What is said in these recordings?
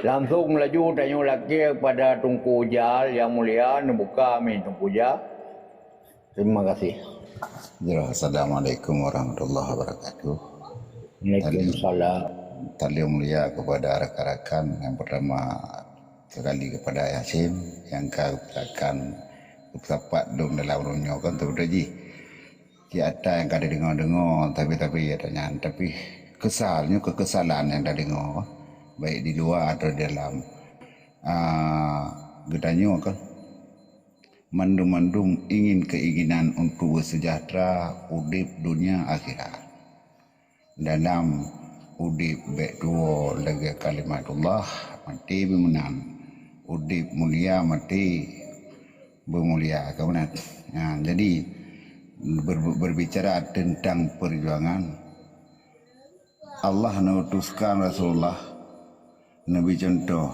Langsung laju tanya lagi kepada Tunku Ujal yang mulia, buka amin Tunku Ujal. Terima kasih. Assalamualaikum warahmatullahi wabarakatuh. Waalaikumsalam. Tali mulia kepada rakan-rakan, yang pertama sekali kepada Yasin, yang katakan tepat dong dalam runyo kan tu ji. Kita yang kada dengar tapi adanya, tapi kekesalan yang dah dengar baik di luar atau di dalam gedanyo kan mandum-mandum ingin keinginan untuk bersejahtera udip dunia akhirat. Dalam udip baik dua lagi kalimatullah mati bermenang, udip mulia mati bermulia kemudian. Jadi berbicara tentang perjuangan, Allah mengutuskan Rasulullah Nabi contoh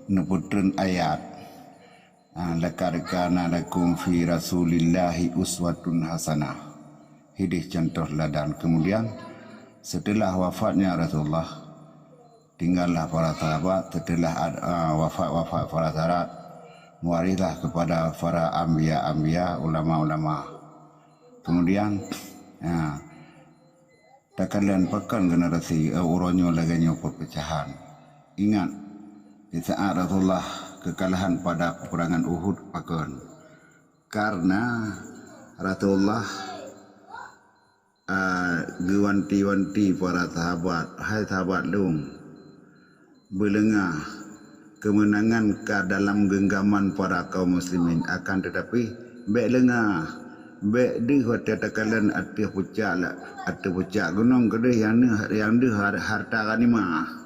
neputren ayat laqad kana lakum fi rasulillahi uswatun hasanah, hidih contoh ladan. Kemudian setelah wafatnya Rasulullah, tinggallah para sahabat. Setelah wafat para sahabat, mewarislah kepada para anbiya, ulama-ulama. Kemudian tak kalian pakan generasi uronyo laganyo perpecahan. Ingat di saat Rasulullah kekalahan pada peperangan Uhud pakan, karena Rasulullah gewanti-wanti para sahabat, hai sahabat dong, belengah kemenangan ke dalam genggaman para kaum muslimin, akan tetapi baik lengah baik di hotel takalan ati pucak gunung kedeh yang de harta ganimah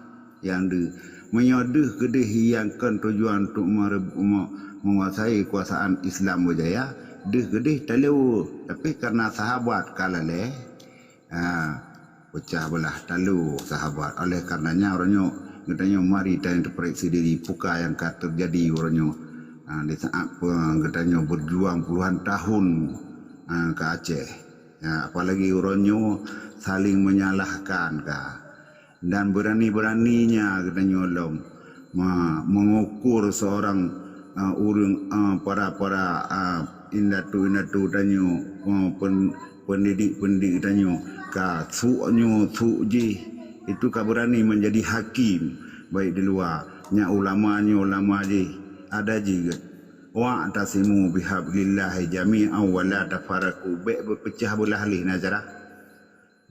yang de menyodeh kedeh yang kan tujuan untuk menguasai kuasaan Islam berjaya deh kedeh talu, tapi karena sahabat kalale pecah belah talu sahabat. Oleh karenanya orangnya katanya mari kita introspeksi diri puka yang terjadi orangnya di saat katanya berjuang puluhan tahun ke Aceh, apalagi orangnya saling menyalahkan dan berani-beraninya katanya Allah mengukur seorang para indatu tanyo pendidik tanyo ka suji itu ka berani menjadi hakim baik di luar nya ulama ji ada juga wa tasimu bihablillahi jami'an wa la tafaraku, baik berpecah belah lih nazarah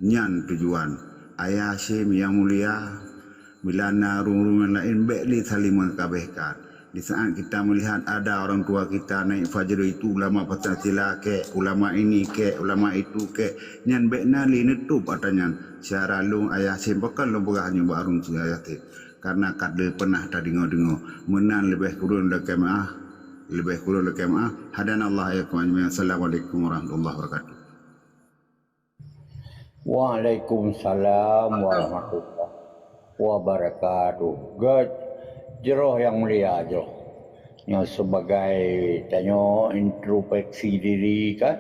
nyan tujuan ayah Syim yang mulia bila narung lain baik li saling mengkabehkan. Di saat kita melihat ada orang tua kita naik fajar itu ulama Pancasila ke, ulama ini ke, ulama itu ke, nyan baik nali netup atanya syara lung ayah Syim pakan lo berahnya barung ayah Syim, karena kada pernah tadi dengar menan lebih kurun lekemaah hadan Allah ya kawan. Assalamualaikum warahmatullahi wabarakatuh. Waalaikumsalam warahmatullahi wabarakatuh. Jeroh yang mulia jeroh. Yang sebagai tanya introspeksi diri kan.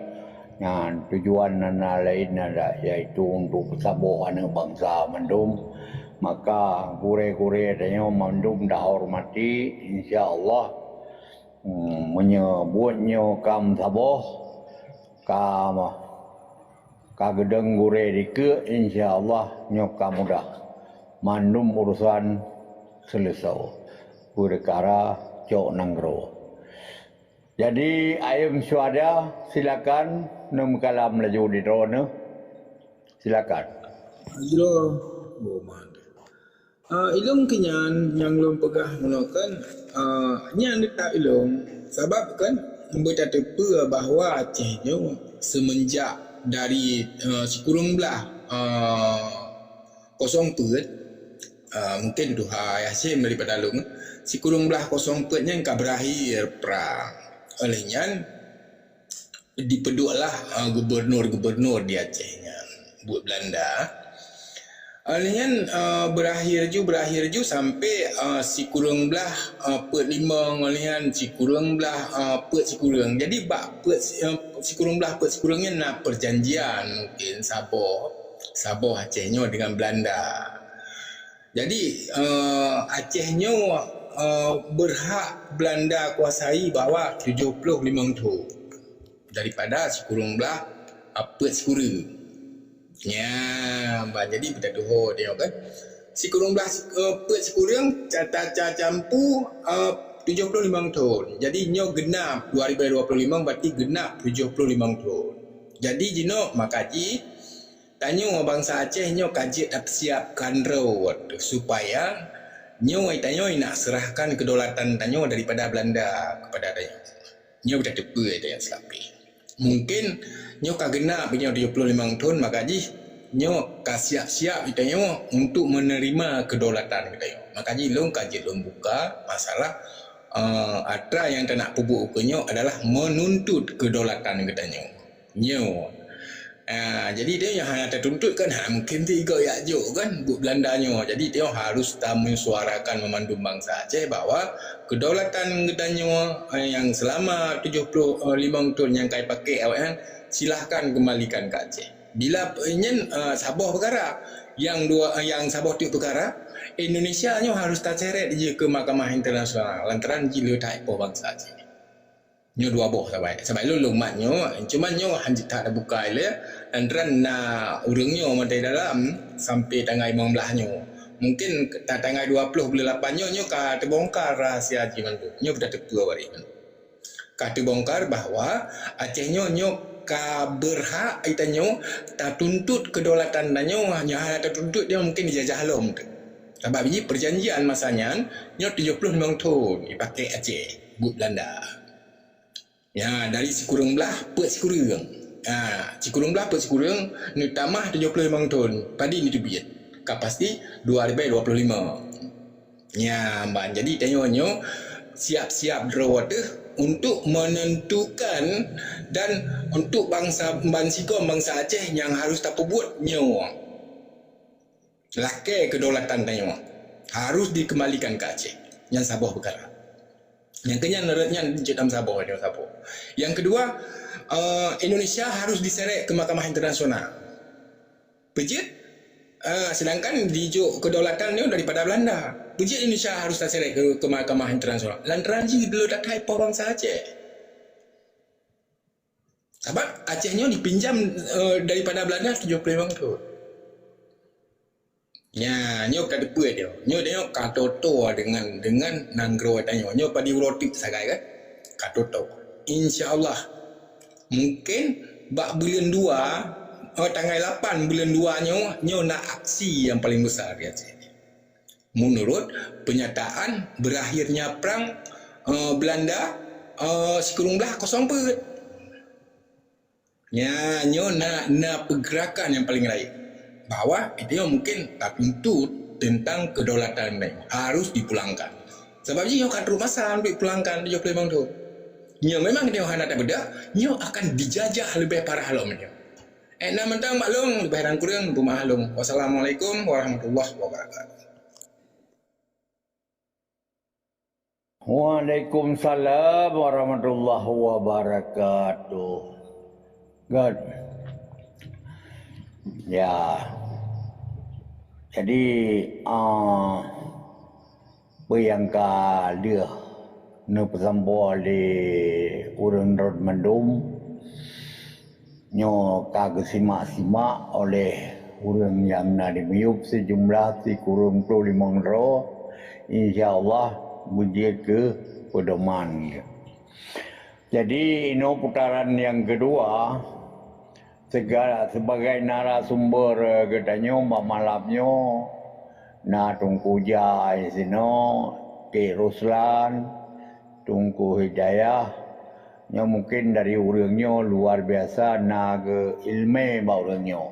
Yang tujuan lain ada iaitu untuk bersabar dengan bangsa mandum. Maka kure-kure tanya mandum dah hormati insya-Allah menyebutnya kam saboh kagedeng gure dike insya-Allah nyoka mudah mandum urusan selesai perkara cok nanggro. Jadi ayam syuhada silakan nem kalam laju di drone silakan. Ajro boman. Ilung kenyan yang belum pegah menakan nyan tak ilung sebab kan membaca tepa bahawa Acehnya semenjak dari sikurung belah kosong pet mungkin Tuhan Yasin daripada Lung si kurung belah kosong petnya yang berakhir perang. Olehnya dipeduklah gubernur-gubernur di Acehnya buat Belanda. Olehnya berakhir ju sampai si kurung belah pet lima olehnya si kurung belah pet si kurung. Jadi pet si kurung belah pet si kurungnya nak perjanjian mungkin Sabah Acehnya dengan Belanda. Jadi Acehnya berhak Belanda kuasai bawah 75 tu daripada Sikurung Belah Perth Sikura. Ya, jadi kita tuh dia kan. Sikurung Belah Perth Sikura campur 75 tahun. Jadi nyo genap 2025 berarti genap 75 tahun. Jadi jino makaji tanyo bangsa Aceh nyo kaji dak siapkan road supaya nyo tanyo nak serahkan kedaulatan tanyo daripada Belanda kepada tanyo. Nyo dah tepu yang selapi. Mungkin nyo kagena punya 75 tahun makaji nyo ka siap-siap tanyo untuk menerima kedaulatan tanyo. Makaji long kaji long buka masalah atra yang tak nak pupuk ukurnya adalah menuntut kedaulatan tanyo. Nyo. Jadi dia yang hanya tertuntut kan mungkin tiga yakjuk kan buat Belandanya. Jadi dia harus mensuarakan memandu bangsa Aceh bahawa kedaulatan gedanyo yang selama 75 tahun yang kai pakai awak silahkan kembalikan ke Aceh. Bila ingin Sabah perkara yang Sabah tu perkara Indonesia nyo harus terseret je ke Mahkamah Internasional lantaran gila tak apa bangsa Aceh. Nyo dua boh sampai lu mat nyo cuma nyo hanjit tak ada buka ile lantaran nak urang nyo madai dalam sampai tanggal 15 nyo mungkin tanggal 20 bulan 8 nyo ka terbongkar rahsia Haji Mandu nyo dah tepu awari ka terbongkar bahawa Aceh nyo ka berhak itanyo tak tuntut kedaulatan danyo hanya tertuntut dia mungkin dijajah halom tu sebab ini perjanjian masanya nyo 75 tahun dipakai Aceh buat Belanda. Ya, dari Sikurung Belah Perth Sikura. Sikurung Belah Perth Sikura ni tamah 75 tahun. Padi ni tu biat. Kapasiti 2025. Ya, mbak. Jadi tanya-tanya siap-siap drawat untuk menentukan dan untuk bangsa Aceh yang harus tak perbuat nyawa. Lakai kedaulatan tanya harus dikembalikan ke Aceh. Yang Sabah perkara. Yang kenyanya dalam Sabah dia Sabah. Yang kedua, Indonesia harus diseret ke Mahkamah Internasional. Pejit sedangkan dijuk kedaulatan dia daripada Belanda. Pejit Indonesia harus diseret ke Mahkamah Internasional. Lantaran ji belum tak kai bangsa Aceh. Sebab Acehnya dipinjam daripada Belanda 75 tahun. Ya, nyo kada puas dia. Nyo katoto dengan nanggro tanya. Nyo padi urotik sagai kan? Katoto. Insya-Allah mungkin bak bulan 2 tanggal 8 bulan 2 nyo nak aksi yang paling besar di Aceh. Menurut penyataan berakhirnya perang Belanda Sikurung Belah kosong Perth. Ya, nyo nak pergerakan yang paling lain. Bahawa dia mungkin tak tuntut tentang kedaulatan ini harus dipulangkan. Sebab dia akan rumah masa ambil pulangkan dia memang tu. Dia memang dia hendak tak beda, dia akan dijajah lebih parah halom dia. Nak mentang maklum lebih dan kurang rumah halom. Wassalamualaikum warahmatullahi wabarakatuh. Waalaikumsalam warahmatullahi wabarakatuh. God. Ya. Jadi bayangkan dia nak bersambuh di urang Rod Mandum nyo kagak simak-simak oleh urang yang nak dimiyup sejumlah 35 ro insyaallah bujit ke pedoman. Jadi ini putaran yang kedua segala sebagai narasumber katanya malamnya na Tungku Jai sino Cik Ruslan Tungku Hidayah nya mungkin dari urangnya luar biasa na ke ilmu baurangnya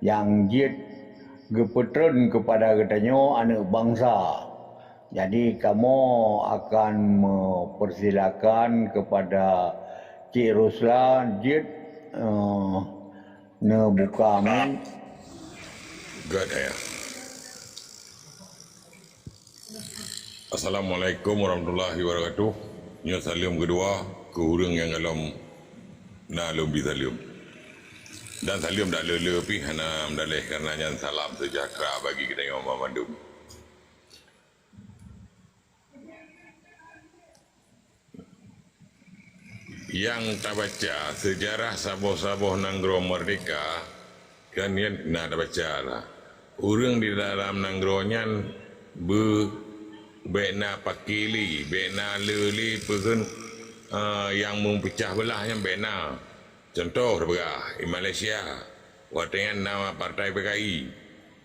yang jid gepetren kepada katanya anak bangsa. Jadi kamu akan mempersilakan kepada Cik Ruslan jid buka amin. God ya. Assalamualaikum warahmatullahi wabarakatuh. Nyo salam kedua ke urang yang alam na lumbi salam. Dan salam dak lele pi hana mdaleh karena yang salam sejahtera bagi kita yang Mandum. yang tak baca sejarah Sabah-Sabah Nanggro Merdeka kan dia nak ada baca lah. Orang di dalam Nanggronyan bena pakili, bena leli pun yang mempecah belahnya bena. Contoh berah di Malaysia, watayan nama partai PKI.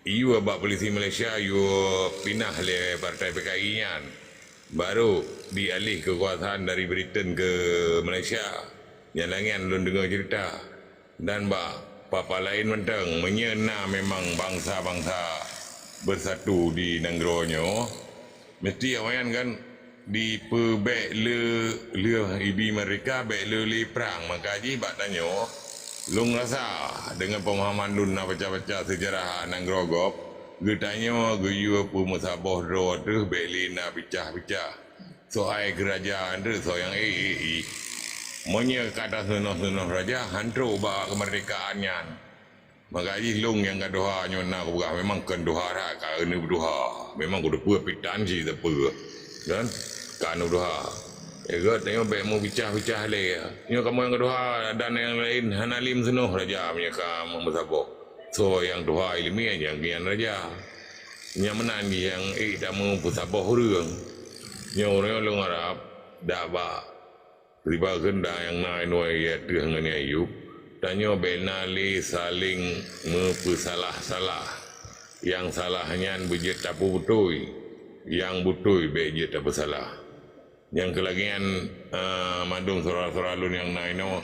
Iu abak polisi Malaysia, iu pindah le partai PKI nya. Baru dialih kekuasaan dari Britain ke Malaysia. Yang lain belum dengar cerita. Dan papa lain mentang menyena memang bangsa-bangsa bersatu di Nanggronyo. Mesti awayan kan di pebek le ibi mereka bek le perang. Maka haji bak tanyo lung rasa dengan pemahaman lun nak baca-baca sejarah Nanggro Getanya geyu apa musabah ro tu belina pecah-pecah. So ai kerajaan tu so yang monya kata sunnah raja hantru ba kemerdekaannya. Maka ji long yang kadoha nyona ko buka memang kan doha ra ka ni doha. Memang ko depu pitan ji depu. Kan kan doha. Ego tengok be mu pecah-pecah le. Nyo kamu yang kadoha dan yang lain hanalim sunnah raja punya ka musabah. So yang doa ilmiah yang kian raja yang menan yang dah mampu sabah hurung yang orang long Arab dah ba riba genda yang naik nuai ya dengan ayub tanya benali saling mempersalah-salah yang salahnya berjet tak betul yang betul berjet tak bersalah yang kelagian mandung surah-surah lun yang naik no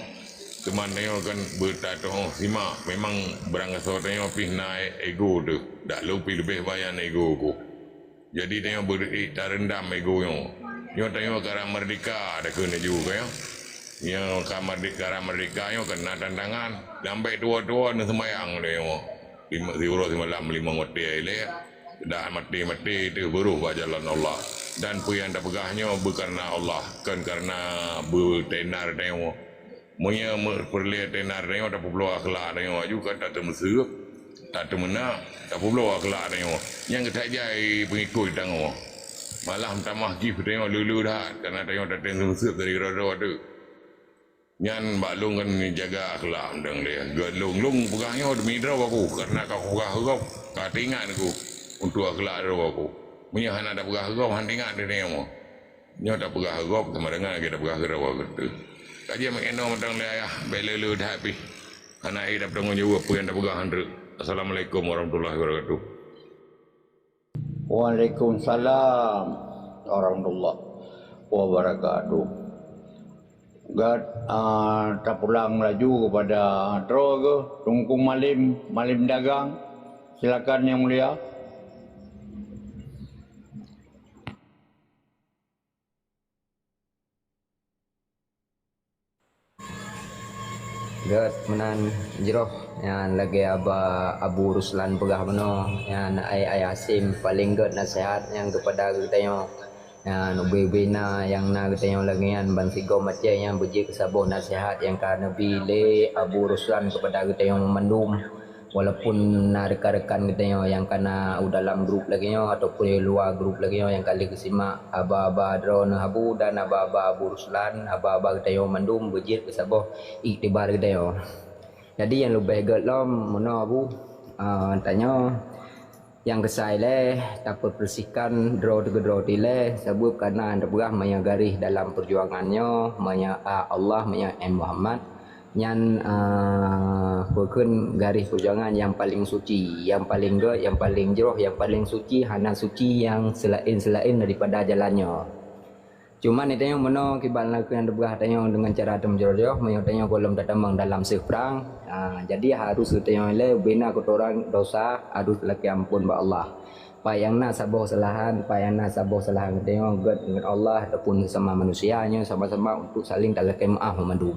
teman tengok kan bertato simak memang berangkat so tengok pih naik ego tu dak lupi lebih bayan ego ku jadi tengok tak rendam ego nyo tengok karang merdeka ada kena juga yang karang merdeka nyo kena tantangan sampai tua-tua ni semayang tengok 5 ngote ile dah mati tu beruh jalan Allah dan puyan dah pegahnya bukan karena Allah kan karena bertenar tengok Munya perlihat tenar tengok tak perlu akhlak tengok juga tak termesuk tak termena tak perlu akhlak tengok yang kita jai pengikut tengok malah tamah gif tengok lulu dah karena tengok tak termesuk dari roda tu nyan balung kan jaga akhlak dang dia gelung pegahnya demi draw aku karena kau pegah kau katingan aku untuk akhlak draw aku munya hana tak pegah kau hantingan dia tengok nyo tak pegah kau sama dengan kita pegah draw aku kaji mengeno mentang le ayah belelu dah pi anak ai dapat ngaju apa yang dah pegang handre. Assalamualaikum warahmatullahi wabarakatuh. Waalaikumsalam warahmatullahi wabarakatuh. Gad tak pulang laju kepada droga tungku malim dagang. Silakan yang mulia. Gat menan jeroh yang lagi Abu Ruslan pegah mano yang ai Asim paling gat nasihat yang kepada kita yang bina yang nak kita yang lagi yang bansigo macam yang berjik sabun nasihat yang karena bile Abu Ruslan kepada kita yang memandum walaupun rekan-rekan kita yang kena dalam grup lagi ataupun di luar grup lagi yang kali kesimak aba-aba drone Abu dan aba-aba Abu Ruslan aba-aba kita yang mandum berjit kesabah iktibar kita jadi yang lebih gelom mana Abu tanya yang kesai leh tak bersihkan draw tile sebab karena anda berah maya garis dalam perjuangannya maya Allah maya Muhammad yang berkun garis perjuangan yang paling suci, yang paling yang paling jeroh, yang paling suci, hana suci yang selain daripada jalannya. Cuman itu yang mana kibal nak yang berah tanya dengan cara temjoroh, menyotanya kolom datamang dalam seperang. Jadi harus kita yang le bina kotoran dosa, harus laki ampun ba Allah. Payangna saboh kesalahan, payangna saboh kesalahan tengok dengan Allah ataupun sama manusianya sama-sama untuk saling dalaki maaf memandum.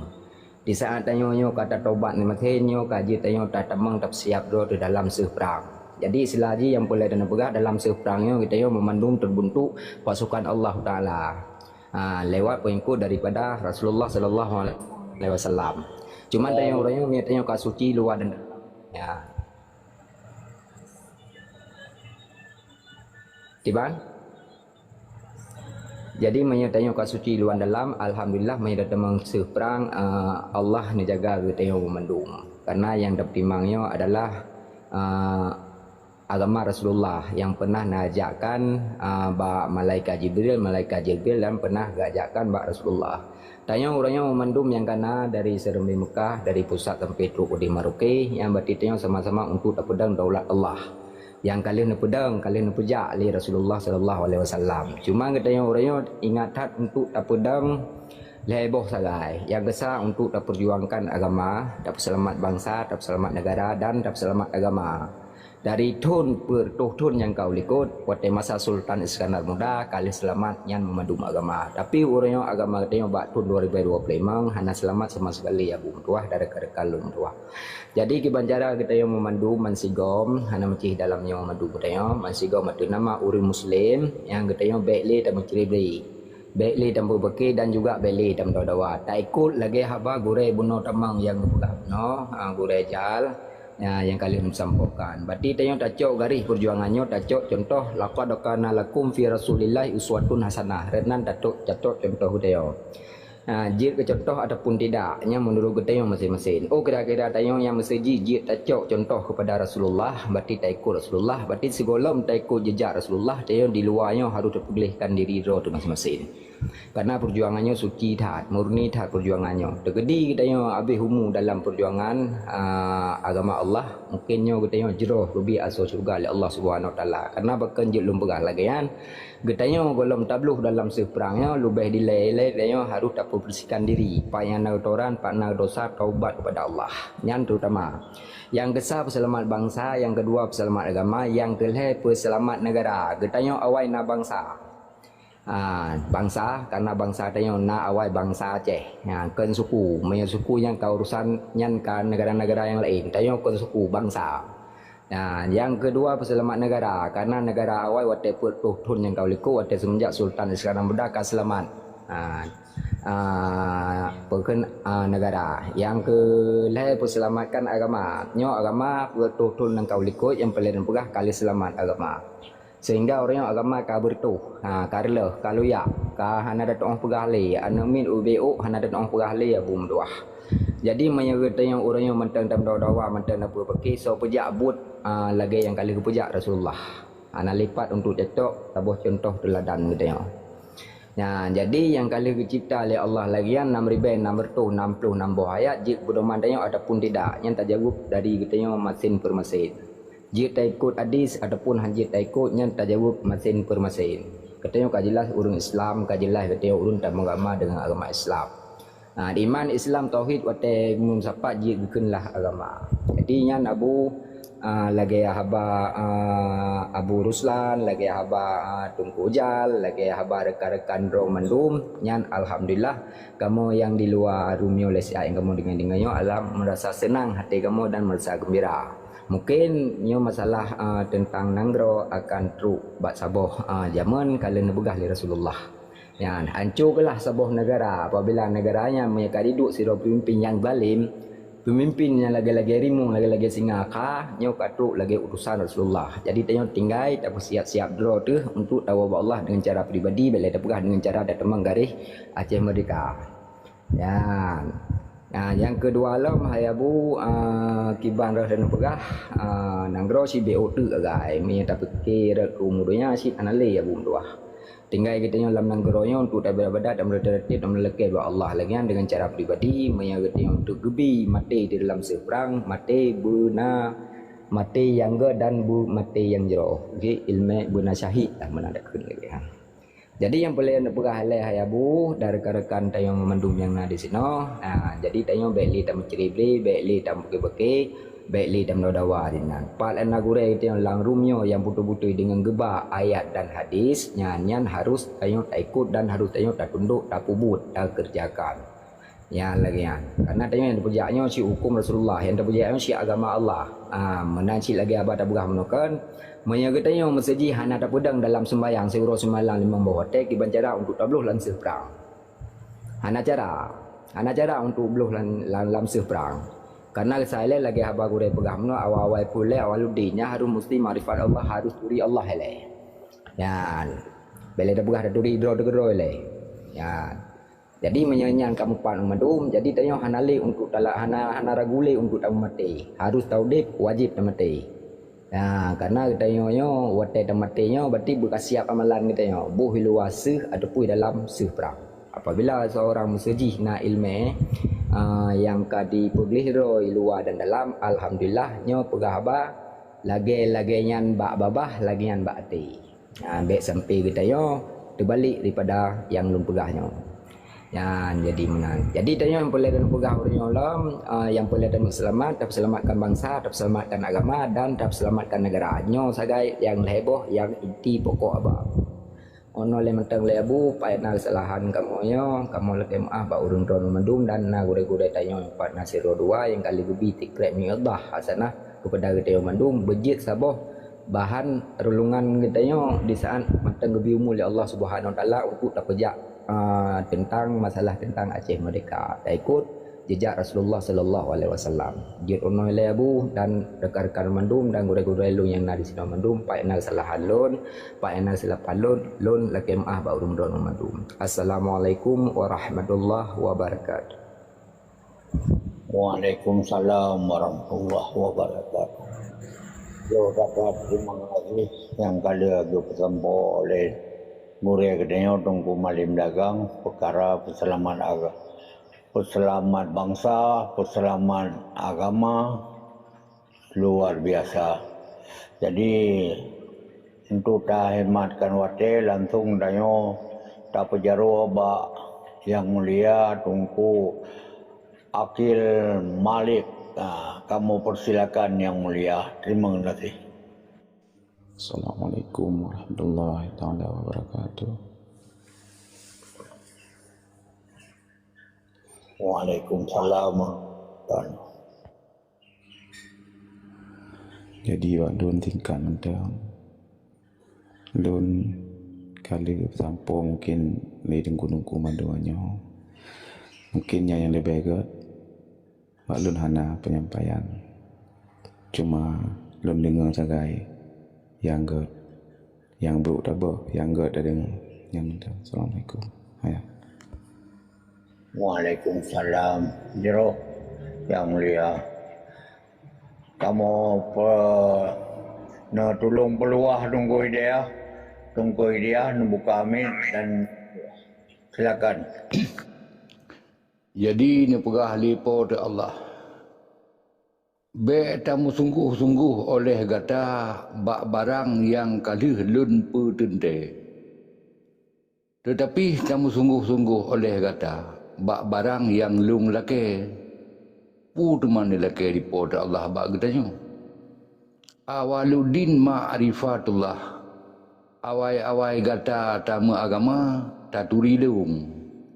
Di saat tanya kata taubat ni makinyo kaji tanya tak tamang tak siap do di dalam seperang. Jadi selagi yang boleh dan bergerak dalam seperangnya kita memandung terbuntuk pasukan Allah Taala. Lewat pengikut daripada Rasulullah sallallahu alaihi wasallam. Cuman tanya orangnya ni tanya ka suci luar dan ya. Tiban? Jadi menyertanya kat suci luar dalam, alhamdulillah menyerta mangsa perang Allah ni jaga kita memandung. Karena yang dipertimbangnya adalah agama Rasulullah yang pernah najakkan malaikat Jibril dan pernah gajakkan Rasulullah. Tanya orangnya memandum yang kana dari Serembi Mekah, dari pusat sampai Truk di Maroke, yang berarti tanya sama-sama untuk pedang daulat Allah. Yang kalian pedang, kalian pejak li Rasulullah sallallahu alaihi wasallam. Cuma katanya orangnya ingat untuk pedang leboh sagai. Yang besar untuk perjuangkan agama, dapat selamat bangsa, dapat selamat negara dan dapat selamat agama. Dari tun per tun yang kau likut pada masa Sultan Iskandar Muda kali selamat yang memandum agama. Tapi orangnya agama katanya bak tun 2025 hanya selamat sama sekali ya bung tuah dari kalung tuah. Jadi kibanjara kita yang memandu mansigom hanya mencih dalamnya memandu katanya mansigom itu nama uri muslim yang katanya baikli dan menciri baikli dan berbeki dan juga baikli dan dawa. Tak ikut lagi haba gure bunuh tamang yang buka no gure jal. Ya, yang kalian sampaikan. Berarti tanya tacok garis perjuangannya tacok contoh laqad kana lakum fi Rasulillahi uswatun hasanah. Renan tacok contoh dia. Jid ke contoh ataupun tidaknya menurut kita yang masing-masing. Oh kira-kira tanya yang mesti jid tacok contoh kepada Rasulullah berarti tak ikut Rasulullah berarti segolom tak ikut jejak Rasulullah dia di luarnya harus terpilihkan diri roh masing-masing. Karena perjuangannya suci taat, murni taat perjuangannya. Tegedi kita yang habis humu dalam perjuangan agama Allah, mungkinnya kita yang jeroh lebih asal surga oleh Allah Subhanahu Wa Taala. Karena bahkan jelum pegah lagi kan. Kita yang belum tabluh dalam seperangnya, lebih dileleh dia harus tak bersihkan diri. Payah nautoran, pakna dosa, taubat kepada Allah. Yang terutama. Yang besar perselamat bangsa, yang kedua perselamat agama, yang kelih perselamat negara. Kita yang awal na bangsa. Bangsa karena bangsa tanya nak awal bangsa Aceh kan suku punya suku yang kau urusan yang ke negara-negara yang lain tanya kan suku bangsa. Yang kedua perselamat negara karena negara awal waktu pertun yang kau liku waktu semenjak Sultan Iskandar Muda kan selamat negara. Yang kelih perselamatkan agama agama pertun yang kau liku yang paling pegah kali selamat agama. Sehingga orang yang agama kabur tu karela kalau ya hana dat orang pegahli anamin ubu hana dat orang pegahli ya bum doah. Jadi menyerta yang orang yang mentang dan dawa mentang apa pakai so pejak but lagi yang kali pejak Rasulullah ana lipat untuk cetok tabuh contoh teladan gitu ya. Jadi yang kali dicipta oleh Allah lagian 6.660 ayat jik pedoman tanya ataupun tidak yang tak jawab dari kita masin per masin. Jika tak ikut hadis ataupun hajit tak ikutnya tak jawab masin per masin. Katanya kajilah urun Islam, kajilah katanya urun tak mengagama dengan agama Islam. Di iman Islam tauhid wate mun sapat jik bikinlah agama. Jadi nya Abu lagi haba Abu Ruslan, lagi haba Tunku Ujal, lagi haba rekan-rekan Romandum nyan alhamdulillah kamu yang di luar rumio lesia yang kamu dengannya alam merasa senang hati kamu dan merasa gembira. Mungkin nyo masalah tentang nanggro akan truk bak saboh zaman kalian begah li Rasulullah. Ya, hancurlah saboh negara apabila negaranya mereka duduk siro pemimpin yang zalim, pemimpin yang lagi-lagi rimu, lagi-lagi singaka, nyo katruk lagi utusan Rasulullah. Jadi tanya tinggai tak siap-siap draw tu untuk tahu Allah dengan cara pribadi, bila tak begah dengan cara datang menggaris Aceh Merdeka. Ya. Yang kedua alam hayabu kiban dah dan pegah nanggro si BO tu agai mi tak fikir umurunya si anale ya bum doah. Tinggal kita yang dalam nanggronya untuk ibadat dan bertertib dan melekeh kepada Allah lagi dengan cara pribadi menyangguti untuk gebi mati di dalam seperang mati buna mati yang ge dan bu mati yang jero ge ilmu buna syahid lah menandakan lagi Jadi yang boleh nak pegah halai hayabu dari rekan-rekan tayang memandum yang ada di sini. Jadi tayang baikli dan menceri-beri, baikli dan beki-beki, baikli dan mendawa dinan. Pal anagure itu yang langrumnya yang butuh-butuh dengan gebak ayat dan hadis, nyanyian harus tayang tak ikut dan harus tayang tak tunduk, tak pubut, tak kerjakan. Ya lagi ya. Karena tayang yang dipujaknya si hukum Rasulullah, yang dipujaknya si agama Allah. Menanci lagi abad tak berah menukan. Menyagutanya meseji hana tak pedang dalam sembahyang seurus semalam 5 bawah tek dibancara untuk tabluh lansir perang. Hana cara untuk bluh lansir perang. Karena saya lagi haba gure pegang no awal-awal pula awal udinya harus mesti marifat Allah harus turi Allah hele. Dan bela dah begah dah turi dro degro le. Ya. Jadi menyanyian kamu pan madum jadi tanya hanali untuk talak hana ragule untuk tamu mati. Harus tahu dek wajib tamu mati. Nah, karena kita nyo wate tamatenya berarti bekas siap amalan kita nyo. Buh luar seuh ataupun dalam seuh perang. Apabila seorang musajih na ilmu yang kadi pergelih luar dan dalam, alhamdulillah nyo pegah ba lagi nyan bak babah lagi nyan bak ati. Ambek sampai kita nyo terbalik daripada yang lum pegah nyo. Jadi menang. Jadi tanya yang boleh dan pegah orang yang boleh dan selamat, dapat selamatkan bangsa, dapat selamatkan agama dan dapat selamatkan negara. Nyo sagai yang heboh, yang inti pokok apa. Ono le mentang le abu, pai na kesalahan kamu lagi maaf ba urung drone mendum dan na gure-gure tanya pat nasiro dua yang kali gubi tikrek mi Allah hasanah kepada kita mendum bejit saboh bahan relungan kita di saat mentang gubi umul Allah Subhanahu wa taala untuk tak pejak tentang masalah tentang Aceh Merdeka. Tak ikut jejak Rasulullah sallallahu alaihi wasallam. Jid ono le abu dan rekan-rekan mandum dan guru-guru lu yang nadi sino mandum pak enal salah halun, pak enal silap halun, lun laki maah ba urung don mandum. Assalamualaikum warahmatullahi wabarakatuh. Waalaikumsalam warahmatullahi wabarakatuh. Yo dapat terima kasih yang kali aku pesampo oleh Muria kedenya tunggu malim dagang perkara peselamat bangsa, peselamat agama luar biasa. Jadi untuk tak hematkan wate langsung danyo tak pejaru ba yang mulia tunggu Akil Malik. Kamu persilakan yang mulia. Terima kasih. Assalamualaikum warahmatullahi taala wabarakatuh. Waalaikumsalam. Jadi lun tingkat mentang lun kali sampo mungkin leading gunungku manduannya mungkinnya yang lebih baik wak lun hana penyampaian cuma lun dengar sagai yang buruk tak ber yang gak ada dengar yang minta. Assalamualaikum. Waalaikumsalam. Jero yang mulia. Kamu tolong peluah tunggu idea membuka amin dan silakan. Jadi ni pegah lipo de Allah. Be tamu sungguh-sungguh oleh gata bak barang yang kalih lun petente. Tetapi tamu sungguh-sungguh oleh gata bak barang yang lung lake pu teman lake di pada Allah bak getanya. Awaludin ma'rifatullah. Awai-awai gata tamu agama taturi lung.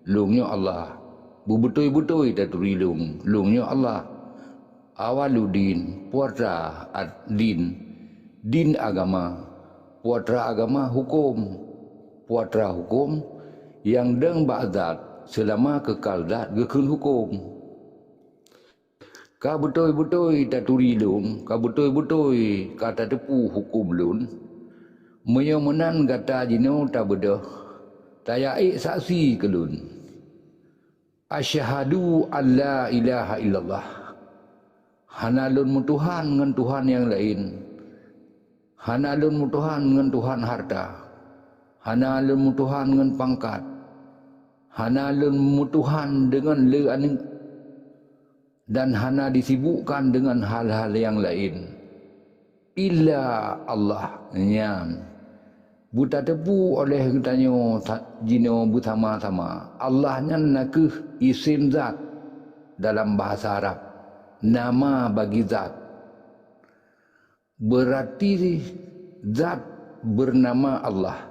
Lungnya Allah. Bubetui-betui taturi lung. Lungnya Allah. Awaludin puatra din agama puatra agama puatra hukum yang deng ba'zat selama kekal dat gekun hukum ka betul-betul taturi lum ka betul-betul kata tepu hukum lun meyomenan kata jino ta bedah tayai saksi kelun asyhadu alla ilaha illallah hanalun mutuhan dengan Tuhan yang lain. Hanalun mutuhan dengan Tuhan harta. Hanalun mutuhan dengan pangkat. Hanalun mutuhan dengan leaning. Dan hana disibukkan dengan hal-hal yang lain. Illa Allah. Nyam. Buta tepu oleh katanya jino bersama-sama. Allahnya nakih isim zat dalam bahasa Arab. Nama bagi zat berarti zat bernama Allah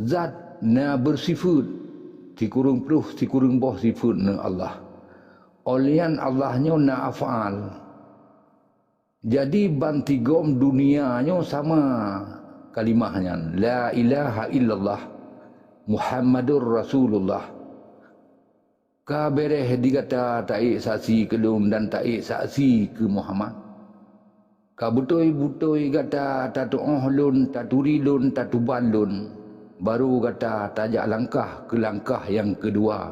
zat na bersifat dikurung peruh dikurung boh sifat na Allah olian Allahnya na af'al jadi bantigom dunianya sama kalimahnya la ilaha illallah Muhammadur Rasulullah kabereh digata taik saksi kelum dan taik saksi ke Muhammad. Kabutoi-butoi gata tatu ohlun, taturi lun, tatuban lun. baru kata tajak langkah ke langkah yang kedua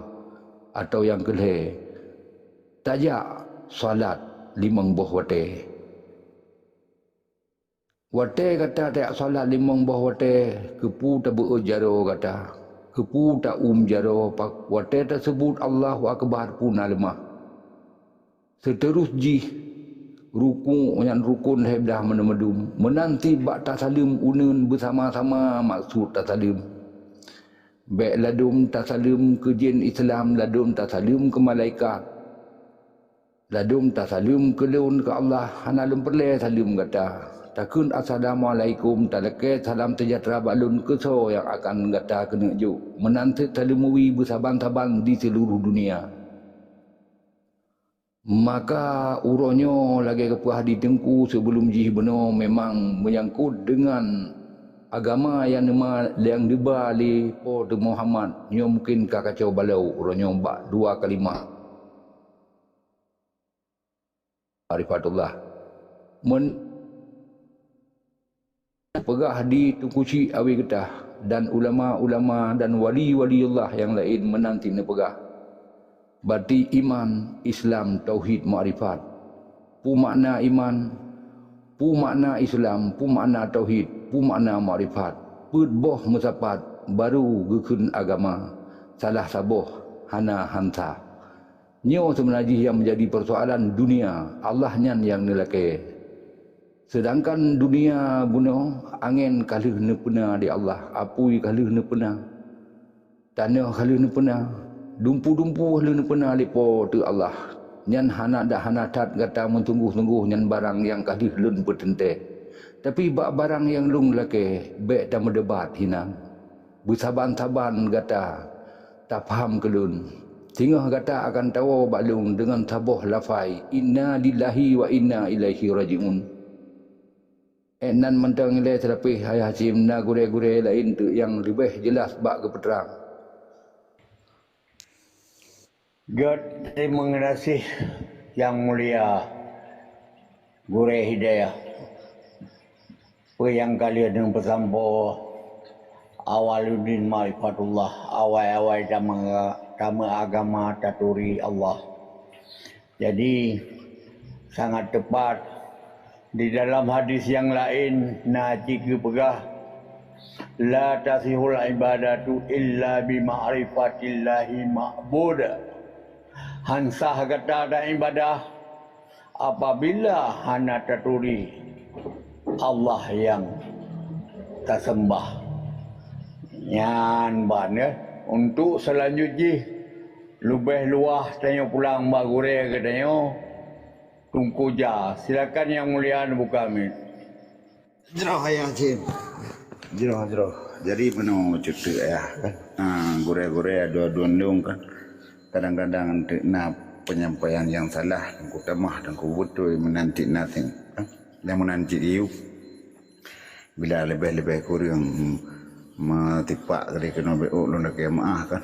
atau yang kelih. Tajak solat 5 buah wate. Wate kata tajak solat 5 buah wate, kepu tak berjaro kata. Kepu tak jaro, wate tersebut Allahu Akbar pun lemah. Seterus jih rukun yang rukun hebdah menemedum menanti bak tasalim unun bersama-sama maksud tasalim. Baik ladum tasalim ke jin Islam, ladum tasalim ke malaikat, ladum tasalim ke leun ke Allah, hanalum perle salim kata. Takun assalamualaikum talake salam sejahtera balun ke so yang akan kata kena juk menanti salimui bersaban-saban di seluruh dunia. Maka uronyo lagi kepuah di tengku sebelum jih benar memang menyangkut dengan agama yang dibali po de Muhammad. Nyo mungkin kacau balau uronyo bak 2 kalimah Arifatullah pegah di tungkuci awi getah, dan ulama-ulama dan wali-wali Allah yang lain menanti ne pegah. Berarti iman, Islam, tauhid, makrifat. Pu makna iman, pu makna Islam, pu makna tauhid, pu makna makrifat. Put boh musapat baru gekun agama. Salah saboh hana hansa. Nyo sebenarnya yang menjadi persoalan dunia, Allah nyan yang nelake. Sedangkan dunia bunuh angin kalih ne pena di Allah, apui kalih ne pena. Tanah kalih ne pena. Dumpu-dumpu lu pernah lipo tu Allah. Nyan hana dah hana tat kata mentunggu-tunggu nyan barang yang kadih lun bertente. Tapi bak barang yang lung lake bek dah mendebat hinang. Bersaban-saban kata tak faham kelun. Tinggal kata akan tahu bak lung dengan tabuh lafai inna lillahi wa inna ilaihi rajiun. Nan mentang ilai terlebih ayah Hasim na gure-gure lain tu yang lebih jelas bak kepeterang. God, terima kasih yang mulia Guru Hidayah. Yang kalian yang bersampo Awaluddin Marifatullah, awal-awal dama agama taturi Allah. Jadi sangat tepat di dalam hadis yang lain naji ke pegah la tasihul ibadatu illa bi ma'rifatillahi ma'buda. Hansah kata ada ibadah apabila hana taturi Allah yang tersembah. Yan bana untuk selanjutnya lebih luah tanya pulang bagure katanya tungku ja. Silakan yang mulia buka min. Jero ayah Cim. Jero. Jadi penuh cerita ya kan. Gure-gure dua-dua ndung kan. Kadang-kadang nak penyampaian yang salah dan ku temah dan ku betul menanti nothing yang menanti iu bila lebih-lebih kurang metipak dari kena beuk lun nak maah kan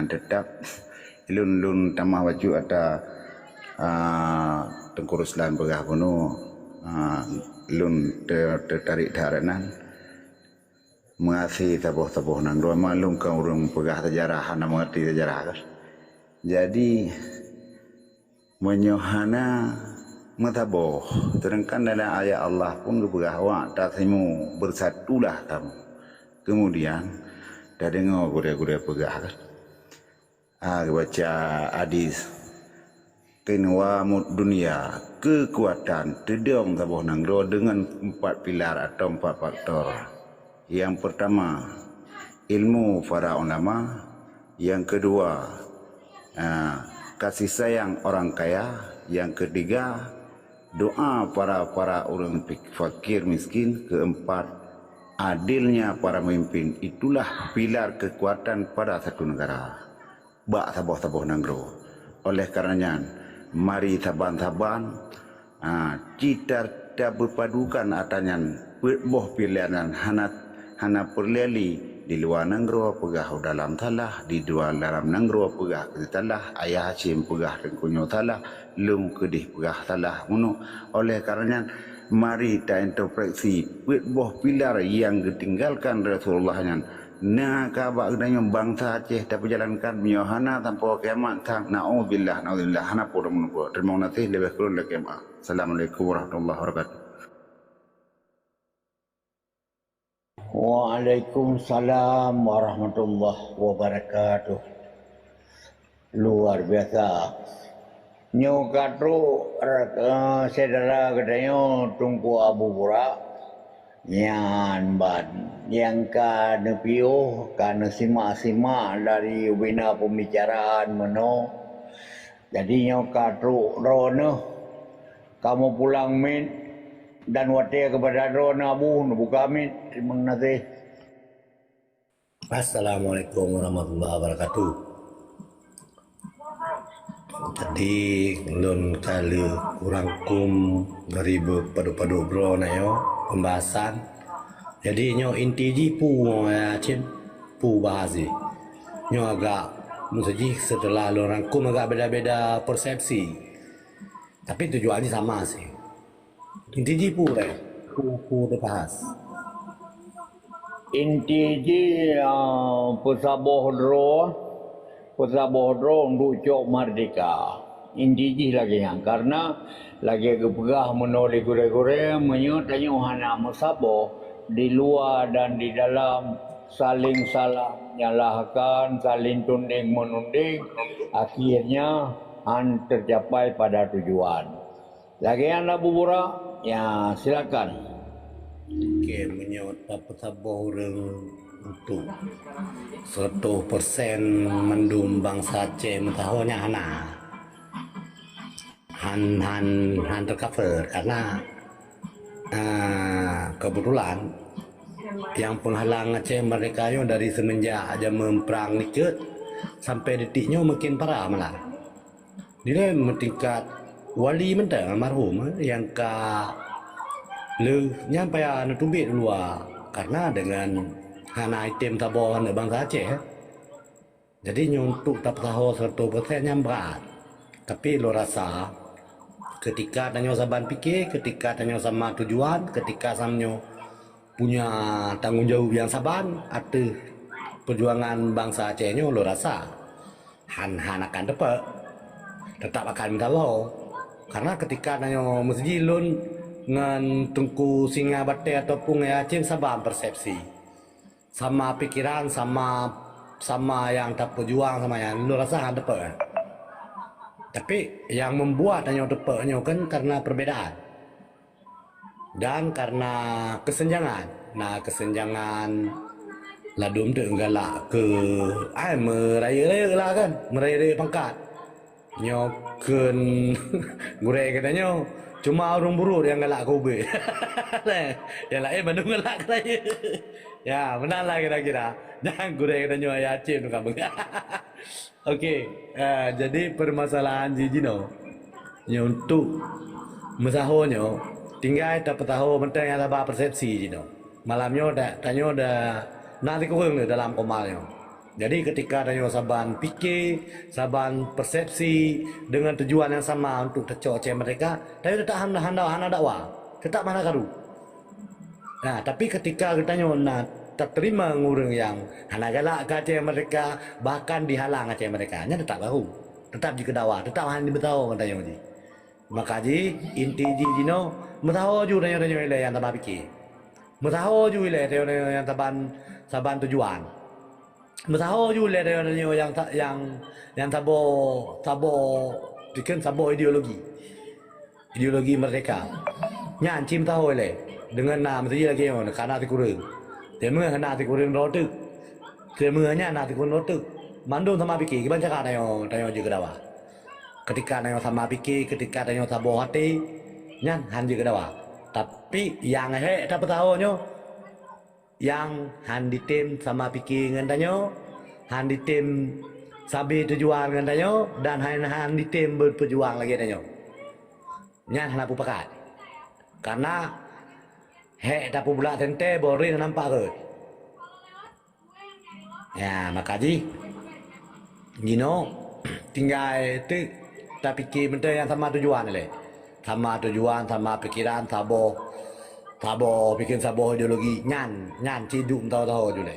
tetap lun tamah baju ada Tengku Ruslan Pegah Kuno lun tertarik daranan mengasihi tabuh-tabuh nang dua malum kau urang pegah sejarah ana mengerti sejarah kan. Jadi menyohana mataboh terangkan dalam ayat Allah pun berahwa tasimu bersatulah kamu. Kemudian dah dengar gure-gure pegah kan. Baca hadis kenwa dunia kekuatan tedong tabuh nangro dengan 4 pilar atau 4 faktor. Yang pertama ilmu para ulama, yang kedua kasih sayang orang kaya, yang ketiga doa para orang fakir miskin, keempat adilnya para pemimpin. Itulah pilar kekuatan pada satu negara. Bak tabuh-tabuh nangro. Oleh karenanya mari taban-taban kita berpadukan atanya boh pilihan hana perleli di luar nangro pegah dalam talah, di luar dalam nangro pegah ke talah, ayah Hasim pegah rengkunyo talah, lum kedih pegah talah muno. Oleh karenanya mari kita interpretasi boh pilar yang ditinggalkan Rasulullah na ka ba katanya bangsa Aceh tapi jalankan miohana tanpa kiamat tang naudzubillah hana pun menunggu. Terima kasih lebih kurang lagi ma. Assalamualaikum warahmatullahi wabarakatuh. Waalaikumsalam warahmatullahi wabarakatuh. Luar biasa. Nyo katru saudara katanya tungku Abu Burak yang ban yang ka nepio kana simak-simak dari bina pembicaraan meno. Jadi nyo katru rono kamu pulang min dan wate kepada rono Abu buka min. Terima kasih. Assalamualaikum warahmatullahi wabarakatuh. Jadi lun kali kurang dari padu-padu bro na yo pembahasan. Jadi nyo inti ji pu ya cim pu bahasi. Nyo agak mesti setelah lun rangkum agak beda-beda persepsi. Tapi tujuannya sama sih. Inti ji pu le pu bahas. Inti ji Pesabohdro untuk cok merdeka. Inti lagi yang karena lagi kepegah menolak gure-gure menyutanya hana musabo di luar dan di dalam saling salah menyalahkan, saling tunding menunding, akhirnya tercapai pada tujuan. Lagi yang Abu Burak, ya silakan. Oke, menyot pesabohdro untuk 100% mendum bangsa Aceh mentahunya han tercover karena kebetulan yang penghalang Aceh mereka dari semenjak zaman perang Nikut sampai detiknya makin parah malah. Dia tingkat wali mentang almarhum yang lu nyampe nutumbit luar karena dengan hana item tabohan bangsa Aceh. Jadi nyuntuk tak tahu 100% yang berat. Tapi lo rasa ketika tanya saban fikir, ketika tanya sama tujuan, ketika samnyo punya tanggung jawab yang saban atau perjuangan bangsa Aceh nyo lo rasa han akan tetap akan minta lo. Karena ketika tanya masjid lun ngan tungku singa bate ataupun Aceh saban persepsi. Sama pikiran, sama yang tak berjuang, sama yang lu rasa ada dapat. Tapi yang membuat hanya dapatnya kan karena perbedaan dan karena kesenjangan. Nah kesenjangan ladum tu galak ke meraya lah kan, meraya pangkat. Nyoken gurek katanya cuma orang buruk yang galak kobe. Yang lain Bandung galak katanya. Ya, benar lah kira-kira. Jangan gurek katanya ya Aceh tu kamu. Okey, jadi permasalahan jino untuk mesahonyo tinggal dapat tahu mentang yang ada persepsi jino. Malamnya tanya nanti kurang dalam komalnya. Jadi ketika tanya saban fikir, saban persepsi dengan tujuan yang sama untuk tercocok mereka, tapi tetap handa dakwah, tetap mana karu. Nah, tapi ketika katanya tak terima ngurung yang hana galak ke mereka, bahkan dihalang Aceh mereka, nya tetap baru, tetap juga dakwah, tetap hanya bertahu katanya ji. Maka ji inti ji jino, bertahu juga tanya yang tak fikir, bertahu juga tanya yang saban tujuan. Mataho juga dia yang tabo bikin tabo ideologi mereka. Nyan cim tahu le dengan nama tu lagi yang karena tikurung. Temu hana tikurung rotu. Temu hanya hana tikurung rotu. Mandum sama pikir gimana cara tanya juga dawa. Ketika tanya sama pikir, ketika tanya tabo hati, nyan han juga dawa. Tapi yang dapat tahu nyo yang handi tim sama pikir ngantanyo, handi tim sabi tujuan ngantanyo, dan handi tim berperjuang lagi ngantanyo. Nya hana pupakat. Karena dapu bulak tente bori nampak ke. Ya, makaji gino tinggal itu tak pikir benda yang sama tujuan le. Sama tujuan, sama pikiran, Tabo bikin sabo ideologi nyan ciduk tahu juga.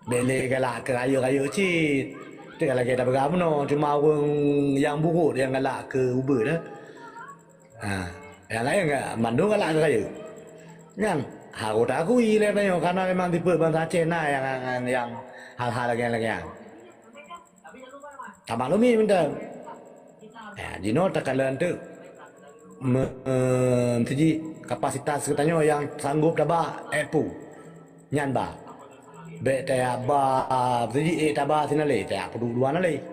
Bele galak ke raya-raya cit. Tu kalau kita beramno cuma orang yang buruk yang galak ke Uber dah. Yang lain enggak mandung galak ke raya. Kan aku tak akui lah tanya karena memang tipe bangsa Aceh nah yang hal-hal lagi. Tak maklumi minta. Jino takalan tu jadi kapasitas katanya yang sanggup tabak epu nyan ba. Be taya ba jadi tabak sinale taya perlu dua nale.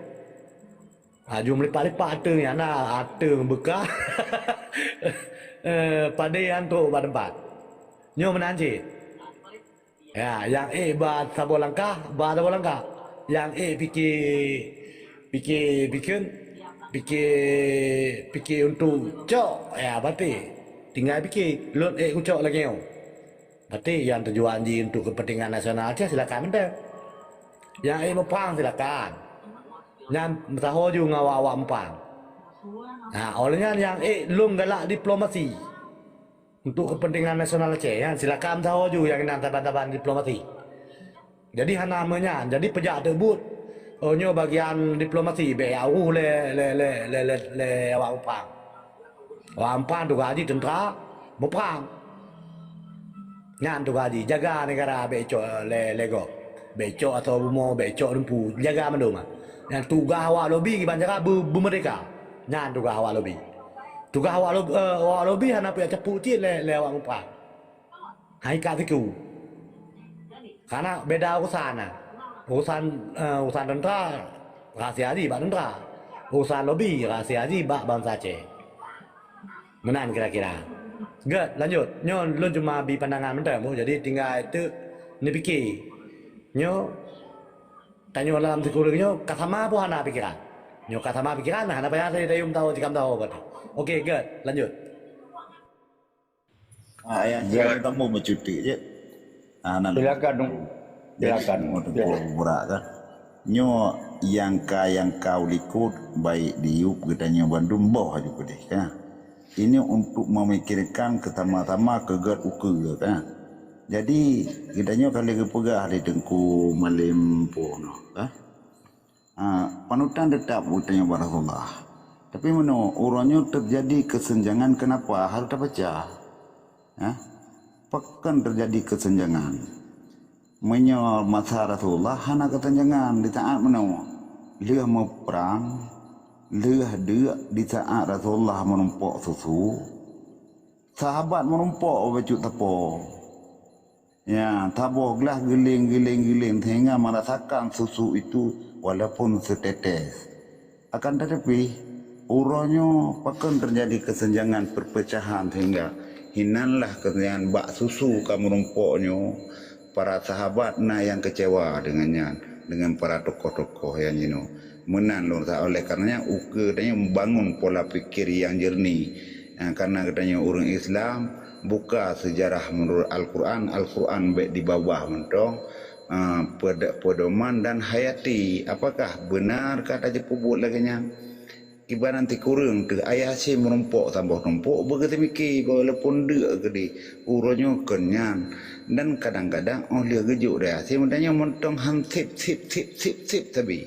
Jum lipat-lipat tu ya na ate bekah. Pada yang tu pada tempat. Nyo menanci. Ya, yang ba sabo langkah, ba sabo langkah. Yang fikir untuk cok ya berarti tinggal fikir lot ucok lagi yo. Berarti yang tujuan untuk kepentingan nasional Aceh silakan anda. Yang mempang silakan. Yang tahu juga awak mempang. Nah, olehnya yang lung galak diplomasi untuk kepentingan nasional Aceh ya silakan tahu juga yang taban-taban diplomasi. Jadi namanya jadi pejak tersebut nyo bagian diplomasi be au le awak mempang. Awak mempang tu gaji tentera mempang. Ngan tu gaji jaga negara becok lego. Becok atau bumo becok lempu jaga mendung. Yang tugas awak lobi banjara bermerdeka. Ngan tugas awak lobi. Tugas awak lobi hana pia cepu cit le awak mempang. Hai kat siku. Karena beda urusan urusan tentera rahsia di bak tentera. Urusan lobi rahsia di bak bangsa Aceh. Menan kira-kira. Gad, lanjut. Nyo lu cuma bi pandangan mentam. Jadi tinggal itu ni fikir. Nyo tanya dalam sekolah nyo kasama pun hana pikiran. Nyo kasama pikiran hana payah saya tayum tahu jikam tahu apa. Okey, gad, lanjut. Yang kamu mencuti je. Silakan dong. Silakan. Berak kan. Nyo yang kau likut baik di Yup gedanya Bandung boh juga deh kan. Ini untuk memikirkan ketama-tama kegat uke kan. Jadi gedanya kali kepegah di Tengku Malim Pono kan. Panutan tetap utanya Rasulullah. Tapi mana orangnya terjadi kesenjangan kenapa hal terpecah. Pekan terjadi kesenjangan. Menyol masa Rasulullah hana kesenjangan di saat mana dia mau perang, dia di saat Rasulullah menumpuk susu, sahabat menumpuk baju tepo. Ya, tabuh gelas giling sehingga merasakan susu itu walaupun setetes. Akan tetapi urangnya pekan terjadi kesenjangan perpecahan sehingga hinanlah kesenjangan bak susu kamu numpuknya. Para sahabat yang kecewa dengannya, dengan para tokoh-tokoh yang menan lor oleh karenanya katanya membangun pola pikir yang jernih. Karena katanya orang Islam buka sejarah menurut Al-Quran baik di bawah mentong pedoman dan hayati. Apakah benar kata je pubut laginya? Ibarat nanti kurang tu ayah si menumpuk tambah numpuk begitu mikir walaupun dia gede urunnya kenyang dan kadang-kadang dia gejuk dia si mudahnya mentong hansip sip tapi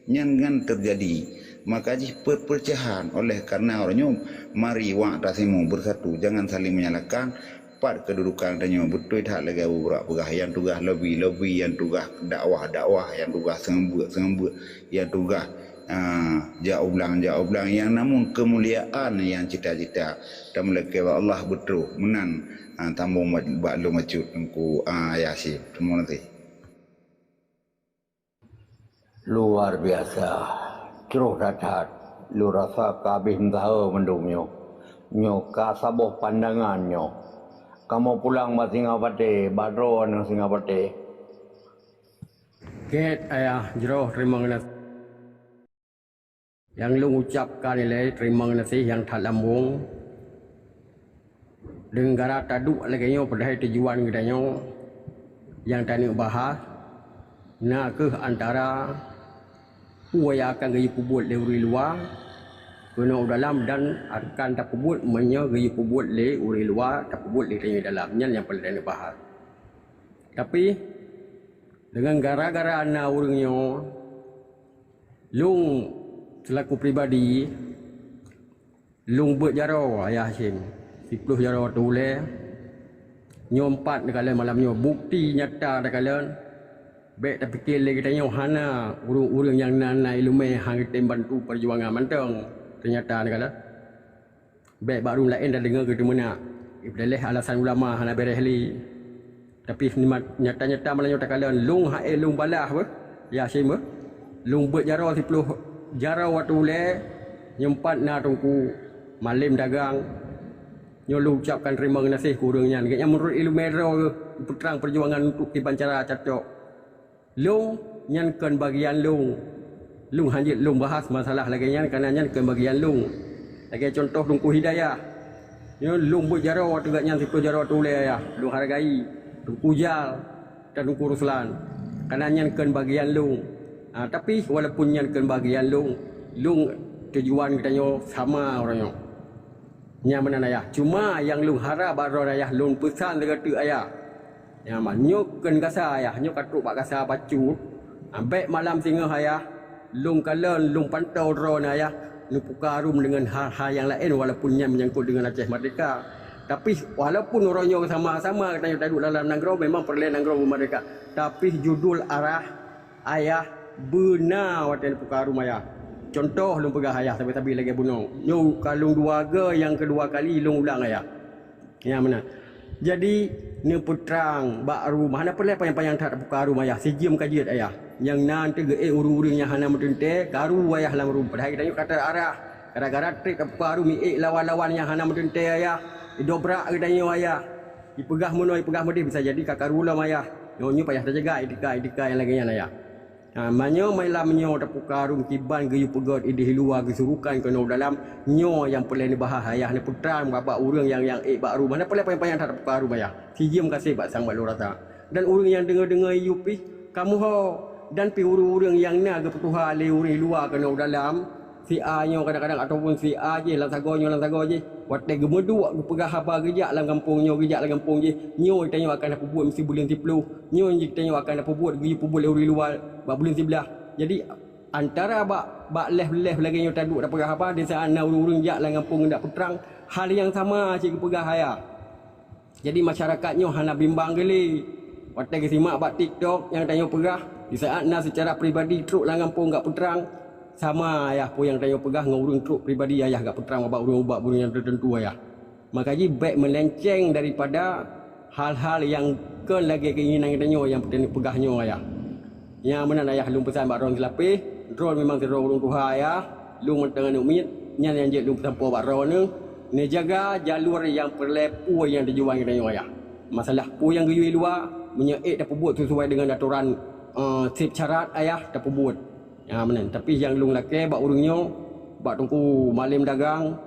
nyangan terjadi maka perpecahan oleh karena orangnya mari wak tasimu bersatu jangan saling menyalahkan part kedudukan tanya betul tak lagi beberapa pegah yang tugas lobby yang tugas dakwah yang tugas sengembut yang tugas jauh ulang yang namun kemuliaan yang cita-cita dan melekeh Allah betul menan tambung baklu macut engku Yasin semua nanti luar biasa ceruh datat lu rasa kabih tahu mendungnya nyo kasaboh pandangannya kamu pulang ke Singapura badro nang Singapura Ket ayah jeroh terima kasih yang lu ucapkan nilai terima kasih yang tak lambung denggara taduk lagi nyo pada tujuan gedanya yang tani bahas nak ke antara uaya akan gaya pubut dari luar kena dalam dan akan tak pubut menya gaya pubut le uri luar tak pubut le tanya dalamnya yang paling tani bahas tapi Dengan gara-gara anak orangnya, lung selaku pribadi, lung buat jaro ayah Hashim. 10 jaro tu le. Nyompat dekat malamnya. Bukti nyata dekat lain. Baik tapi kira kita nyo hana urang-urang yang nanai lume hang kita bantu perjuangan manteng. Ternyata dekat lain. Baik baru lain dah dengar ke mana. Ibdaleh alasan ulama hana beres li. Tapi nyata-nyata malahnya tak kalian lung hae lung balah apa? Ya Hashim apa? Lung buat jaro 10 jaro waktu le nyempat na tungku malim dagang nyolu ucapkan terima kasih kurangnya nganya menurut ilmu mero putrang perjuangan untuk dibancara cacok lung nyankan bagian lung hanjit lung bahas masalah lagi nyan kerana nyankan bagian lung lagi contoh tungku hidayah nyo lung buat jaro waktu gak nyan 10 jaro tu le ya lung hargai tungku jal dan tungku ruslan kerana nyankan bagian lung. Tapi walaupun nyankan bagian lung tujuan katanya sama orangnya. Nya mana ayah. Cuma yang lung harap baru ayah lung pesan dekat tu ayah. Yang nyok ken kasa ayah, nyok katuk pak kasa pacu. Ambek malam singa ayah, lung kalen lung pantau ron ayah, lung pukarum dengan hal-hal yang lain walaupun nya menyangkut dengan Aceh Merdeka. Tapi walaupun orangnya sama-sama katanya duduk dalam Nanggro memang perlahan Nanggro Merdeka. Tapi judul arah ayah benar watan pukarum ayah. Contoh lung pegah ayah tapi lagi bunuh. Nyo kalung dua ke yang kedua kali lung ulang ayah. Ya mana. Jadi ni putrang baru mana perlu panjang-panjang tak pukarum ayah. Sejam kajian ayah. Yang nanti ge urung-urung yang hana mentente karu ayah lam rum. Padahal kita kata arah. Gara-gara trik pukarum lawan-lawan yang hana mentente ayah. Dobrak katanya ayah. Dipegah munoi pegah mudi bisa jadi kakarulam ayah. Nyo payah terjaga etika yang laginya ayah. Manyo mailah menyo tapukarum kiban geyu pegot ide luar gesurukan kono dalam nyo yang perlu dibahas ayah ni putra bapa urang yang baru mana perlu payah tak tapukarum ayah. Sijim kasih bak sang balu rata. Dan urang yang dengar-dengar yupi kamu ho dan pi urang yang na ge petuha le urang luar kono dalam si A nyo kadang-kadang ataupun si A je lang sago je watte gemeduk pegah apa gejak lang kampung je nyo tanya akan apa buat mesti bulan 10 nyo tanya akan apa buat geyu pubul uri luar bak bulan 11 jadi antara bak leh lagi nyo taduk dak pegah apa di sana urang jak lang kampung dak putrang hal yang sama cik pegah haya jadi masyarakatnya hana bimbang geli watte ke simak bak TikTok yang tanya pegah di saat na secara pribadi truk lang kampung gak putrang sama ayah pun yang tanya pegah dengan urang truk pribadi ayah gak putrang abak urang ubak burung yang tertentu ayah. Makanya baik melenceng daripada hal-hal yang ke lagi keinginan kita yang pegahnya ayah. Yang mana ayah lung pesan bak ron selapih, drone memang terus urang tuha ayah, lung mentengan umit, nyan yang je lung pesan po bak ron ni jaga jalur yang perlepu yang dijual kita ayah. Masalah pu yang geyu luar menyeek dapat buat sesuai dengan aturan sip syarat ayah dapat buat. Ya mana tapi yang lung laki bak urungnya bak tungku malim dagang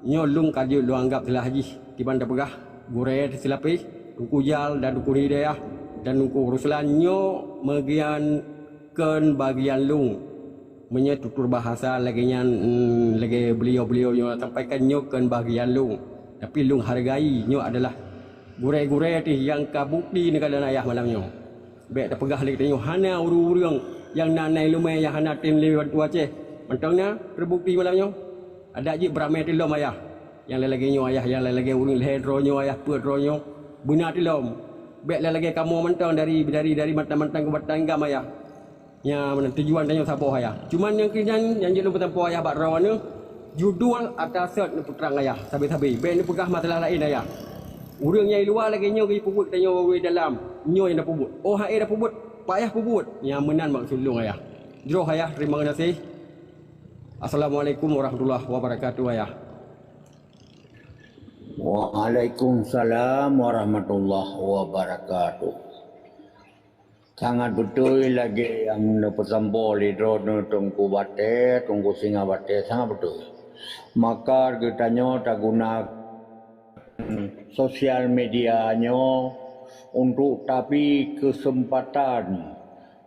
nyo lung kaji lu anggap telah haji di bandar pegah gure silapih tungku jal dan tungku hidayah dan tungku ruslan nyo megian ken bagian lung menyetutur bahasa lagi lagi beliau nyo sampaikan nyo ken bagian lung tapi lung hargai nyo adalah gure yang kabukti negara ayah malamnya baik tak pegah lagi nyo hana urung yang nanai lumai yang hana tin lewat tu Aceh. Mentangnya terbukti malamnya. Ada je beramai tilom ayah. Yang lagi nyo ayah, yang lagi urung leher ronyo ayah, put ronyo. Benar tilom. Baik lagi kamu mentang dari mantang-mantang ke batanggam ayah. Yang tujuan tanya sapo ayah. Cuman yang kinyan yang jelum petampo ayah bak rawan judul atas set putrang ayah. Sabi-sabi. Baik ni pegah masalah lain ayah. Urang yang luar lagi nyo pergi pubut tanya orang dalam. Nyo yang dah pubut. Oh hae dah pubut. Pak ayah pubut yang menan maksud lung ayah. Jero ayah terima kasih. Assalamualaikum warahmatullahi wabarakatuh ayah. Waalaikumsalam warahmatullahi wabarakatuh. Sangat betul lagi yang pesampol di drone tunggu bate, tunggu singa bate sangat betul. Maka kita tak guna sosial medianya untuk tapi kesempatan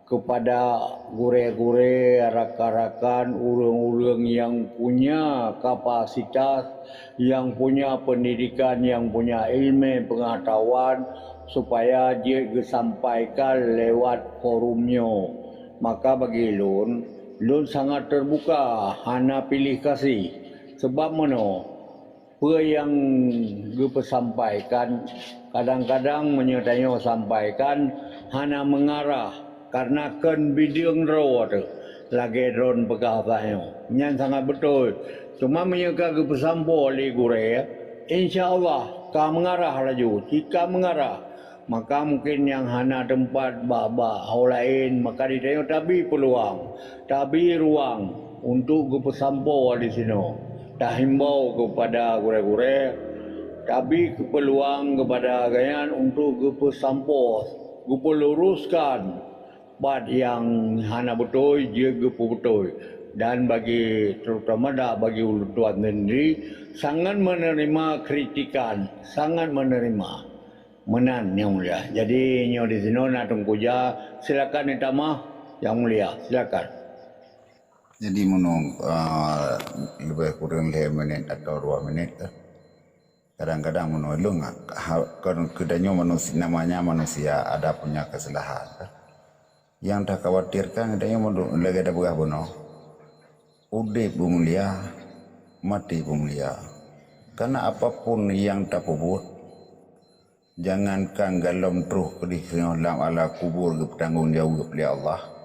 kepada gure-gure, rakan-rakan, urang-urang yang punya kapasitas, yang punya pendidikan, yang punya ilmu pengetahuan, supaya dia disampaikan lewat forumnya. Maka bagi Lun sangat terbuka hana pilih kasih. Sebab mana? Apa yang disampaikan kadang-kadang menyertanya sampaikan hana mengarah karena kan bidang raw tu lagi drone pegah saya. Yang sangat betul. Cuma menyeka kepesampo oleh gure, insya-Allah ka mengarah laju. Jika mengarah maka mungkin yang hana tempat bak-bak hal lain maka ditanya tapi peluang, tapi ruang untuk kepesampo di sini. Dah himbau kepada gure-gure, tapi peluang kepada gayan untuk gepesampo, gepeluruskan bad yang hana betul, dia betul. Dan bagi terutama dah bagi ulun tuan sendiri sangat menerima kritikan, sangat menerima. Menan yang mulia. Jadi nyo di sini nak tungkuja, silakan ditambah yang mulia, silakan. Jadi menung lebih kurang 5 minit atau 2 minit. Kadang-kadang menolong kedanya manusia, namanya manusia ada punya kesalahan. Yang tak khawatirkan kedanya lagi ada begah bono. Udip mulia, mati mulia. Karena apapun yang tak puput, jangankan galom terus di dalam ala kubur bertanggung jawab oleh Allah.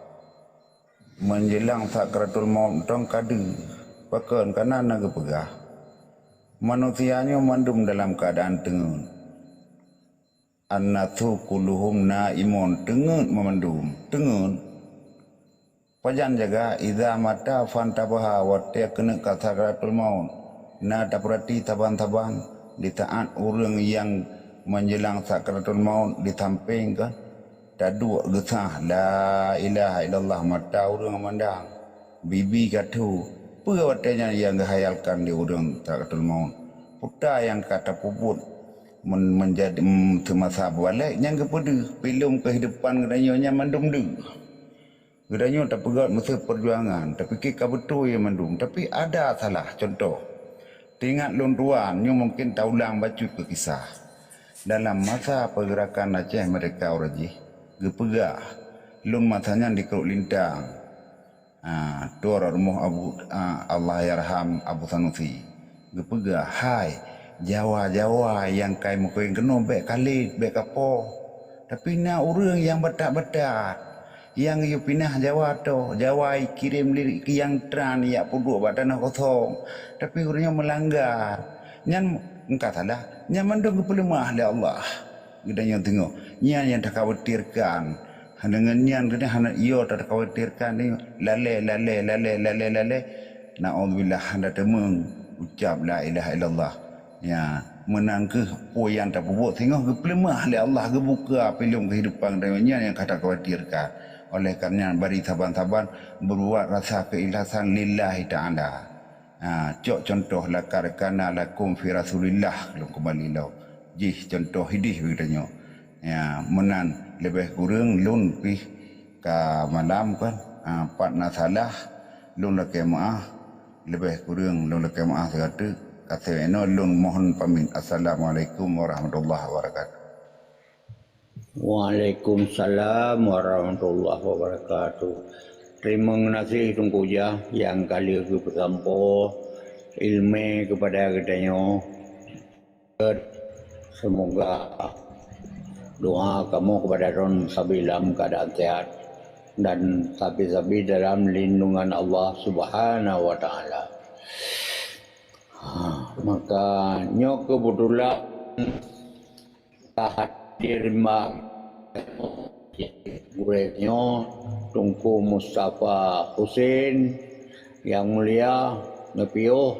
Menjelang sakratul maut tong kadu pakan kana naga pegah manusianya mandum dalam keadaan tengun annatu kulluhum naimun tengun memandum tengun pajan jaga idza mata fantabaha wa kena ka sakratul maut na daprati taban-taban di taat orang yang menjelang sakratul maut ditampingkan tadu gesah la ilaha illallah mata urang mandang bibi katu pewatanya yang dihayalkan di urang sakratul maut puta yang kata puput menjadi semasa balik yang kepada film kehidupan gedanya mandum du gedanya tak pegat masa perjuangan tapi kita betul yang mandum tapi ada salah contoh tingat lun tuan nyu mungkin taulang baca ke kisah dalam masa pergerakan Aceh mereka oraji gepegah lung matanya di keruk lintang tuar rumah Abu Allah yarham Abu Sanusi gepegah hai Jawa yang kai mukoi kena bek kali bek kapo tapi na orang yang betak-betak yang you pinah Jawa tu Jawa kirim lirik yang tran ya puduk badan kosong tapi orangnya melanggar nyan engkau salah nyaman dong kepelemah oleh Allah gedanya tengok nyan yang tak khawatirkan dengan nyan gede hana iyo tak khawatirkan ni lale naudzubillah handa temeng ucap la ilaha illallah ya menangkeh poyan tak buat tengok kepelemah oleh Allah kebuka pelung kehidupan dan yang kata khawatirkan oleh kerana bari taban-taban berbuat rasa keikhlasan lillahi ta'ala cok contoh lakarkana lakum fi rasulillah kalau kembali lau jih contoh hidih begitanya ya menan lebih kurang lun pi ka malam kan partna salah lun la kemaah lebih kurang lun la kemaah sekata kata eno lun mohon pamit assalamualaikum warahmatullahi wabarakatuh. Waalaikumsalam warahmatullahi wabarakatuh. Terima kasih tunggu ya yang kali itu bersampo ilmu kepada katanya. Semoga doa kamu kepada Ron Sabilam keadaan sehat dan sabi-sabi dalam lindungan Allah Subhanahu wa taala. Maka nyok kebetulan hadir mak gurenyo Tunku Mustafa Husin yang mulia nepio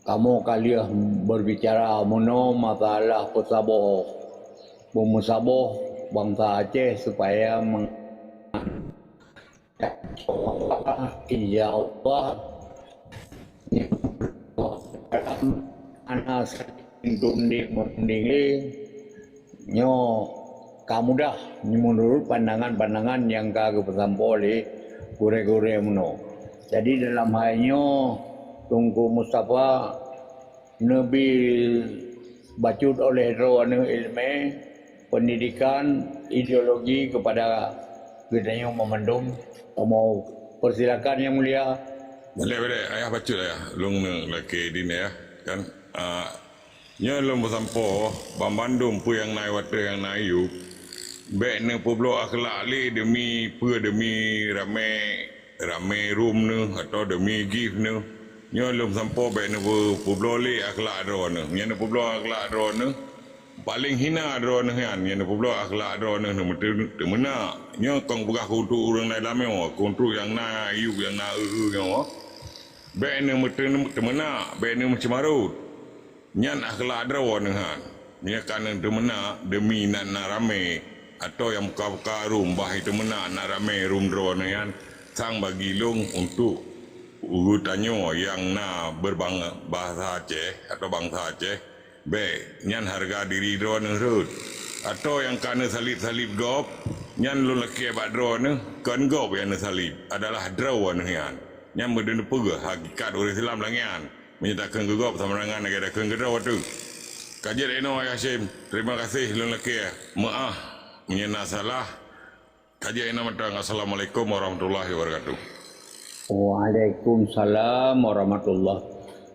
kamu kalian berbicara mono masalah pesaboh pemusaboh bangsa Aceh supaya insya Allah anak mendingi nyo kamu dah menurut pandangan-pandangan yang kagak bersampo oleh gure-gure mono. Jadi dalam halnya Tunku Mustafa Nabi bacut oleh rohani ilmu pendidikan ideologi kepada gedanya memandum. Mau persilakan yang mulia. Boleh ayah baca ayah long laki din ya kan nya lom sampo Bandung pu yang naik water yang naik yu baik ne poblo akhlak le demi rame room ne atau demi gift ne nya lom sampo baik ne poblo le akhlak ro ne nya ne poblo akhlak ro ne paling hina ro ne han nya ne poblo akhlak ro ne mesti mena nya kong begah kutu urang nai lame kontru yang na yu yang na yang baik ne mesti mena baik ne macam marut nyan akhlak draw dengan nya kan demena demi nak rame atau yang buka-buka rum bah itu mena nak rame rum draw dengan sang bagi long untuk urutannya yang nak berbahasa Aceh atau bangsa Aceh be nyan harga diri draw nerut atau yang kana salib gop nyan lu laki bak draw ne kan gop yang salib adalah draw dengan nyan berdena pegah hakikat orang Islam langian menyatakan gegap sama dengan negara kenggera waktu. Kajian Eno Hashim, terima kasih lelaki. Maaf menyena salah. Kajian Eno matang. Assalamualaikum warahmatullahi wabarakatuh. Waalaikumsalam warahmatullahi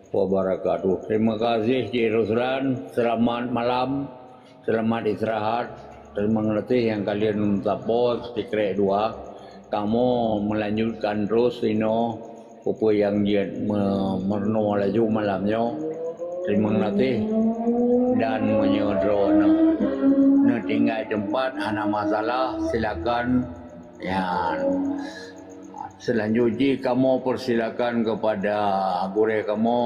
wabarakatuh. Terima kasih Cik Ruslan. Selamat malam. Selamat istirahat. Terima kasih yang kalian support Secret 2. Kamu melanjutkan terus Ino. Apa yang dia merno laju malamnya. Terima kasih dan menyodro tinggal tempat ada masalah silakan ya. Selanjutnya kamu persilakan kepada guru kamu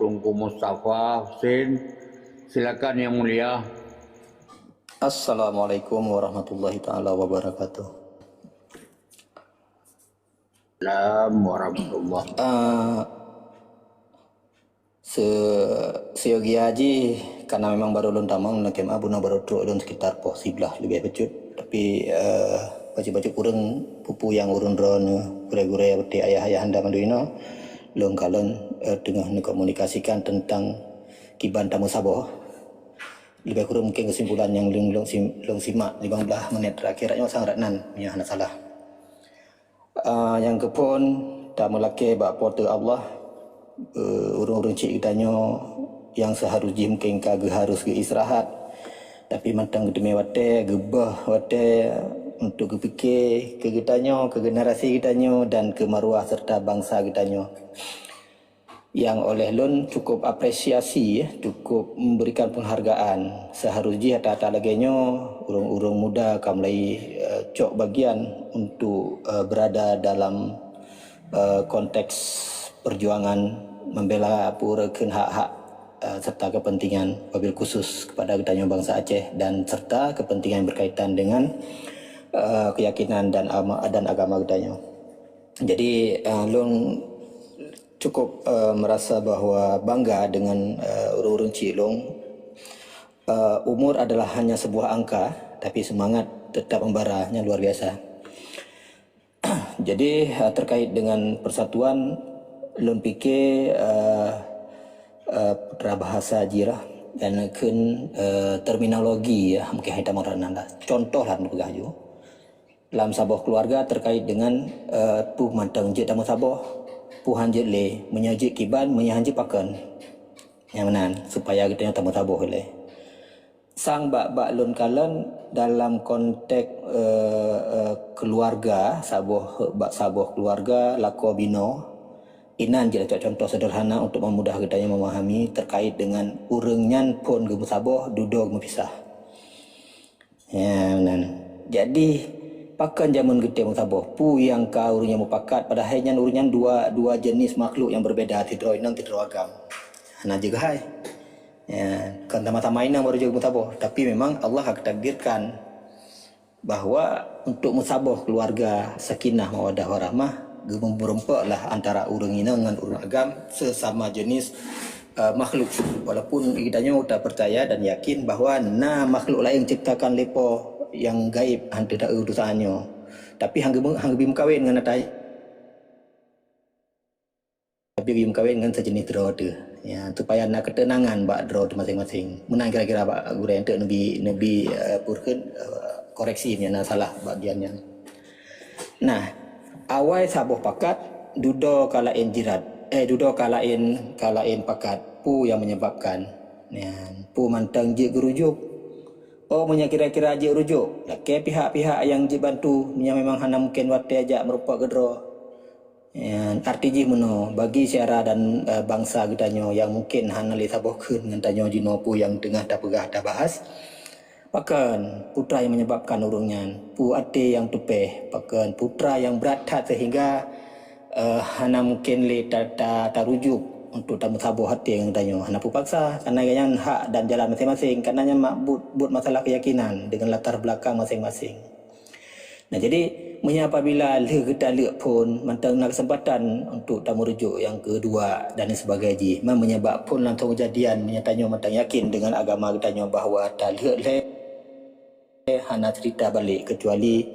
Tunku Mustafa Husin. Silakan yang mulia. Assalamualaikum warahmatullahi taala wabarakatuh. Warahmatullah. Seyogi haji karena memang baru lon tamang nak kem abu na baru tu lon sekitar poh siblah lebih becut tapi baca-baca kurang pupu yang urun ron gure-gure berarti ayah-ayah anda manduino lon kalon tengah komunikasikan tentang kiban tamu saboh lebih kurang mungkin kesimpulan yang long simak 15 menit terakhir nya sang ratnan nya hana salah. Yang kepon tamu laki bak porter Allah urung-urung cik kitanya yang seharusnya mungkin kagak harus ke istirahat tapi mantang gedeme wate gebah wate untuk kepikir ke kitanya ke generasi kitanya dan ke maruah serta bangsa kitanya yang oleh lun cukup apresiasi cukup memberikan penghargaan seharusnya tata laginya urung-urung muda kamlai cok bagian untuk berada dalam konteks perjuangan membela purakan hak-hak serta kepentingan wabil khusus kepada kitanya bangsa Aceh dan serta kepentingan berkaitan dengan keyakinan dan agama kitanya. Jadi lun cukup merasa bahawa bangga dengan urung-urung Cilong. Umur adalah hanya sebuah angka, tapi semangat tetap membaranya luar biasa. Jadi terkait dengan persatuan, lun fikir putra bahasa jirah dan terminologi ya mungkin kita marana contoh lah bergaju dalam sabuh keluarga terkait dengan pu mantang je tamu sabuh pu hanjit le menyajik kiban menyahanji pakan yang menan supaya kita tamu sabuh le sang bak lun kalan dalam konteks keluarga sabuh keluarga lako bino inan je contoh sederhana untuk memudah kitanya memahami terkait dengan urengnya pun gemu sabuh duduk memisah ya menan jadi pakan zaman gede sabuh pu yang ka urungnya mupakat pada hanya urungnya dua jenis makhluk yang berbeda tidak inang tidak agam nah juga hai ya kan sama-sama inang baru juga musabuh tapi memang Allah akan takdirkan bahwa untuk musabuh keluarga sakinah mawaddah warahmah gemumurempek lah antara urang inang dengan urang agam sesama jenis makhluk walaupun kitanya sudah percaya dan yakin bahwa makhluk lain ciptakan lepo yang gaib hang tidak urusannya tapi hang bim kawin dengan atai tapi bim kawin dengan sejenis terode ya supaya nak ketenangan bak draw tu masing-masing menang kira-kira bak gurau yang nebi purken koreksi nya salah bagiannya. Nah awai sabuh pakat dudo kalain jirat dudo kalain pakat pu yang menyebabkan ya pu mantang je gerujuk punya kira-kira je rujuk laki pihak-pihak yang je bantu yang memang hana mungkin wate ajak merupa gedro ya arti je meno bagi syara dan bangsa gedanyo yang mungkin hana li sabohkeun ngan tanyo jino pu yang tengah dah pegah dah bahas pakan putra yang menyebabkan urungnya pu ate yang tupeh pakan putra yang berat sehingga hana mungkin li tak rujuk untuk tamu sabuh hati yang tanya hana pu paksa karena yang hak dan jalan masing-masing karenanya buat masalah keyakinan dengan latar belakang masing-masing. Nah jadi apabila kita lihat pun mantang nak kesempatan untuk tamu rujuk yang kedua dan sebagainya menyebab pun langsung kejadian menyatanya mantang yakin dengan agama kita bahawa tak lihat hana cerita balik kecuali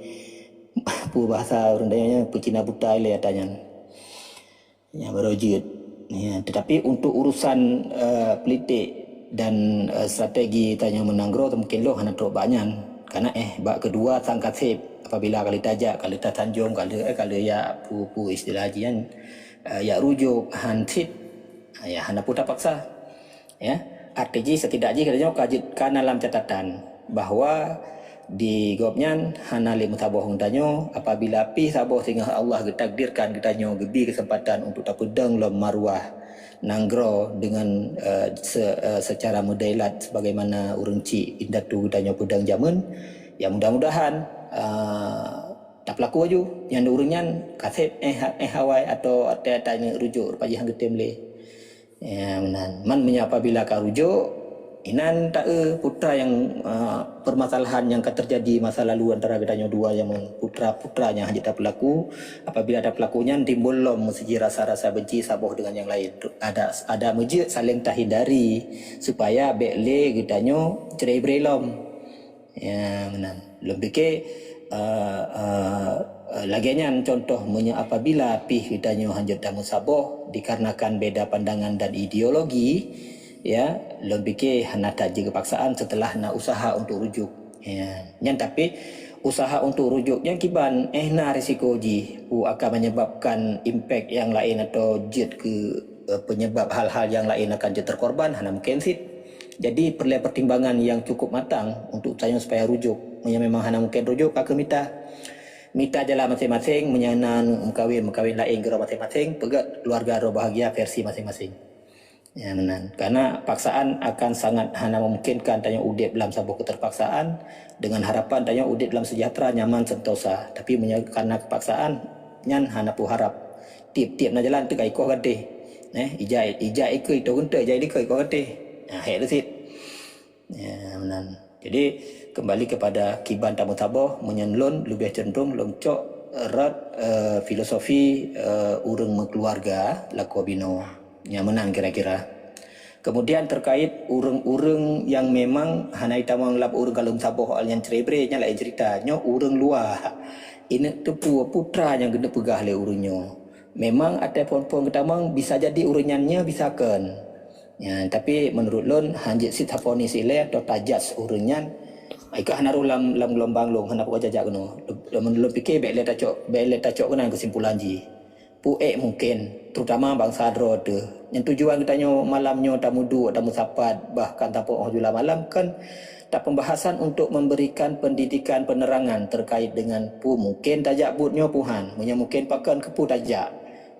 pu bahasa rendahnya pecina buta ile tanya yang berujud. Ya, tetapi untuk urusan politik dan strategi tanya menanggro mungkin lo hana teruk banyak karena bak kedua sang kasib apabila kali tajak kali tanjung kali ya pu istilah jian ya rujuk hansit ya hana puta paksa ya artinya setidaknya katanya kajitkan dalam catatan bahwa di gopnya hana li mutaboh tanyo apabila pi saboh sehingga Allah getakdirkan getanyo gebi kesempatan untuk tapedang lom marwah nanggro dengan secara mudailat sebagaimana urang ci indatu getanyo pedang zaman ya mudah-mudahan tak pelaku aju yang urangnya kasep hawai atau tanya rujuk rupaji hang getem le ya man menyapa bila ka rujuk inan tak putra yang permasalahan yang terjadi masa lalu antara gedanya dua yang putra-putranya hanya tak pelaku apabila ada pelakunya timbul lom mesti rasa-rasa benci saboh dengan yang lain ada mejid saling tak hindari supaya bekle gedanya cerai berelom ya menan lebih ke laginya contoh apabila pih gedanya hanya tamu saboh dikarenakan beda pandangan dan ideologi ya lebih ke hana taji kepaksaan setelah nak usaha untuk rujuk ya yang tapi usaha untuk rujuknya kiban na risiko ji akan menyebabkan impact yang lain atau jet ke penyebab hal-hal yang lain akan jet terkorban hana mungkin sit jadi perlu pertimbangan yang cukup matang untuk tanya supaya rujuk yang memang hana mungkin rujuk kakak minta jalan masing-masing menyanan mengkawin lain gerak masing-masing pegat keluarga ro bahagia versi masing-masing ya menan karena paksaan akan sangat hana memungkinkan tanya udip dalam sabuh keterpaksaan dengan harapan tanya udip dalam sejahtera nyaman sentosa tapi karena kepaksaan nyan hana pu harap tiap-tiap na jalan tu kai ko gade ija ikut itu gunta jadi kai ko gade nah he desit ya menan jadi kembali kepada kiban tamu taboh menyenlun lebih cenderung longcok erat filosofi urang keluarga laku bino yang menang kira-kira. Kemudian terkait urang-urang yang memang hanai tamang lap urang kalum saboh al yang cerebre nya lain cerita nyo urang luar. Ini tu putra yang kena pegah le urunyo. Memang ada pon-pon ketamang bisa jadi urunyannya bisa kan. Ya, tapi menurut lon hanjit sit haponi sile atau tajas urunyan ika hanaru lam gelombang long hana pokok jajak kono. Menurut fikir bek le tacok kena kesimpulan ji. Mungkin terutama bangsa Dro tu yang tujuan kitanya malamnya tamu sapat bahkan tanpa jula malam kan tak pembahasan untuk memberikan pendidikan penerangan terkait dengan mungkin tajak butnya puhan mungkin pakan kepu tajak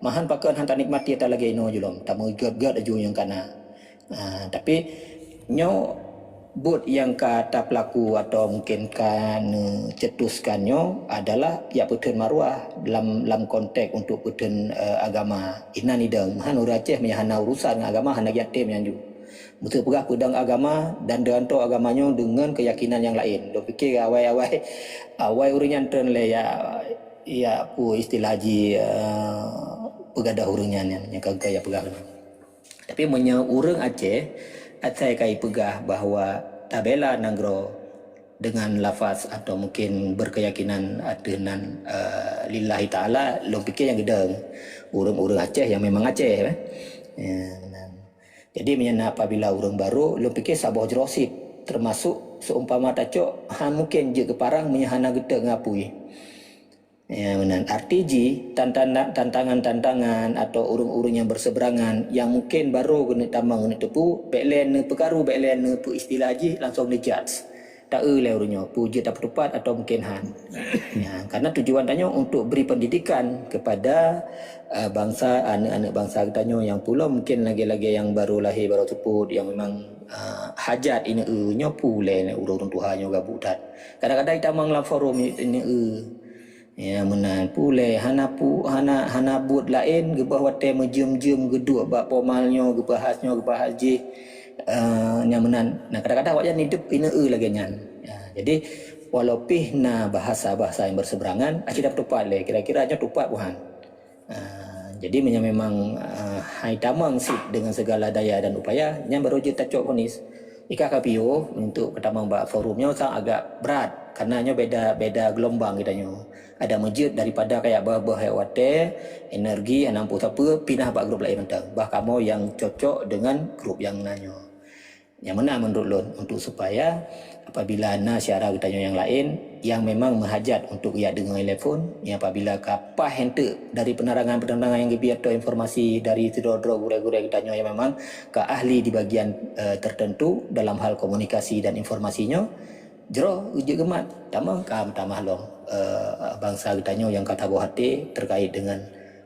mahan pakan hantar nikmati tak lagi ino julom tamu gad aju yang kana tapi nyo but yang kata pelaku atau mungkin kan cetuskannya adalah ya putun marwah dalam konteks untuk putun agama inan idang han Aceh hana urusan agama hana yatim yang ju betul pegah pedang agama dan deanto agamanya dengan keyakinan yang lain do fikir awai uringan tren le ya pu istilah ji pegadah uringan yang kagaya pegah tapi punya urang Aceh Aceh kai pegah bahawa tabela nanggro dengan lafaz atau mungkin berkeyakinan dengan lillahi ta'ala lo fikir yang gedang urang-urang Aceh yang memang Aceh Jadi menyana apabila orang baru lu fikir sabah jerosit termasuk seumpama tacok mungkin je keparang menyahana geta ngapui. Ya benar. RTG tantangan-tantangan atau urung-urung yang berseberangan yang mungkin baru kena tamang kena tepu backland ne perkaru backland ne pu istilah haji langsung dijudge. Tak le urungnya puji tak tepat atau mungkin han. Ya, karena tujuan tanya untuk beri pendidikan kepada bangsa anak-anak bangsa kita yang pula mungkin lagi-lagi yang baru lahir baru tepu yang memang hajat ini nya pule urung Tuhannya gabudat. Kadang-kadang kita mang la forum ini ya menan pule hana but lain gebah wate mejem-jem gedua bab pomalnya gebahasnya gebah haji yang menan. Nah kadang-kadang wajah hidup ini lagi nyan. Ya, jadi walaupun bahasa-bahasa yang berseberangan kita tepat le kira-kira aja tepat buhan. Jadi memang hai tamang sip dengan segala daya dan upaya yang baru je tacok ponis. Ika KPO untuk ketamang bak forumnya sangat agak berat karena beda gelombang kitanya. Ada masjid daripada kayak bah wate energi 60 apa pindah bak grup lain mentang. Bah kamu yang cocok dengan grup yang nanyo. Yang mana menurut lon untuk supaya apabila syara kitanya yang lain yang memang menghajat untuk ia dengan telefon yang apabila kapah hente dari penerangan-penerangan yang lebih atau informasi dari tidor-tidor gure-gure kitanya yang memang ke ahli di bagian tertentu dalam hal komunikasi dan informasinya jero uji gemat tamang tamah long bangsa kitanya yang kata buah hati terkait dengan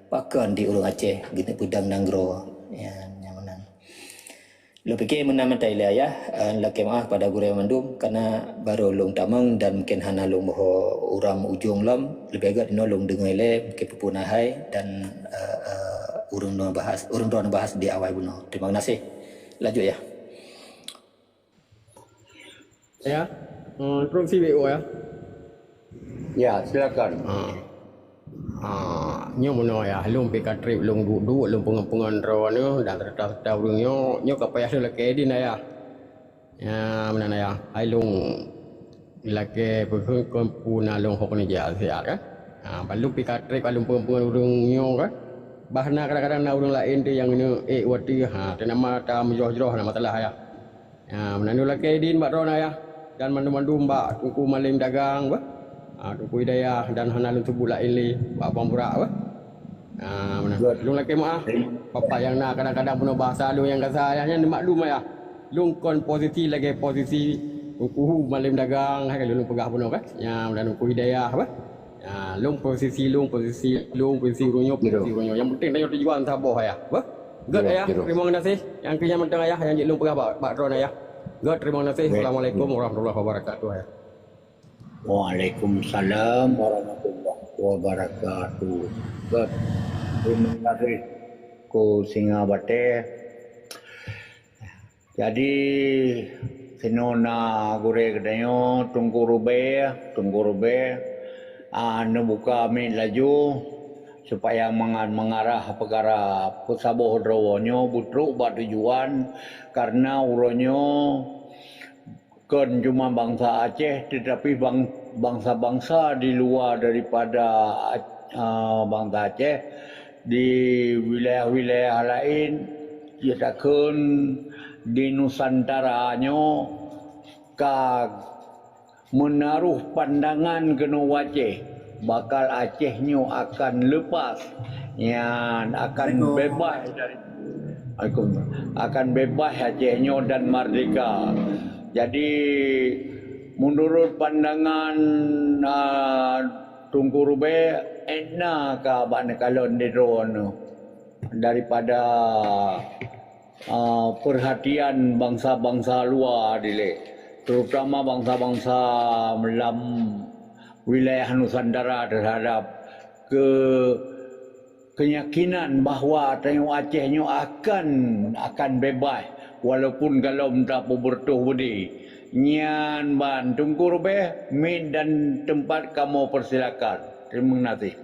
pakan di Urung Aceh gitu Pudang Nanggro ya. Lu fikir menamatai lah ya, laki maaf pada guru mandum karena baru long tamang dan mungkin hana long boho uram ujung lam lebih agak nolong dengai le mungkin pupunahai dan urung bahas di awal buno. Terima kasih. Lanjut ya. Ya, terus si BO ya. Ya, silakan. Nyo mono ya lung pika trip lung duduk lung pengen ro dan terta urung nyo kapaya le ke din ya mana ya ai lung lake pun puna lung hok ni ja sia kan balu pika trip lung pengen urung nyo kan bahna kadang-kadang urung lain tu yang ni wati te nama ta mjoh-joh nama telah ya mana nu lake din bak ro ya dan mandu-mandu mbak tungku maling dagang ba Tuku Hidayah dan hana lun tubuh lain li bak pamburak apa. Mana lung laki maaf. Papa yang nak kadang-kadang punya bahasa lung yang kata ayahnya maklum ya. Lung kon posisi lagi posisi tuku malim dagang hai lung pegah punya kan. Ya dan Tuku Hidayah apa. Ya lung posisi runyo yang penting tanya tujuan saboh ya. Apa? God ayah terima kasih yang kerja mentang ayah yang lung pegah bak ron ayah. God terima kasih. Assalamualaikum warahmatullahi wabarakatuh ayah. Waalaikumsalam warahmatullahi wabarakatuh. Terima kasih ku singa bate. Jadi sinona gure kedayo tunggu rube buka min laju supaya mengarah perkara pusaboh drawonyo butruk buat tujuan karena uronyo bukan cuma bangsa Aceh tetapi bangsa-bangsa di luar daripada bangsa Aceh di wilayah-wilayah lain yaitu di Nusantaranya menaruh pandangan kena Aceh bakal Acehnya akan lepas yang akan bebas dari Acehnya dan merdeka. Jadi menurut pandangan Tunku Rube enak ka bana kalon di drone daripada perhatian bangsa-bangsa luar dile terutama bangsa-bangsa dalam wilayah Nusantara terhadap keyakinan bahawa Tanjung Acehnya akan bebas walaupun kalau tak bertuh budi nyan ban Tunku Rube min dan tempat kamu persilakan. Terima kasih.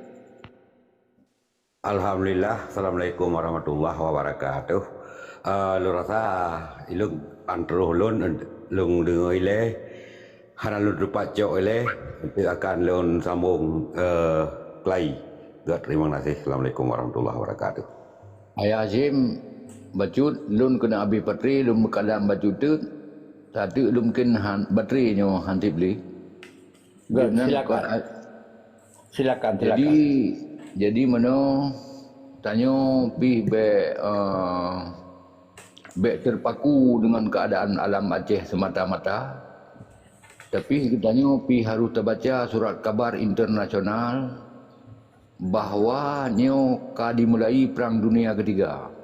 Alhamdulillah. Assalamualaikum warahmatullahi wabarakatuh. Lu rasa ilung antruh lun dengar ile hana lu dapat jauh ile nanti akan lun sambung kelai. Terima kasih. Assalamualaikum warahmatullahi wabarakatuh. Ayah Azim bacut lun kena habis bateri lun berkalam bacut tu satu lun mungkin bateri nyo hanti beli. Silakan. Jadi mana tanyo pi be terpaku dengan keadaan alam Aceh semata-mata. Tapi kitanya pi harus terbaca surat kabar internasional bahawa nyo dimulai perang dunia ketiga.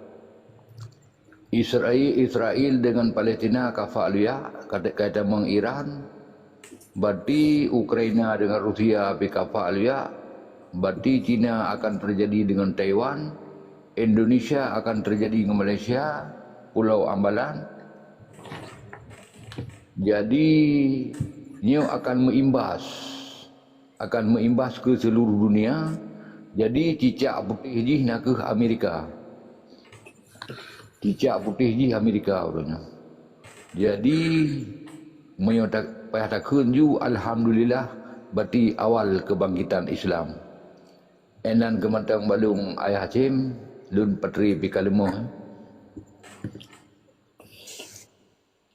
Israel dengan Palestina kafa'aliyah kata meng Iran, berarti Ukraina dengan Rusia kafa'aliyah, berarti China akan terjadi dengan Taiwan, Indonesia akan terjadi dengan Malaysia, Pulau Ambalan. Jadi nyo akan mengimbas ke seluruh dunia. Jadi cicak putih ji nak ke Amerika. Cicak putih ji Amerika orangnya. Jadi menyo payah takun ju alhamdulillah berarti awal kebangkitan Islam. Enan kematang balung ayah Hashim lun patri pikalemoh.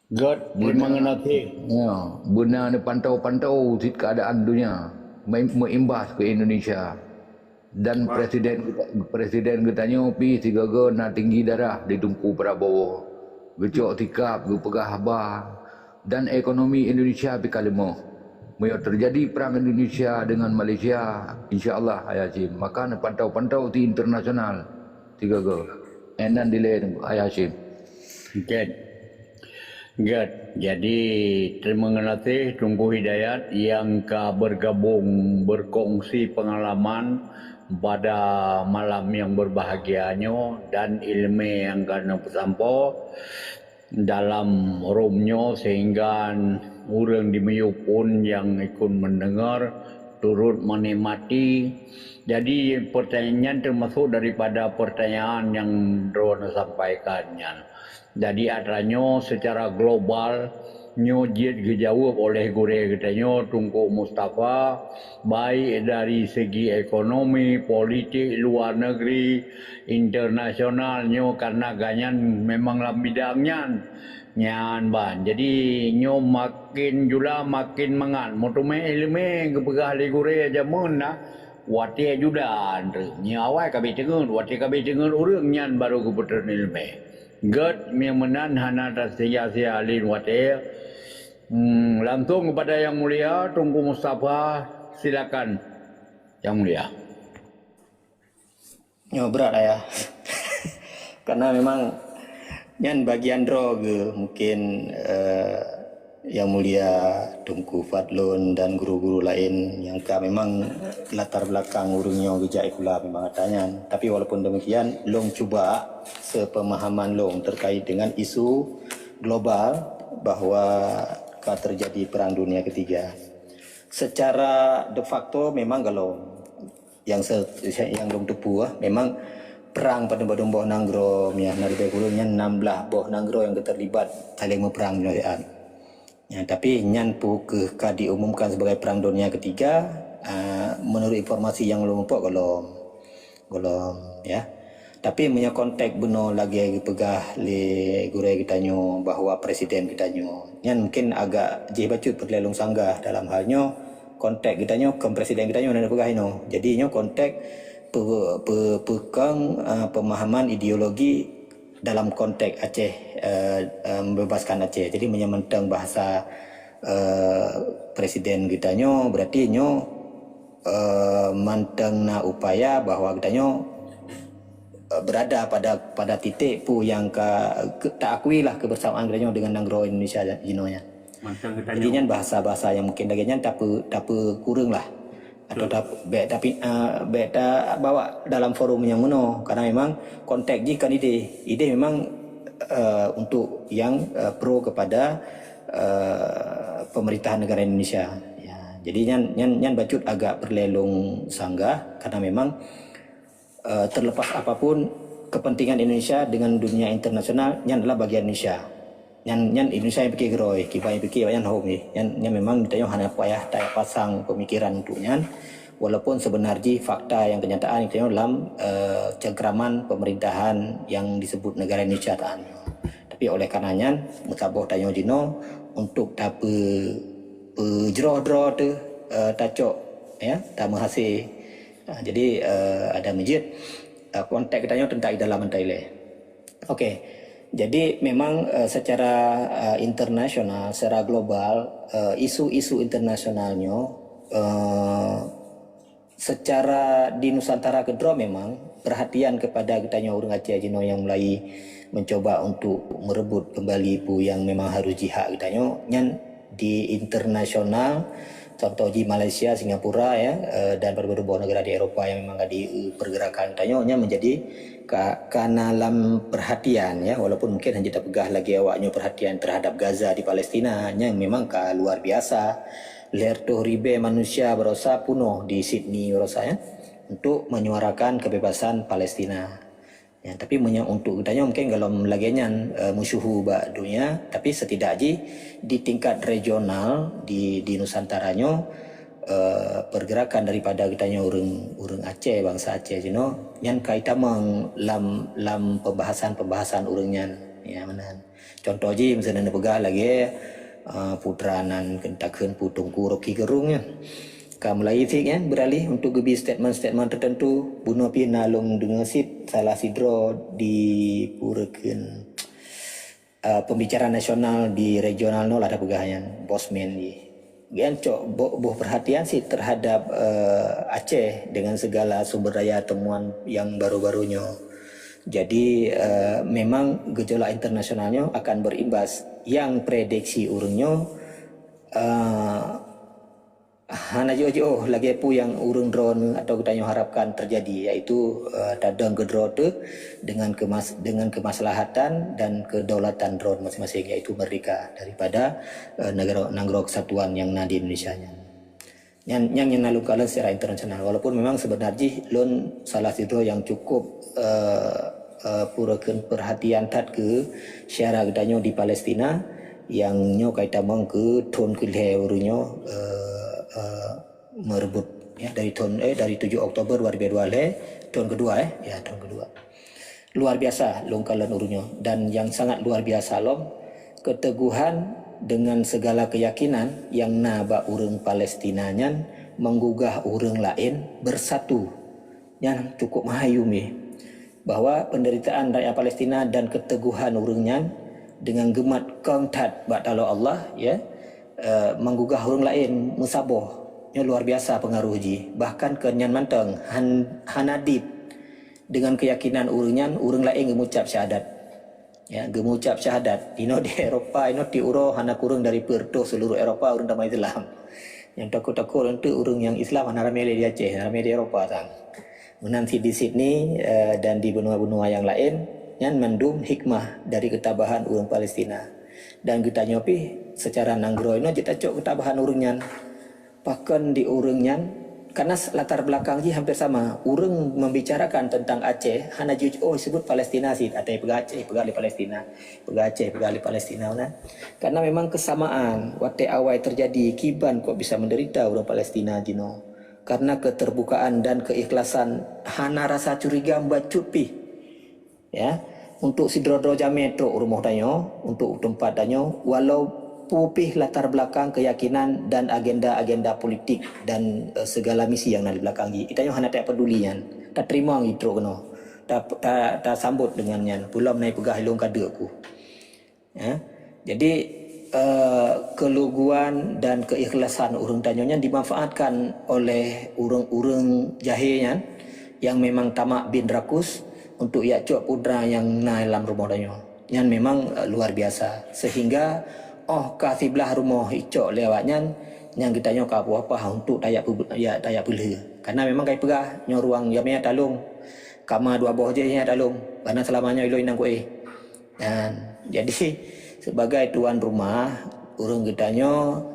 God mengenati. Ya, benar ni pantau-pantau keadaan dunia mengimbas ke Indonesia. Dan presiden katanya pi tiga-tiga nak tinggi darah di Tunku Prabowo. Gecok tikap, gepegah bah. Dan ekonomi Indonesia pi kalemo. Mau terjadi perang Indonesia dengan Malaysia, insya-Allah Hashim. Maka nak pantau-pantau di internasional tiga-tiga. Enan delay Hashim. Good. Jadi terima kasih Tunku Hidayat yang bergabung berkongsi pengalaman pada malam yang berbahagianya dan ilmu yang kena bersampo dalam roomnya sehingga orang di Melayu pun yang ikut mendengar turut menikmati. Jadi pertanyaan termasuk daripada pertanyaan yang Drone sampaikannya. Jadi adanya secara global nyojit dijawab oleh guru katanya Tunku Mustafa, baik dari segi ekonomi, politik, luar negeri, internasionalnya karena ganyan memanglah bidangnya nyan ban. Jadi nyo makin mangan motume ilmu kepegah li guru aja mun wati judan nyawai kabe tengen wati kabe tengen urang nyan baru keputusan ilmu. God memenan hana sia-sia alin wate. Langsung kepada Yang Mulia Tunku Mustafa, silakan Yang Mulia. Ya berat lah ya. Karena memang yang bagian droge mungkin Yang Mulia Tunku Fadlun dan guru-guru lain yang memang latar belakang urungnya gejak pula memang katanya. Tapi walaupun demikian, long cuba sepemahaman long terkait dengan isu global bahawa terjadi perang dunia ketiga. Secara de facto memang kalau yang long tepu memang perang pada boh nanggro ya lebih kurangnya 16 boh nanggro yang terlibat saling berperang dunia. Ya, tapi nyan pu ke diumumkan sebagai perang dunia ketiga menurut informasi yang belum golong ya. Tapi punya konteks benar lagi pegah le guru kita nyo bahawa presiden kita nyo nyan mungkin agak jih bacut perlelong sanggah dalam halnya konteks kita nyo ke presiden kita nyo nak pegah ino. Jadi nyo konteks pekang pemahaman ideologi dalam konteks Aceh membebaskan Aceh. Jadi menyementang bahasa presiden kita nyo berarti nyo manteng na upaya bahawa kita nyo berada pada titik pu yang tak akui lah kebersamaan kita nyo dengan nanggro Indonesia jinonya. Jadi nyan bahasa-bahasa yang mungkin lagi nyan tak kurang lah. Atau tapi bawa dalam forum yang mana karena memang konteks ji kan ide memang untuk yang pro kepada pemerintahan negara Indonesia ya. Jadi nyan bacut agak berlelong sanggah karena memang terlepas apapun kepentingan Indonesia dengan dunia internasional nyan adalah bagian Indonesia. Nyan Indonesia yang pikir geroi, kibai pikir yang home ni. Nyan memang ditanya hanya payah tak pasang pemikiran untuk nyan walaupun sebenarnya fakta yang kenyataan itu dalam cengkraman pemerintahan yang disebut negara Indonesia taan. Tapi oleh karenanya mutabah tanyo dino untuk dape pejero-jero tu tacok ya tamu hasil. Jadi ada masjid konteks katanya tentang dalam Thailand. Okey. Jadi memang secara internasional, secara global isu-isu internasionalnya secara di Nusantara kedua memang perhatian kepada katanya orang Aceh Jino yang mulai mencoba untuk merebut kembali pu yang memang harus jihad katanya nyan di internasional contoh di Malaysia, Singapura ya dan beberapa negara di Eropah yang memang ada pergerakan katanya menjadi kanalam perhatian ya walaupun mungkin hanya tak pegah lagi awaknya perhatian terhadap Gaza di Palestina yang memang luar biasa lertuh ribe manusia berosa punuh di Sydney berosa ya untuk menyuarakan kebebasan Palestina. Ya, tapi untuk katanya mungkin kalau laginya musuh dunia, tapi setidaknya di tingkat regional di Nusantaranya pergerakan daripada katanya orang Aceh bangsa Aceh jino yang kaitan lam pembahasan orangnya ya mana. Contoh je misalnya negara lagi putranan kentakeun putungku Rocky Gerung ya. Mulai kan beralih untuk gebi statement-statement tertentu bunuh pi nalung dengan salah sidro di purakeun pembicaraan nasional di regional nol ada pegahan bosman di gian cok boh perhatian sih terhadap Aceh dengan segala sumber daya temuan yang baru-barunya. Jadi memang gejolak internasionalnya akan berimbas yang prediksi urungnya hana jo lagi pu yang urung drone atau kita harapkan terjadi yaitu tadang ke drone tu dengan kemaslahatan dan kedaulatan drone masing-masing yaitu merdeka daripada negara kesatuan yang ada di Indonesia nya. Yang nalu kala secara internasional walaupun memang sebenarnya lon salah satu yang cukup purakan perhatian tat ke syara gedanyo di Palestina yang nyo kaitan mong ke ton ke lehurunyo merebut ya dari 7 Oktober 2002 tahun kedua tahun kedua luar biasa longkalan urunyo dan yang sangat luar biasa keteguhan dengan segala keyakinan yang naba urang Palestina nyan menggugah urang lain bersatu yang cukup mahayumi bahwa penderitaan rakyat Palestina dan keteguhan urangnya dengan gemat kongtat batalo Allah ya menggugah orang lain musaboh yang luar biasa pengaruh ji bahkan ke nyan manteng hanadib dengan keyakinan urungan urang lain mengucap syahadat ya mengucap syahadat ino di Eropah ino di uro hana kurang dari perto seluruh Eropah urang damai Islam yang takut-takut untuk urang yang Islam hana ramai di Aceh ramai di Eropah tang menanti di Sydney dan di benua-benua yang lain yang mendum hikmah dari ketabahan urang Palestina dan kita nyopi secara nanggro ini kita cok ketabahan urangnya pakan di urangnya karena latar belakang ji hampir sama urang membicarakan tentang Aceh hana sebut Palestina sih ada Aceh pegali Palestina Aceh pegali Palestina nah karena memang kesamaan waktu awal terjadi kiban kok bisa menderita orang Palestina jino karena keterbukaan dan keikhlasan hana rasa curiga bacupi ya untuk sidro-dro jametro rumah danyo untuk tempat danyo walau pupih latar belakang keyakinan dan agenda-agenda politik dan segala misi yang ada di belakang kita yang hana tak pedulian tak terima gitu keno tak sambut dengannya pulau naik pegah hilung kada aku ya jadi keluguan dan keikhlasan urang tanyonya dimanfaatkan oleh urang-urang jahilnya yang memang tamak bin rakus untuk ya cok pudra yang dalam rumah danyo yang memang luar biasa sehingga kasih belah rumah icok lewatnya yang kita nyo apa untuk tayak pulih karena memang kai pegah nyo ruang jamnya talung kama dua boh je nya talung karena selamanya ilo inang kuih dan jadi sebagai tuan rumah urang kita nyo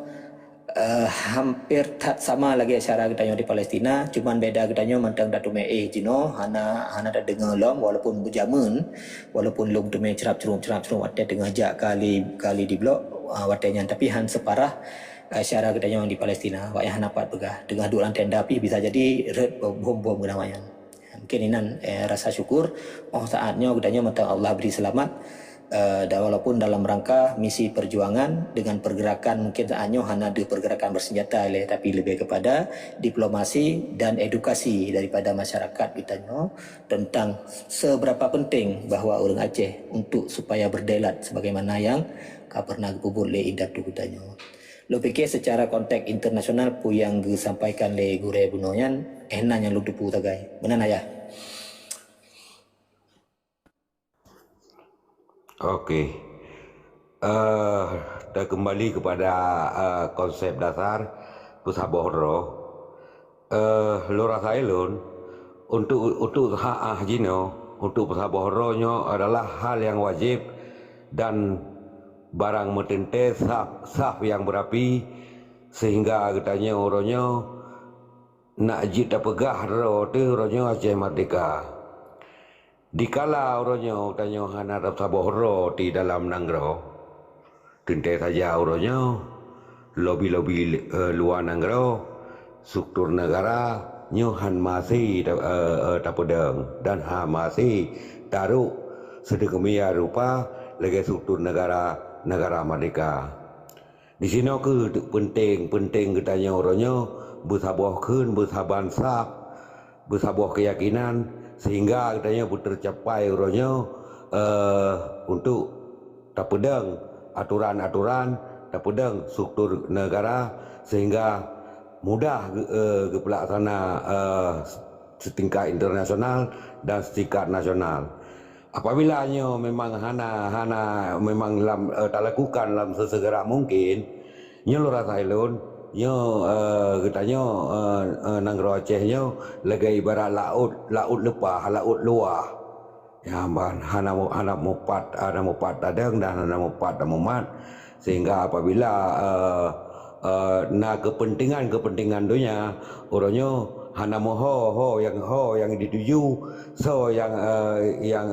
hampir tak sama lagi cara kita nyo di Palestina cuman beda kita nyo mantang datu mei jino hana ada dengar lom walaupun berjamun walaupun lom tu mei cerap cerum ada dengar jak kali di blok watenya tapi han separah syara katanya di Palestina wak yang dapat begah dengan dua tenda api bisa jadi red bom namanya. Mungkin ini rasa syukur saatnya katanya mata Allah beri selamat dan walaupun dalam rangka misi perjuangan dengan pergerakan mungkin saatnya hanya ada pergerakan bersenjata tapi lebih kepada diplomasi dan edukasi daripada masyarakat katanya tentang seberapa penting bahawa orang Aceh untuk supaya berdelat sebagaimana yang pernah kubur le idat tu katanya. Lo fikir secara konteks internasional pu yang disampaikan le Gure Bunoyan enak yang lu dupu tagai. Benar ya? Okey. Dah kembali kepada konsep dasar Pusabohro. Lo rasa elon untuk hak jino untuk Pusabohronyo adalah hal yang wajib dan barang metente saf yang berapi sehingga katanya orangnya nak jita pegah ro tu orangnya Aceh merdeka. Dikala orangnya katanya hana Pusabohro di dalam Nanggro tente saja orangnya lobi-lobi luar Nanggro struktur negara nyohan masih tapedeng dan masih taruh sedekemia rupa lagi struktur negara merdeka. Di sini ke penting katanya orangnya bersabarkan bersaban sah bersabar keyakinan sehingga katanya tercapai orangnya untuk tak pedang aturan-aturan tak pedang struktur negara sehingga mudah ke pelaksana setingkat internasional dan setingkat nasional. Apabila nyo memang hana memang tak lakukan dalam sesegera mungkin, nyo lo rasa elon, nyo katanya Nanggro Aceh nyo lagi ibarat laut lepah, laut luar. Ya ban hana mupat tadeng dan hana mupat mumat sehingga apabila kepentingan dunia orangnya hana ho yang dituju yang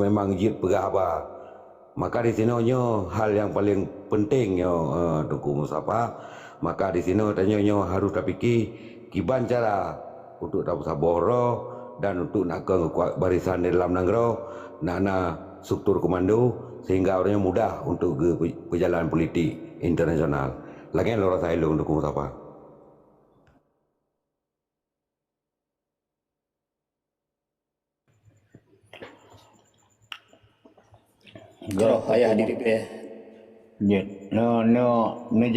memang jid pegaba. Maka di sini hal yang paling penting Tunku Musafah, maka di sini tanya harus terfikir kiban cara untuk tak Pusabohro dan untuk nak ke barisan di dalam Nanggro nak struktur komando sehingga orangnya mudah untuk perjalanan politik internasional. Lagi lo rasa elok untuk Musafah. Geroh ayah diri be. Ya,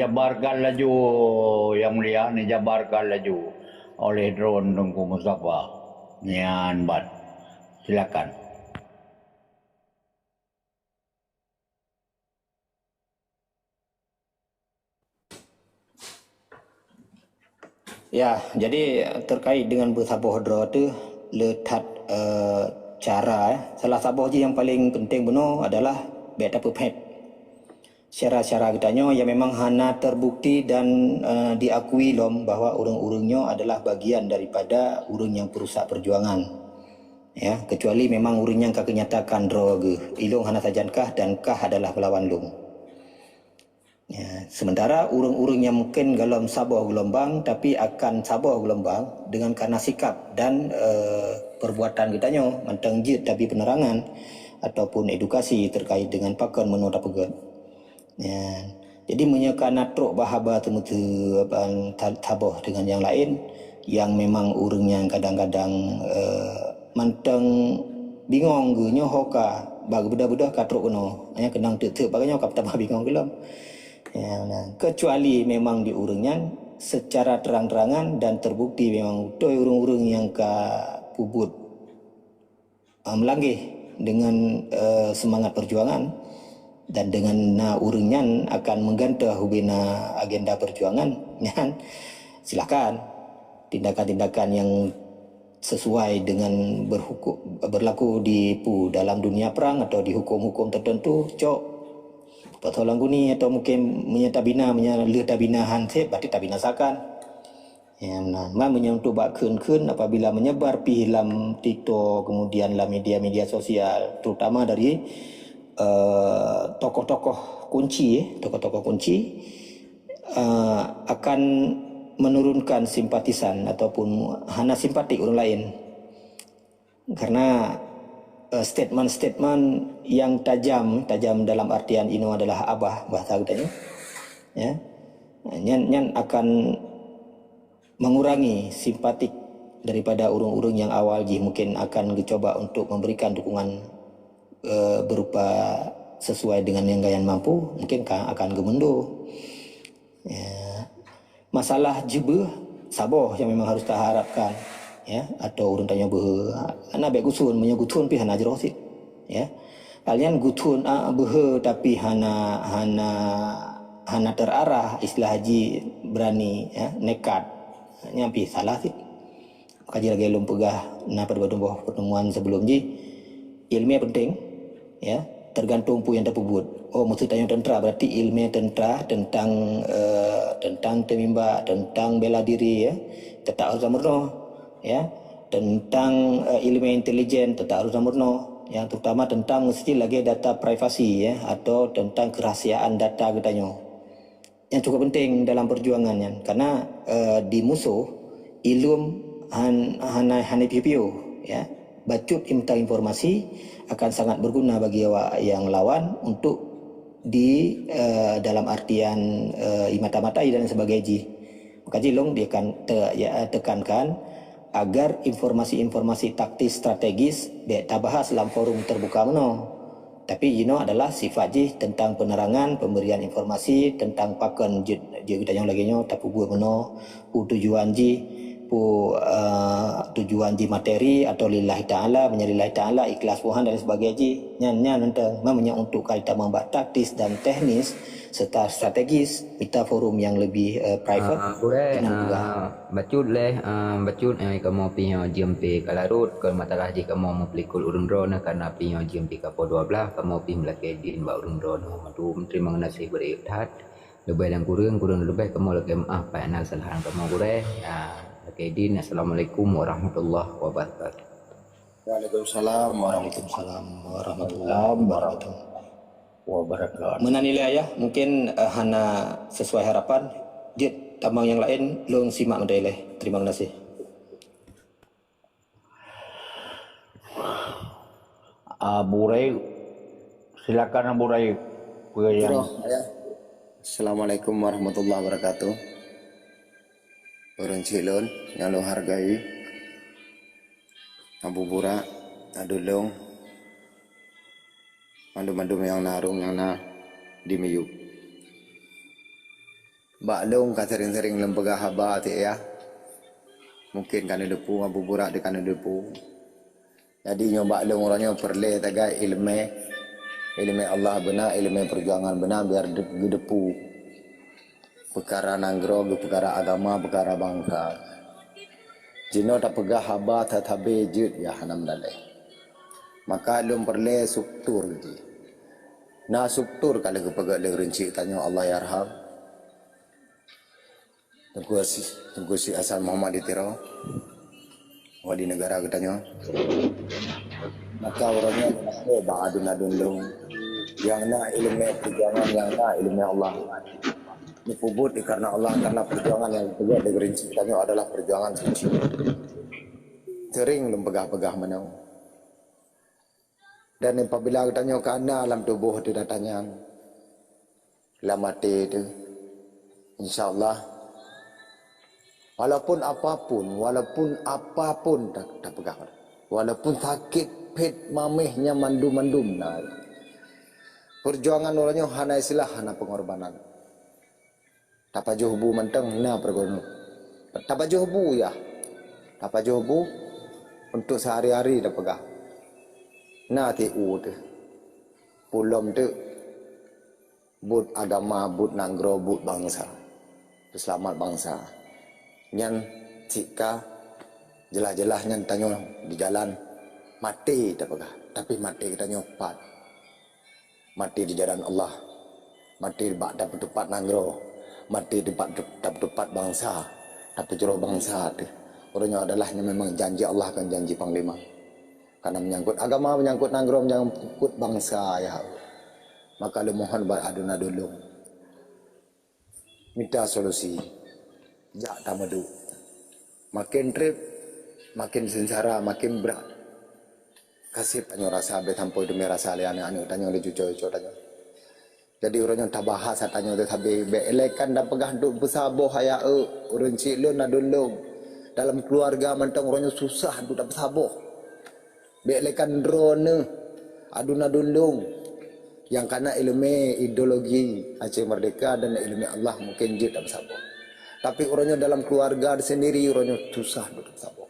jabarkan laju yang mulia, jabarkan laju oleh drone Tunku Musafah. Nyan bat. Silakan. Ya, jadi terkait dengan bersabohro tu letak cara salah satu yang paling penting benar adalah beta pepet. Syara-syara katanya yang memang hana terbukti dan diakui lom bahwa urang-urangnya adalah bagian daripada urang yang perusak perjuangan. Ya, kecuali memang urang yang kenyatakan droge. Ilung hana sajankah dan kah adalah melawan lung. Ya, sementara urang-urang yang mungkin dalam sabar gelombang tapi akan sabar gelombang dengan karena sikap dan perbuatan kitanya mantang jid tapi penerangan ataupun edukasi terkait dengan pakan menurut pegat. Ya, jadi menyekan truk bahaba temutu tabah dengan yang lain yang memang urang yang kadang-kadang mantang bingung ge nyohoka bagi budak-budak katruk kono hanya kenang tek-tek baganya kap tambah bingung gelam. Ya, nah, kecuali memang diurangnya secara terang-terangan dan terbukti memang betul urang-urang yang pubut melanggih dengan semangat perjuangan dan dengan urangnya akan menggantah hubina agenda perjuangan ya, silakan tindakan-tindakan yang sesuai dengan berlaku di dalam dunia perang atau di hukum-hukum tertentu cok patholang guni atau mungkin menyetabina tabinahan sep berarti tabinasakan ya nah menyentuh bak kun apabila menyebar pi dalam TikTok kemudian dalam media-media sosial terutama dari tokoh-tokoh kunci akan menurunkan simpatisan ataupun hana simpatik orang lain, karena statement-statement yang tajam dalam artian ini adalah abah bahasa katanya, ya, nyan akan mengurangi simpatik daripada urung-urung yang awal ji mungkin akan dicoba untuk memberikan dukungan berupa sesuai dengan yang gayan mampu, mungkin akan gemundo. Ya. Masalah jebeh saboh yang memang harus kita harapkan, ya, atau urun tanya beh ana baik gusun menyegutun pi hana jerosit, ya, kalian gutun beh tapi hana terarah, istilah haji berani, ya, nekat nyampi salah sih. Kaji lagi belum pegah na pada pertemuan sebelum ji ilmiah penting, ya, tergantung pu yang terpubut. Oh, mesti tanya tentera, berarti ilmiah tentera tentang temimba, tentang bela diri, ya, tetap harus sempurna, ya, tentang ilmiah intelijen tetap harus sempurna, ya, terutama tentang mesti lagi data privasi, ya, atau tentang kerahasiaan data katanya, yang cukup penting dalam perjuangannya, karena di musuh ilum hanai PPO, ya, bacut imta informasi akan sangat berguna bagi awak yang lawan untuk di dalam artian imata-matai dan sebagainya. Maka jilong dia akan tekankan agar informasi-informasi taktis strategis tak bahas dalam forum terbuka meno. Tapi adalah sifat ji tentang penerangan, pemberian informasi tentang pakan je kita yang laginya tapi buat meno tujuan ji tujuan ji materi atau lillahi ta'ala, menyalillahi ta'ala, ikhlas Tuhan dan sebagainya, nyan tentang mamanya untuk kita membuat taktis dan teknis serta strategis kita forum yang lebih private. Bacut kamu pinya jempe kalarut ke matalah jika kamu mempelikul urun drone karena pinya jempe kapo 12 kamu pi melake din ba urun drone madu terima kasih berikat lebih dan kurang lebih kamu lagi maaf pak anak kesalahan kamu kurang. Kedin, assalamualaikum warahmatullahi wabarakatuh. Waalaikumsalam warahmatullahi wabarakatuh. Menanilai, ya, mungkin hana sesuai harapan. Jit tamang yang lain long simak mendaileh. Terima kasih. Abu Rai, silakan Abu Rai. Assalamualaikum warahmatullahi wabarakatuh. Orang Cilon yang lo hargai, Abu Burak, Adulong, mandum-mandum yang narung yang na di Miyuk. Mbak Long sering-sering lembega haba ti ya. Mungkin kan depu Abu Burak di kan depu. Jadi Mbak Long orangnya perle tagai ilmu Allah benar, ilmu perjuangan benar biar depu. Perkara nanggro, perkara agama, perkara bangsa. Jino tak pegah haba tatabe jut ya hanam dalai. Maka lum perle struktur gitu. Na struktur kalau kepegak le rinci tanya Allah yarham. Tunggu si asal Muhammad ditiro. Wali negara katanya. Maka orangnya adun-adun lung. Yang na ilmu perjuangan, yang na ilmu Allah. Dipubut karena Allah, karena perjuangan yang juga digerinci katanya adalah perjuangan suci. Sering lempegah-pegah menang. Dan apabila katanya karena alam tubuh itu datanya dalam mati itu, insyaAllah walaupun apapun tak pegang. Walaupun sakit pet mamehnya mandum-mandum nah. Perjuangan orangnya hana istilah hana pengorbanan. Tapa johbu menteng na pergono. Tapa johbu ya. Tapa johbu untuk sehari-hari dah pegang. Na tiu tu. Pulom tu but agama, but nanggro, but bangsa. Selamat bangsa. Nyan jika jelas-jelas nyan tanya di jalan mati dah pegang. Tapi mati kita nyopat. Mati di jalan Allah. Mati di tempat nanggro. Mati di tempat bangsa, tapi juruh bangsa tu orangnya adalah yang memang janji Allah kan janji panglima, karena menyangkut agama, menyangkut nanggro, menyangkut bangsa ya. Maka lu mohon beraduna dulu minta solusi. Jak tak madu. Makin trip, makin sengsara, makin berat. Kasih tanyo rasa be tampoi demi rasa le ane tanyo le cucu tanyo. Jadi orangnya tak bahas tanyo tu tapi be elekan dah pegah duk bersabar haya orang cik lun nak dulung. Dalam keluarga mentang orangnya susah duk tak bersabar. Be elekan drone aduna dulung. Yang karena ilmu ideologi Aceh Merdeka dan ilmu Allah mungkin je tak bersabar. Tapi orangnya dalam keluarga sendiri orangnya susah duk bersabar.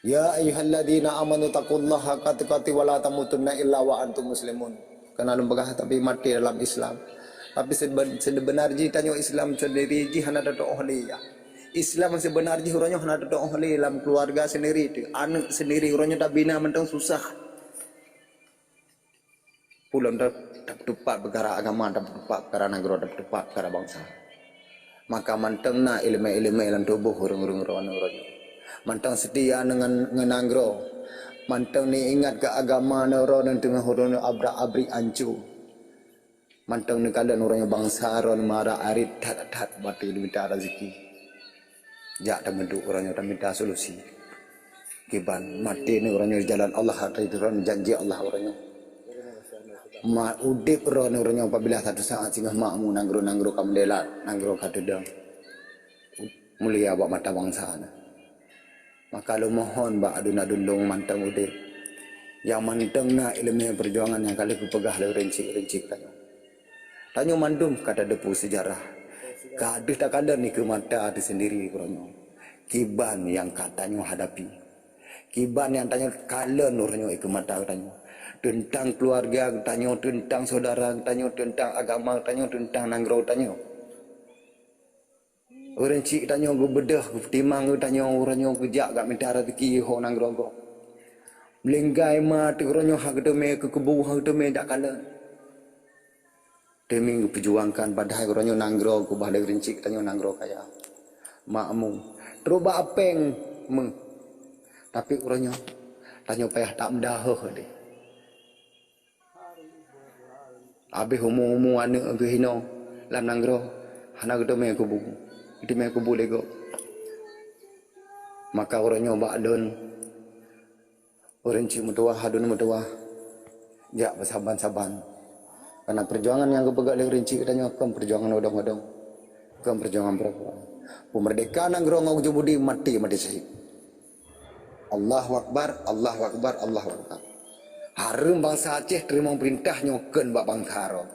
Ya ayyuhalladzina amanu taqullaha haqqa tuqatih wa la tamutunna illa wa antum muslimun. Kena lembagah tapi mati dalam Islam. Tapi sebenarnya tanyo Islam sendiri ji hana dato ahli ya. Islam sebenarnya orangnya hana dato ahli dalam keluarga sendiri tu. Anak sendiri orangnya tak bina mentang susah. Pulang tak tepat perkara agama, tak tepat perkara negara, tak tepat perkara bangsa. Maka manteng na ilmu-ilmu dalam tubuh orang-orang. Mantang setia dengan ngenangro. Mantang ni ingat ke agama nero dan tengah orang abra-abri ancu. Mantang ni kalian orangnya bangsa ron marah arit tat batu minta rezeki. Jak tak menduk orangnya tak minta solusi. Kiban mati ni orangnya jalan Allah hati itu ron janji Allah orangnya. Ma udip ron orangnya apabila satu saat singgah makmu nanggro kamdelat nanggro katedang. Mulia buat mata bangsa na. Maka lu mohon bak aduna dulung mantang udip. Yang mantang na ilmu perjuangan yang kali ku pegah le rincik tanyo. Tanyo mandum kata depu sejarah. Kadeh tak kada ni ke mata ada sendiri kuranyo. Kiban yang katanya hadapi. Kiban yang tanyo kala nurnya ke mata tanyo. Tentang keluarga tanyo, tentang saudara tanyo, tentang agama tanyo, tentang nanggro tanyo. Orang cik tanya gue bedah, gue timang gue tanya orangnya gue jak gak minta rezeki ho nang rogo. Melinggai mat orangnya hak demi ke kebu hak demi tak kala. Demi gue perjuangkan padahal orangnya nanggro gue bahal rincik tanya nanggro kaya makmum. Teroba apeng meng. Tapi orangnya tanya payah tak mendahah deh. Habis homo anak gue hino lam nanggro hana gue demi ke buku. Di mana aku boleh go. Maka orangnya bak don. Orang cik mutua hadun mutua. Jak bersaban-saban. Karena perjuangan yang aku pegang oleh rinci katanya kan perjuangan odong-odong. Kan perjuangan perempuan. Pemerdekaan yang gerong aku jubudi mati syahid. Allahu Akbar, Allahu Akbar, Allahu Akbar. Harum bangsa Aceh terima perintahnya kan bak bangsa Arab.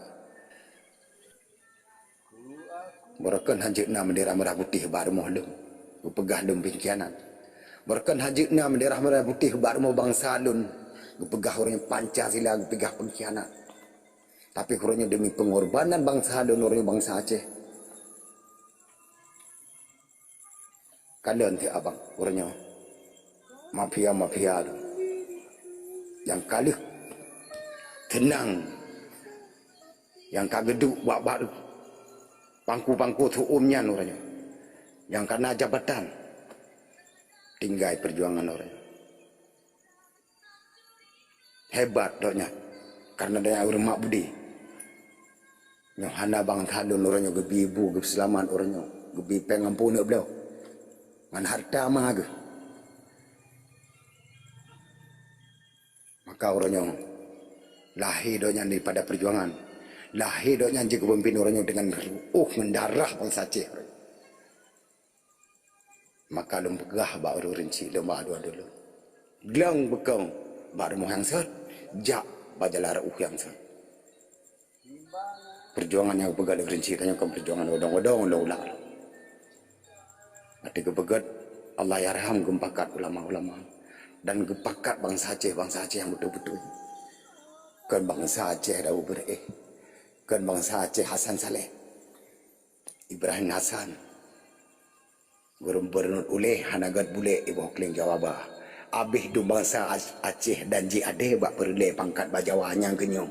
Berakan hajikna bendera merah putih baru mahlum. Gupegah dum pingkianan. Berakan hajikna bendera merah putih baru mau bangsa lun. Gupegah orangnya Pancasila, gupegah pengkhianat. Tapi orangnya demi pengorbanan bangsa lun, orangnya bangsa Aceh. Kalian ti abang, orangnya mafia tu. Yang kali tenang. Yang kageduk buat-buat pangku-pangku tu umnya orangnya. Yang karena jabatan tinggal perjuangan orangnya. Hebat orangnya. Karena dia orang mak budi. Yang hana bang talun orangnya gebi ibu, gebi selamat orangnya. Gebi pengampun beliau. Man harta mah ke. Maka orangnya lahir orangnya daripada perjuangan. Lahir dok nyanyi kepemimpin orangnya dengan mendarah bangsa Aceh. Maka lom pegah bak orang rinci lom bak dua dulu. Gelang bekang bak rumah yang set. Jak bajalar yang set. Perjuangan yang pegat orang rinci tanya kan perjuangan odong-odong ulah. Nanti kepegat Allah yarham gempakat ulama-ulama dan gempakat bangsa Aceh yang betul-betul. Kan bangsa Aceh dah bereh. Kan bangsa Aceh Hasan Saleh, Ibrahim Hasan, Gubernur Uleh Hanagat Bule Ibu Kling Jawabah, Abih du bangsa Aceh dan Ji Ade bak perle pangkat Bajawa yang kenyong,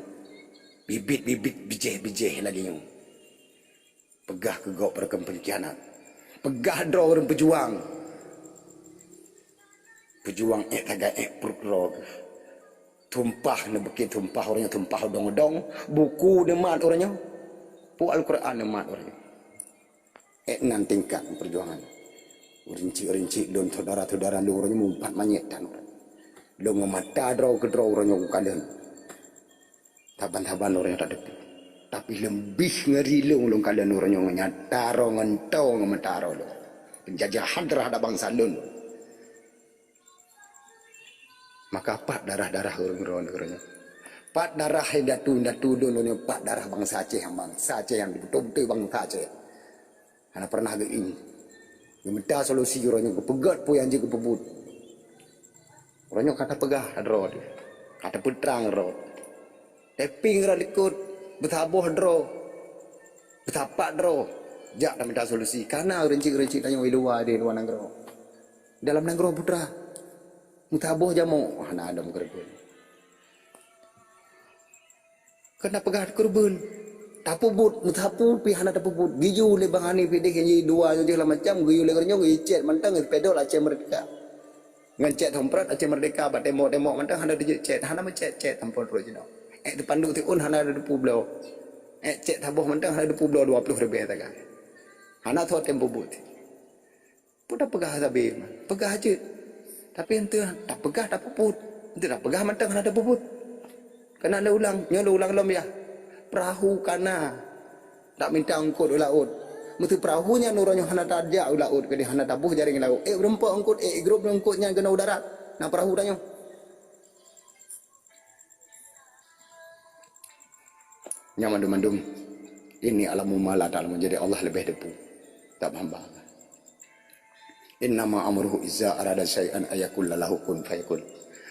bibit bijih lagi nyong, pegah kegok perkem pengkhianat, pegah draw orang pejuang tagak perut tumpah ne beki tumpah orangnya tumpah dong-dong buku demat orangnya pu Al-Quran demat orangnya Nan tingkat perjuangan. Rinci-rinci don saudara-saudara lu orangnya mumpat manyet dan orang. Lu ngemata draw ke draw orangnya kalian. Taban-taban orangnya tak ada. Tapi lebih ngeri lu kalian orangnya nyataro ngentau ngemataro lu. Penjajahan terhadap bangsa lu. Maka pak darah-darah orang-orangnya. Pak darah yang datu dulunya pak darah bangsa Aceh yang betul-betul bangsa Aceh. Karena pernah ke ini. Minta solusi orangnya kepegat pun yang juga kepebut. Orangnya kata pegah adro dia. Kata petrang adro. Teping adro ikut. Betaboh adro. Betapak adro. Jak dah minta solusi. Karena rinci-rinci tanya luar di luar nanggro. Dalam nanggro putra. Betaboh jamu. Mana ada menggerbun. Kena pegah korban. Tapubut, mutapu pihana tapubut. Giju le bang Hanif dia kenyi dua je lah macam giju le kerja gicet mantang pedol Aceh Merdeka. Ngancet homprat Aceh Merdeka bat demo mantang hana dia cet hana macet tampol ro jino. Depan tu un hana ada 20 blau. Cet tabuh mantang hana 20 blau 20 lebih tak. Hana thot tempo but. Pudah pegah sabi. Pegah aja. Tapi ente tak pegah tak puput. Ente tak pegah mantang hana ada puput. Kena ada ulang, nyolo ulang lom ya. Perahu kana tak minta angkut laut. Mesti perahunya nuranya hana tajak laut ke dia hana tabuh jaring laut. Berempat angkut grup angkutnya kena udara. Nah perahu tanya. Nyaman-mandum. Ini alamu mala ta'lamun jadi Allah lebih depu. Tak hamba. Innama amruhu izza arada syai'an ayakul lahu kun fayakun.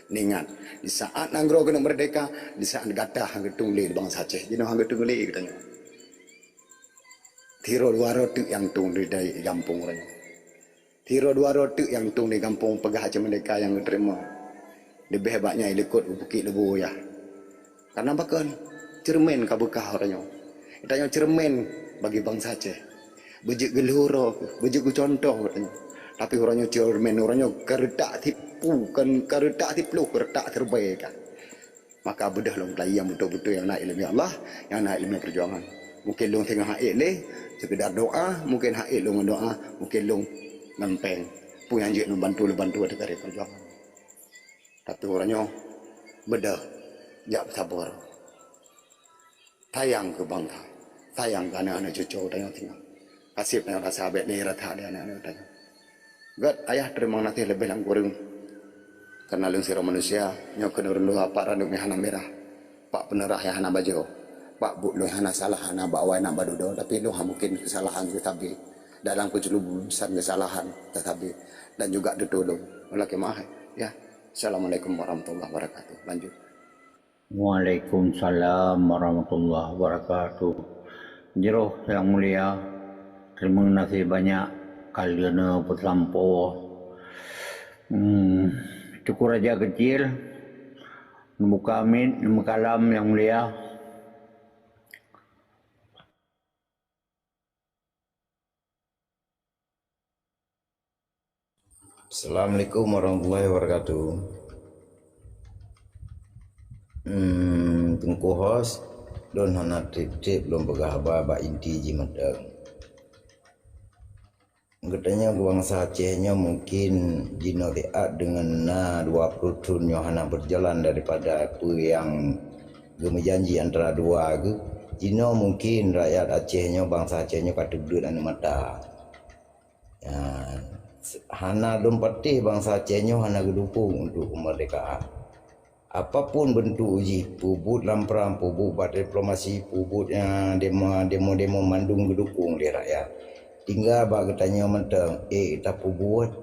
Ningat di saat nanggro kena merdeka, di saat gatah hang getung le bangsa Aceh jino hang getung le katanya tiro dua rotu yang tung di kampung orangnya tiro dua rotu yang tung di kampung pegah Aceh Merdeka yang terima lebih hebatnya ikut bukit lebu ya karena bahkan cermin kabukah orangnya katanya cermin bagi bangsa Aceh bejik geluro bejik contoh katanya tapi orangnya cermin orangnya kerdak tipu kan kerdak tipu kerdak terbaik kan maka bedah long yang betul-betul yang naik ilmu Allah yang naik ilmu perjuangan mungkin long tengah haid le sekedar doa mungkin haid long doa mungkin long ngempeng pun yang jek bantu ada dari perjuangan tapi orangnya bedah jak sabar tayang ke bangsa tayang ke anak-anak cucu tayang tinggal kasih tayang rasa abek le rata dia anak-anak tayang God ayah terima nanti lebih lang kurang karena lung sira manusia nyok kena rendu apa randuk hana merah pak penerah yang hana bajo pak bu lu hana salah hana bawa nak badudo tapi lu mungkin kesalahan tetapi dalam kejulusan kesalahan tetapi dan juga ditolong oleh kemah ya. Assalamualaikum warahmatullahi wabarakatuh. Lanjut. Waalaikumsalam warahmatullahi wabarakatuh. Jero yang mulia, terima kasih banyak kalian berlampau cukup raja kecil membuka amin membuka kalam yang mulia. Assalamualaikum warahmatullahi wabarakatuh. Tengku host don hana trip belum pegah ba inti jimatang. Katanya bangsa Acehnya mungkin jino liat dengan 20 tahun hana berjalan daripada apa yang gemejanji antara dua ke jino mungkin rakyat Acehnya bangsa Acehnya kata belut anu mata ya, hana dompatih bangsa Acehnya hana gedukung untuk kemerdekaan apapun bentuk uji pubut lamperang pubut buat diplomasi pubutnya demo mandung gedukung di rakyat tinggal bagi tanya mentang tak buat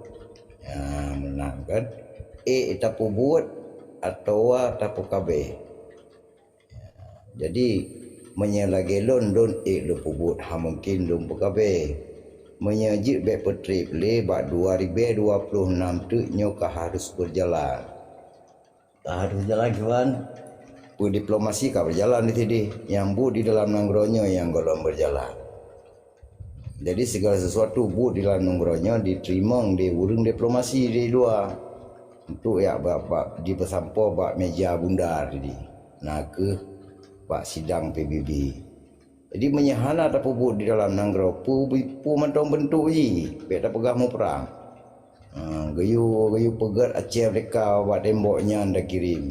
ya menang kan tak buat atau tak kabe ya, jadi menyalagi London lu buat mungkin lu kabe menyajik baik petrip le bak 2026 tu nyoka harus berjalan harus jalan kawan diplomasi kah berjalan di sini yang bu di dalam nanggronya yang golong berjalan. Jadi segala sesuatu bu di dalam nunggurannya diterima di urung diplomasi di luar untuk ya bak di pesampo bak meja bundar di nak ke bak sidang PBB Jadi menyahana tak puput di dalam nanggro pu mantong bentuk ji be tak pegah mu perang. Gayu pegat Aceh mereka buat temboknya anda kirim.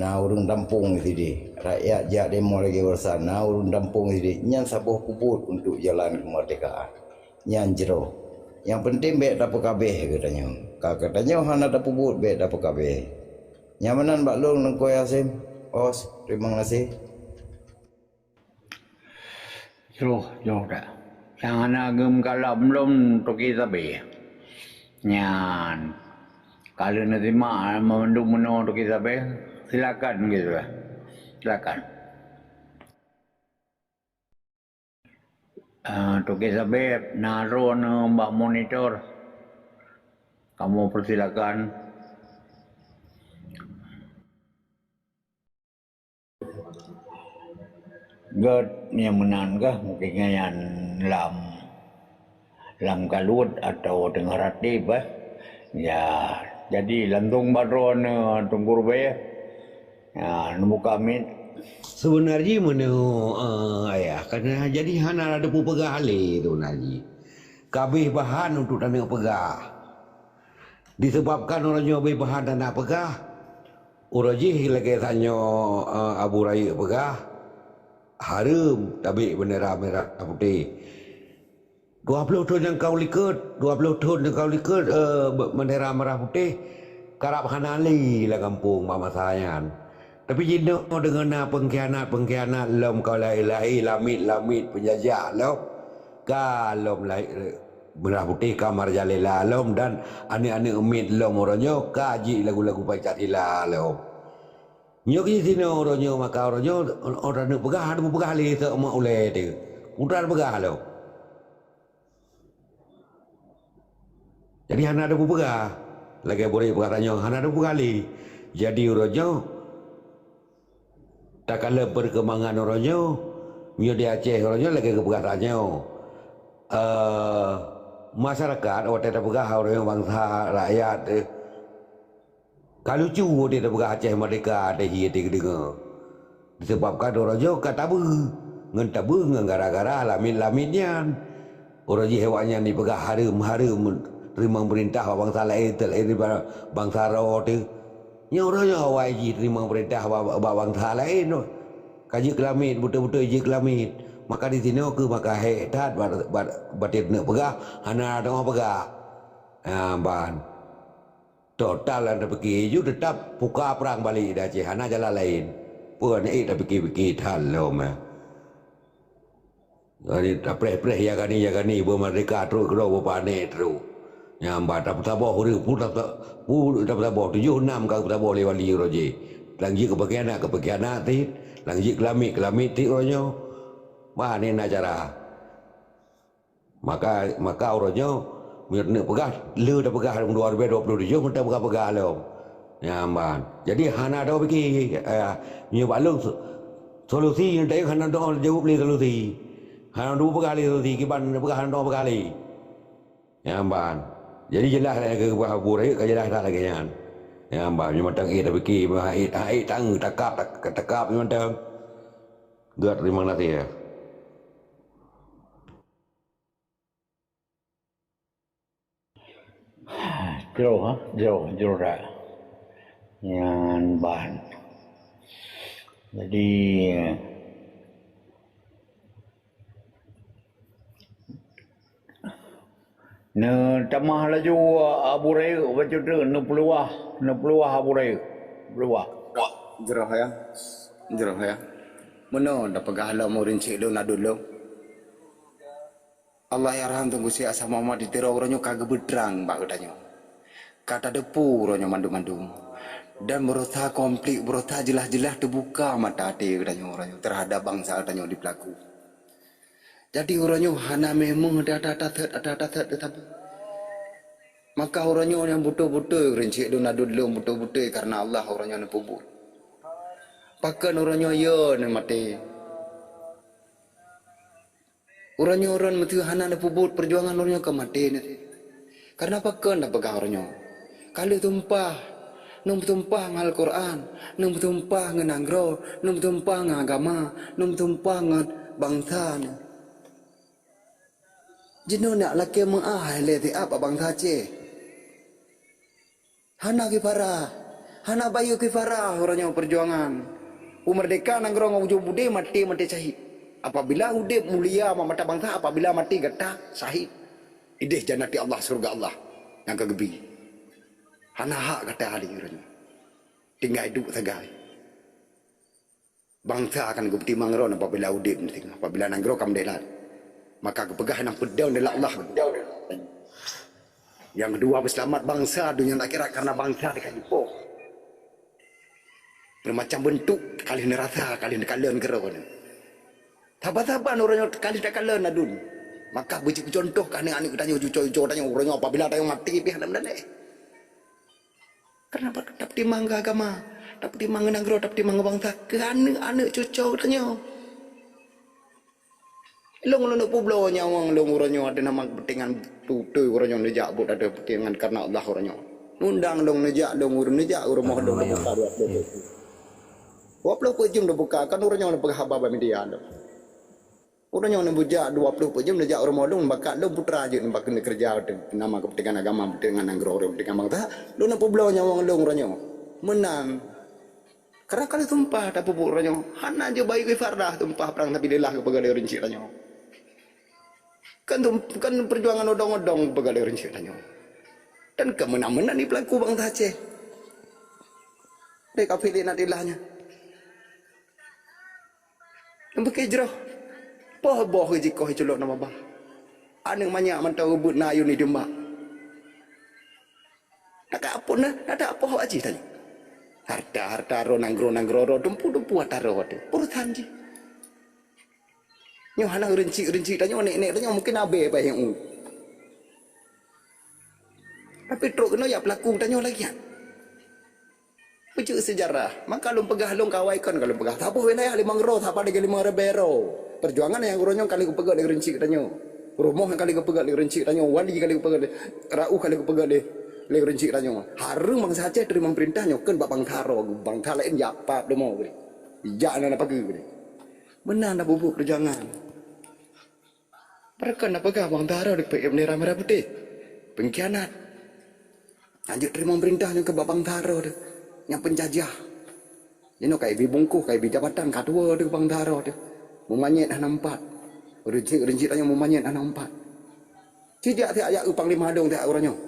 Nah urung tampung sini rakyat jak demo lagi bersana urung tampung sini nyan sabuh puput untuk jalan kemerdekaan. Nyan jero. Yang penting be tak kabeh katanya. Katanya hana tak puput be tak kabeh. Nyamanan Mbak Long nengko Yasim. Os, terima kasih. Jauh dah. Yang anak gem kalau belum toki sabi. Nyan. Kalau nanti mak memendung meno toki sabi, silakan gitu lah. Silakan. Toki sabi naruh mbak monitor. Kamu persilakan. God yang menanggah mungkin yang lam kalut atau dengar hati bah ya jadi lantung baron tunggur bay ya nemu kami sebenarnya mana ayah karena jadi hana ada pegah le tu naji kabeh bahan untuk tanah pegah disebabkan orangnya kabeh bahan tanah pegah orangnya lagi tanya Abu Raya pegah harum tapi bendera merah putih 20 tahun yang kau liket 20 tahun yang kau liket bendera merah putih karap hanali lah kampung mama sayan tapi jino dengan pengkhianat lom kau lahi lamit penjajah lom kalom lahi merah putih kamar jalila lom dan anik-anik umit lom orangnya kaji lagu-lagu Pancasila lom nyok di sini orangnya maka orangnya orang nak pegah ada pegah le tak mak oleh dia udah pegah lo jadi hana ada pegah lagi boleh pegah tanya hana ada pegah le jadi orangnya tak kala perkembangan orangnya mio di Aceh orangnya lagi ke pegah tanya masyarakat orang tak pegah orang bangsa rakyat kalau cuba dia dah pegah Aceh Merdeka ada dia dengar disebabkan orang jauh kata tabu ngan gara-gara lamit-lamitnya orang jauh hewannya ni pegah harum terima perintah bangsa lain daripada bangsa Rawa tu nya orang jauh wajib terima perintah bangsa lain kaji kelamit betul-betul je kelamit maka di sini ke maka hetat batin nak pegah hana ada orang pegah ban total anda pergi you tetap buka perang balik dah Aceh hana jalan lain pun dah pergi talom jadi tak preh ya gani bermerdeka terus kerau berpanik terus nyambat tak tabah huri tak tabah 76 kau tabah oleh wali roje langji kebagian ti langji kelamit ti ronyo bah ni cara maka ronyo nak pegah le dah pegah 2027 mentang pegah lo nyaman jadi hana dah pergi nyu balung solusi yang dah hana dah jawab le solusi hana dua pegah le solusi kiban pegah hana dah pegah le nyaman jadi jelas ke Abu Raya ke jelas dah lagi nyan nyaman nyu mentang dah pergi tang takap nyu mentang God terima kasih ya jauh dah yang bahan jadi ne tamah laju Abu Raya baca tu ne peluah Abu Raya peluah Jerah ya mana dah pegah lah mau rincik lu nadul lu Allah ya raham tunggu si asam Muhammad ditira orangnya kagak berderang mbak katanya kata depu orangnya mandum-mandum dan berusaha komplit berusaha jelas-jelas terbuka mata hati katanya orangnya terhadap bangsa katanya di pelaku jadi orangnya hana memang ada tetapi maka orangnya yang betul-betul rincik lu nadul lu betul-betul karena Allah orangnya yang pubur pakan orangnya ya ni mati orangnya orang mesti hana nak pubut perjuangan orangnya ke mati ni. Karena apa kan dah pegang orangnya. Kalau tumpah, nung tumpah ngal Quran, nung tumpah ngan anggro, nung tumpah ngan agama, nung tumpah ngan bangsa ni. Jino nak laki mengah le ti apa bangsa ce. Hana kifara, hana bayu kifara orangnya perjuangan. Merdeka nanggrong ujung bude mati syahid. Apabila udip mulia mata bangsa, apabila mati getah syahid. Ideh jannati Allah, surga Allah yang kegebi. Hana hak kata ahli orangnya. Tinggal hidup sagai. Bangsa akan gubti mangron apabila udip nanti, apabila nanggro kam delat. Maka kepegah nang pedang dari Allah. Yang kedua berselamat bangsa dunia akhirat karena bangsa dikasih poh. Bermacam bentuk kali nerasa kali kalian keron. Sabar-sabar orangnya kali tak kalian adun. Maka beri contoh kan anak tanya cucu tanya orangnya apabila tanya mati pihak dan kenapa tak timang agama, tak timang negara, tak timang bangsa ke anak cucu tanya. Long publo nyawang long orangnya ada nama petingan tutu orangnya nejak buat ada petingan karena Allah orangnya. Undang long nejak long urun nejak urun mohon long buka dua tu. Waplo pejum dah buka kan orangnya nak pergi habab media dah. Orangnya nak bujak 20 pejum nejak urun mohon bakat long putra je nak kena kerja nama kepentingan agama kepentingan negara kepentingan bangsa. Long nak publo nyawang long orangnya menang. Karena kali tumpah tak pupuk orangnya. Hana je baik fardah tumpah perang tapi lelah kepada dia rinci orangnya. Kan perjuangan odong-odong begalai rencananya. Dan kemenang-menang ni pelaku bangsa Aceh. Mereka pilih nak dilahnya. Yang berkejrah. Boh-boh jika hiculok nama bah. Anak banyak mantau rebut na ayu ni demak. Nak apa nak? Nak apa awak cik tadi? Harta ro nanggro dumpu ataro tu. Urusan je. Nyo hana rinci tanya nek tanya mungkin abe apa yang tapi truk kena ya pelaku tanya lagi kan. Baca sejarah. Maka lu pegah lu kawai kan kalau pegah. Apa wilayah 5 ro apa dengan 5 rebero. Perjuangan yang uronyo kali ku pegah dengan rinci tanya. Romoh kali ku pegah dengan rinci tanya. Wali kali ku pegah rau kali ku pegah dengan rinci tanya. Harum bangsa Aceh terima perintahnya kan bang tharo bangsa lain ya apa demo. Ijak nak pagi. Benar dah bubuk perjuangan. Mereka nak pegang bang Tara di PM Merah Merah Putih. Pengkhianat. Lanjut terima perintahnya ke Bang Tara tu. Yang penjajah. Ini kayak bibungkuh, kayak bijabatan kedua tu Bang Tara tu. Memanyet anak 4. Rinci tanya memanyet anak 4. Tidak ayat upang 5 hadung tak orangnya.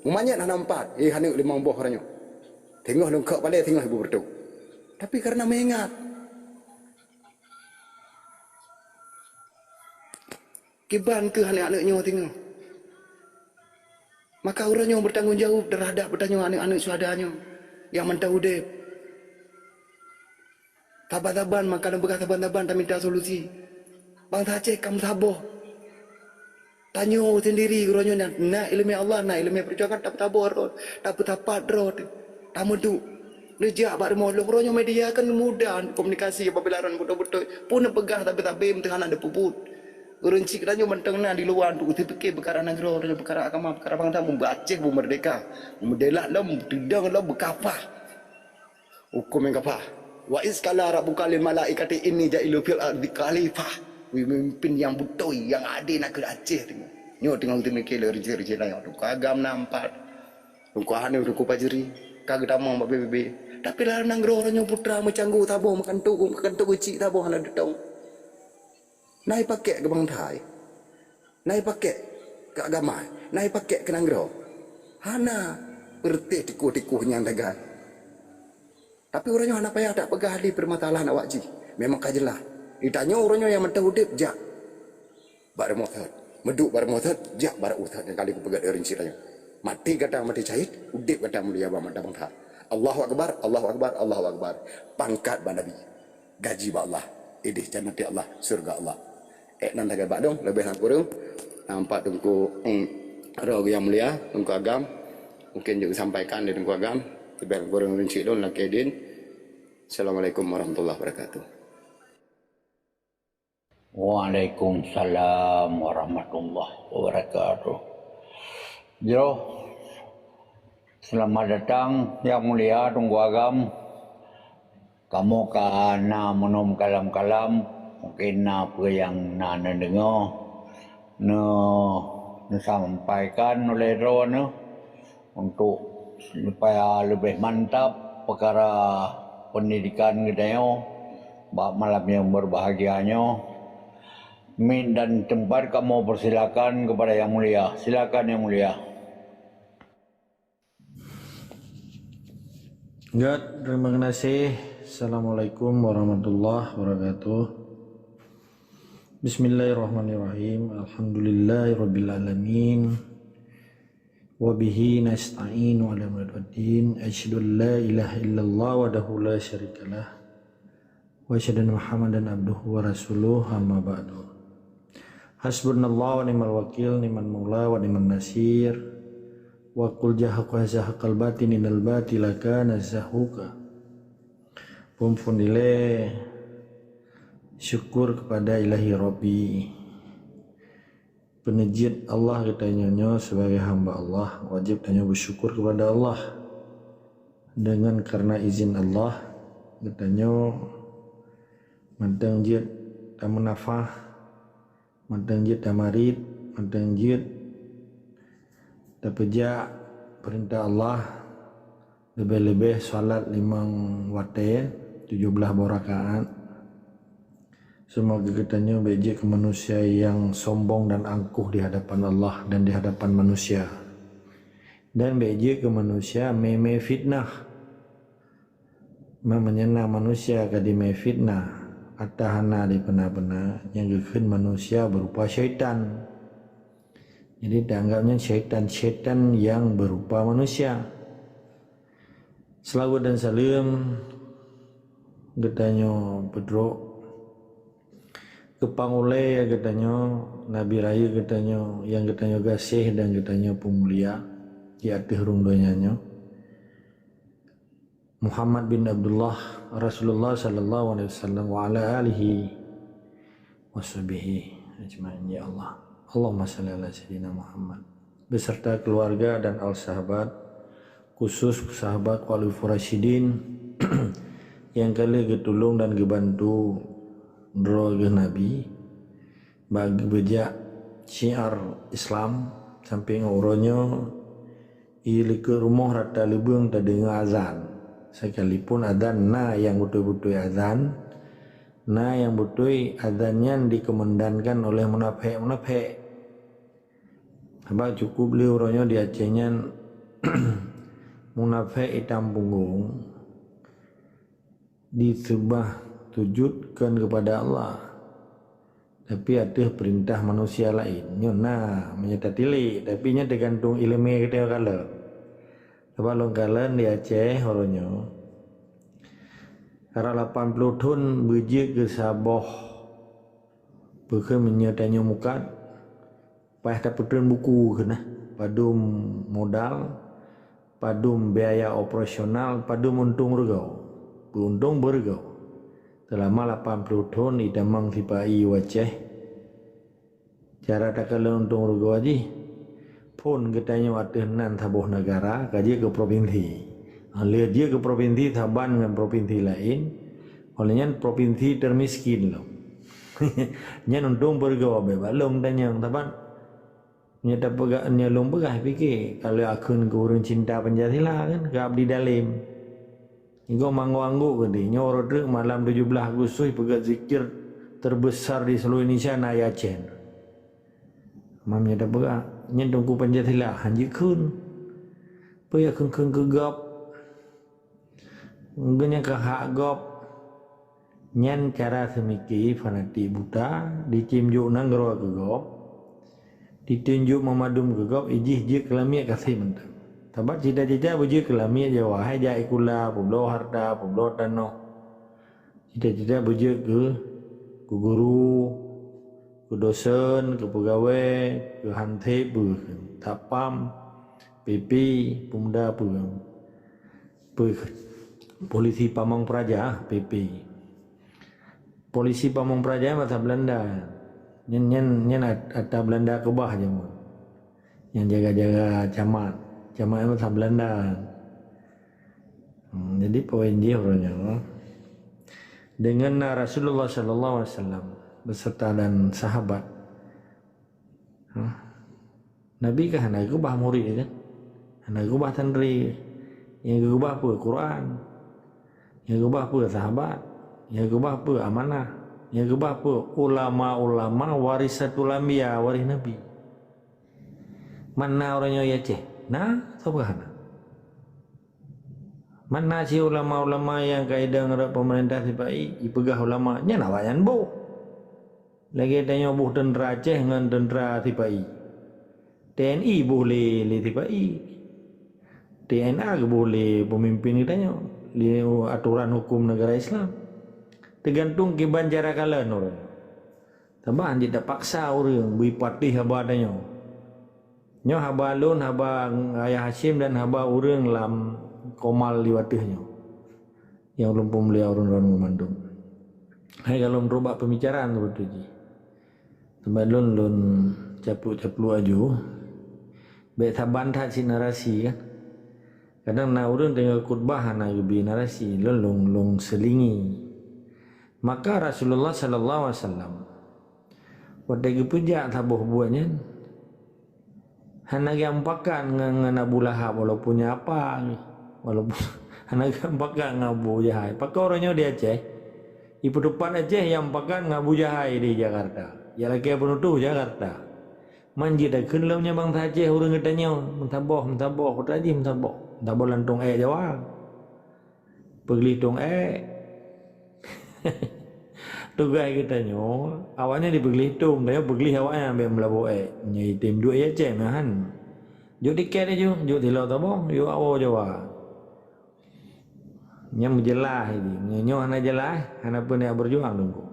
Memanyet anak 4. Hanik 5 buah orangnya. Tengok lengkap balik tengok ibu bertu. Tapi karena mengingat kiban ke anak-anaknya tengok. Maka orangnya bertanggungjawab terhadap bertanya anak-anak suadanya yang mentau udip. Taban-taban maka nak berkata taban-taban tak minta solusi. Bangsa Aceh kamu sabar. Tanya sendiri orangnya nak ilmu Allah, nak ilmu perjuangan tak tabar, tak tapat rod. Tak medu. Lejak bar mohon orangnya media kan mudah komunikasi apabila orang betul-betul pun pegah tapi mentang ada puput. Rinci katanya mentang di luar untuk fikir perkara negara, perkara agama, perkara bangsa, membaca, merdeka, mendelak lah, tidak lah, berkafah. Hukum yang kafah. Wa iskala rabbuka lil malaikati inni jailu fil ardi khalifah. Pemimpin yang betul, yang adil nak ke Aceh tengok. Nyo tengok mikir rinci lain. Untuk agam nampak. Untuk hane untuk pajeri, kagak tamang BBB. Tapi lah negara orangnya putra macanggu tabung makan tu kecil tabung ala detong. Naik pakai ke bangtai, naik pakai ke agama, naik pakai ke nanggro. Hana bertih tiku-tiku yang dagan. Tapi orangnya hana payah tak pegah di permasalahan awak ji. Memang kajelah. Ditanya orangnya yang mentah udip jak. Bar motor, meduk bar motor, jak bar uthad yang kali ku pegat rinci tanya. Mati kata mati syahid, udip kata mulia mata bangsa. Allahu akbar, Allahu akbar, Allahu akbar. Pangkat ba nabi. Gaji ba Allah. Idih jannati Allah, surga Allah. Nan tak bak dong lebih kurang nampak tungku roh yang mulia tungku agam mungkin juga sampaikan di tungku agam lebih kurang rinci dong nak kedin. Assalamualaikum warahmatullahi wabarakatuh. Waalaikumsalam warahmatullahi wabarakatuh. Jo, selamat datang yang mulia tunggu agam. Kamu kana menom kalam-kalam mungkin apa yang nana dengar disampaikan oleh Ron untuk supaya lebih mantap perkara pendidikan kita malam yang berbahagianya. Min dan tempat kamu persilakan kepada Yang Mulia. Silakan Yang Mulia. Ya, terima kasih. Assalamualaikum warahmatullahi wabarakatuh. Bismillahirrahmanirrahim. Alhamdulillahirabbil alamin. Wa bihi nasta'inu ala umuriddin. Asyhadu an la ilaha illallah wahdahu la syarikalah. Wa asyhadu anna Muhammadan abduhu wa rasuluh. Amma ba'du. Hasbunallahu wa ni'mal wakil, ni'mal maula wa ni'man nasir. Wa qul jahaqa zahaqal batin innal batila kana zahuqa. Pumpunile syukur kepada Ilahi Rabbi. Penejit Allah katanya sebagai hamba Allah wajib tanya bersyukur kepada Allah. Dengan karena izin Allah katanya mantang jid tak menafah, mantang jid tak marid, mantang jid tak pejak perintah Allah lebih-lebih salat 5 waktu 17 rakaat. Semoga kitanya beje ke manusia yang sombong dan angkuh di hadapan Allah dan di hadapan manusia. Dan beje ke manusia meme fitnah. Menyena manusia kadime fitnah. Atahana di pena-pena yang gekeun manusia berupa syaitan. Jadi dianggapnya syaitan yang berupa manusia. Selawat dan salam katanya pedro kepangulai katanya Nabi Raya katanya yang katanya gasih dan katanya pemulia di atas rundanya Muhammad bin Abdullah Rasulullah sallallahu alaihi wasallam wa ala alihi washabihi ajmain ya Allah. Allahumma shalli ala sayyidina Muhammad beserta keluarga dan al sahabat, khusus sahabat Khalifur Rasyidin yang kali getulung dan gebantu droga Nabi bagi bejak syiar Islam sampai ngauronyo ili ke rumah rata lebung tak dengar azan. Sekalipun adzan yang betul-betul azan, yang betul adzannya dikemendankan oleh munafik. Sebab cukup beli orangnya di Acehnya munafik hitam punggung disembah tujudkan kepada Allah. Tapi ada perintah manusia lain. Nyona menyetatilik, tapi nya tergantung ilmu kita kala. Sebab longkalan di Aceh orangnya arah 80 tahun berjik ke Sabah bukan menyertanya mukat payah tak putran buku kena padum modal padum biaya operasional padum untung regau beruntung bergau selama 80 tahun idamang sipai waceh cara tak kala untung regau aja pun katanya ada nan tabuh negara kaji ke provinsi. Lihat dia ke provinsi Taban dengan provinsi lain. Olehnya provinsi termiskin loh. Nya untung bergawa bebas long dan yang Taban. Nya tak pegak nya long pegah fikir kalau akun ke urang cinta Pancasila kan ke abdi dalim. Igo manggu-anggu ke dia. Nya orang malam 17 Agustus pegat zikir terbesar di seluruh Indonesia na Aceh. Mamnya tak pegak. Nya tunggu Pancasila hanji kun paya kun gegap ngenya ke hak gop nyan cara semiki fanatik buta dicimjuk nang gero gegap ditunjuk memadum gegap ijih je kelami kasih mentang tabat cita-cita buji kelami Jawa hai jai kula pulau harta pulau tanah cita-cita buji ke guru ke dosen, ke pegawai, ke hantip, ke tapam, PP, pemuda, polisi Pamong Praja, PP. Polisi Pamong Praja bahasa Belanda. Nyen ada Belanda ke bawah je. Yang jaga-jaga camat. Camat bahasa Belanda. Jadi poin dia orangnya. dengan Rasulullah sallallahu alaihi wasallam beserta dan sahabat. Nabi kan hendak ubah murid kan? Hendak ubah tandri. Yang ubah apa? Quran. Yang ubah apa? Sahabat. Yang ubah apa? Amanah. Yang ubah apa? Ulama-ulama warisatul anbiya, waris Nabi. Mana orangnya ya ceh? Nah, subhana. Mana si ulama-ulama yang kaidah ngerak pemerintah sipai, ipegah ulama nya nawayan bu. Lagi tanya buh tentera Aceh dengan tentera sipai. TNI boleh le sipai. TNA boleh pemimpin kitanya. Li aturan hukum negara Islam. Tergantung kiban cara kalian orang. Tambah tidak paksa orang bui patih haba tanya. Nyo haba lun haba ayah Hashim dan haba orang lam komal di watihnya. Yang lumpum beliau orang-orang memandung. Hai kalau merubah pembicaraan seperti itu. Tambah lun caplu aju. Baik taban tak si narasi kan. Kadang na urun tengok khutbah na gebi narasi lung selingi. Maka Rasulullah sallallahu alaihi wasallam wadai puja tabuh buahnya hana gampakan ngan Abu Lahab walaupun apa walaupun hana gampakan ngabu jahai pakai orangnya di Aceh ibu depan Aceh yang pakan ngabu jahai di Jakarta ya lagi penutup Jakarta manji dah kenlaunya bang Aceh orang katanya mentaboh kutaji mentaboh lantung Jawa peglitung tugas kita nyo awalnya dibegelitung dia begeli awaknya ambil melabu nyai tim dua ya cem han jo diket jo dilau tabo yo awo Jawa nyam jelah ini nyo hana jelah hana pun dia berjuang tunggu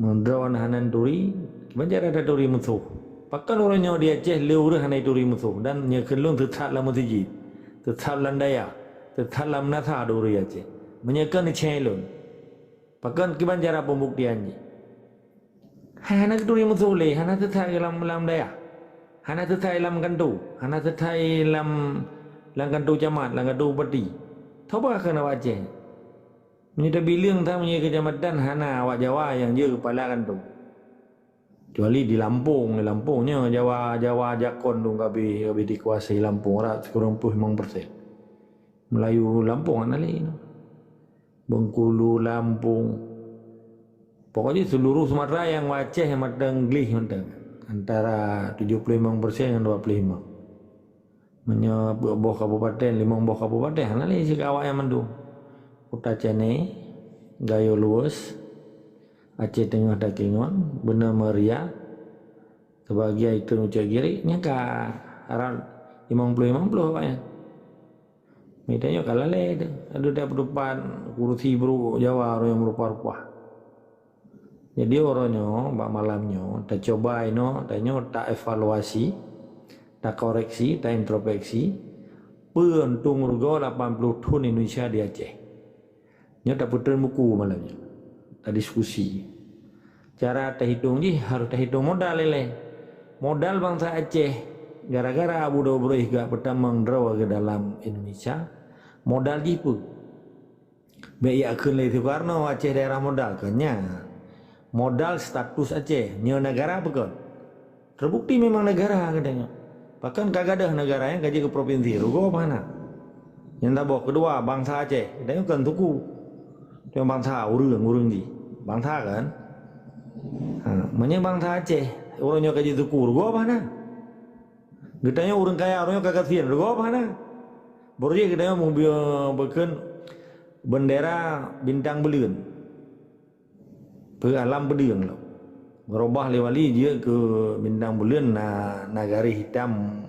mendron hanan turi banjar ada turi musuh pakan orang nyo dia Aceh leureun hana turi musuh dan nya kelung tetap lam masjid tetap landaya tetap lam nasa duri Aceh menyekan chelun pakan kiban cara pembuktiannya. Hana keturi musole, hana tetai lam daya. Hana tetai lam kantu, hana tetai lam kantu camat, lam kantu bupati. Toba kena Aceh. Menyita bilang tak punya kecamatan hana awak Jawa yang dia kepala kantu. Kecuali di Lampungnya Jawa jakon tu kabi dikuasai Lampung rat kurang 50%. Melayu Lampung ana lain. Bengkulu, Lampung, pokoknya seluruh Sumatera yang Aceh yang matang glih antara 75% dan 25. Boh kabupaten, 5 boh kabupaten, nanti si kawak yang mandu. Kota Cene, Gayo Luas, Aceh Tengah Dakingon, Benar Meria, sebagai itu Nucak Giri, nyaka arah 50 awaknya. Medanya kalah le ada dah depan kursi bro Jawa orang yang berupa-rupa. Jadi orangnya bak malamnya tak coba tak evaluasi, tak koreksi, tak introspeksi. Pentung rugo 80 tahun Indonesia di Aceh. Nya tak putar buku malamnya. Tak diskusi. Cara tak hitung ni harus tak hitung modal lele. Modal bangsa Aceh gara-gara Abu Dhabi gak pertama mendraw ke dalam Indonesia modal gitu. Baik akan le Soekarno Aceh daerah modal kenya. Modal status Aceh nyo negara apa terbukti memang negara katanya. Bahkan kagak ada negara yang gaji ke provinsi rugo mana. Yang tabok kedua bangsa Aceh katanya kan tuku. Yang bangsa urang di. Bangsa kan. Bangsa Aceh orangnya gaji tuku rugo mana. Getanya orang kaya orangnya kagak sian rugo mana. Baru dia getanya mau bikin bendera bintang belian. Alam belian lah. Merubah lewali dia ke bintang belian nagari hitam.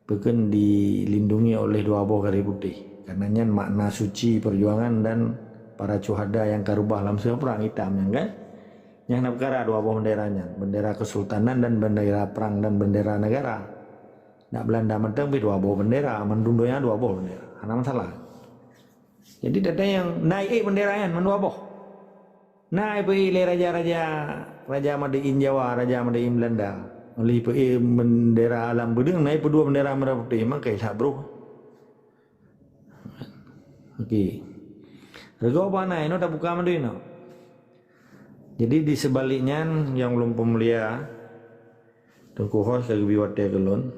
Bikin dilindungi oleh 2 buah garis putih. Karenanya makna suci perjuangan dan para syuhada yang karubah dalam perang hitam yang kan. Yang nak perkara 2 buah benderanya. Bendera kesultanan dan bendera perang dan bendera negara. Nak Belanda mentang 2 buah bendera, mendundonya 2 buah bendera. Ada masalah. Jadi ada yang naik benderanya 2 buah. Naik pergi raja Madain Jawa, raja Madain Belanda. Oleh pergi bendera alam bedeng naik 2 bendera merah putih, memang kayak bro. Okey. Rego apa naik no tak buka mandu no. Jadi di sebaliknya yang belum pemulia Tengku Hos lagi biwate kelon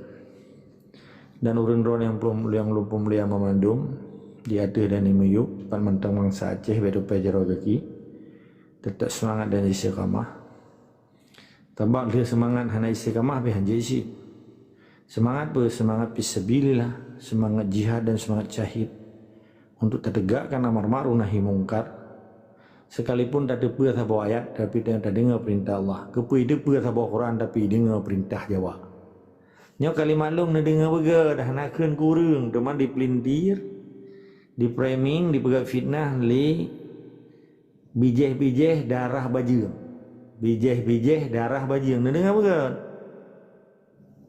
dan urun-urun yang belum pemulia memandum di atas dan imuyuk pan mentang mangsa Aceh bedo pejaro gaki tetap semangat dan istiqamah. Tambah dia semangat hana istiqamah be hanje isi. Semangat fisabilillah, semangat jihad dan semangat syahid untuk tertegakkan amar ma'ruf nahi mungkar. Sekalipun tak ada pun sahabat ayat tapi tak dengar perintah Allah. Kepui dia pun sahabat Quran tapi dengar perintah Jawa. Nyo kali maklum nak dengar bega dah nak keun kurung teman dipelintir, di framing, dipegang fitnah li bijeh-bijeh darah bajing. Bijeh-bijeh darah bajing. Nak dengar bega?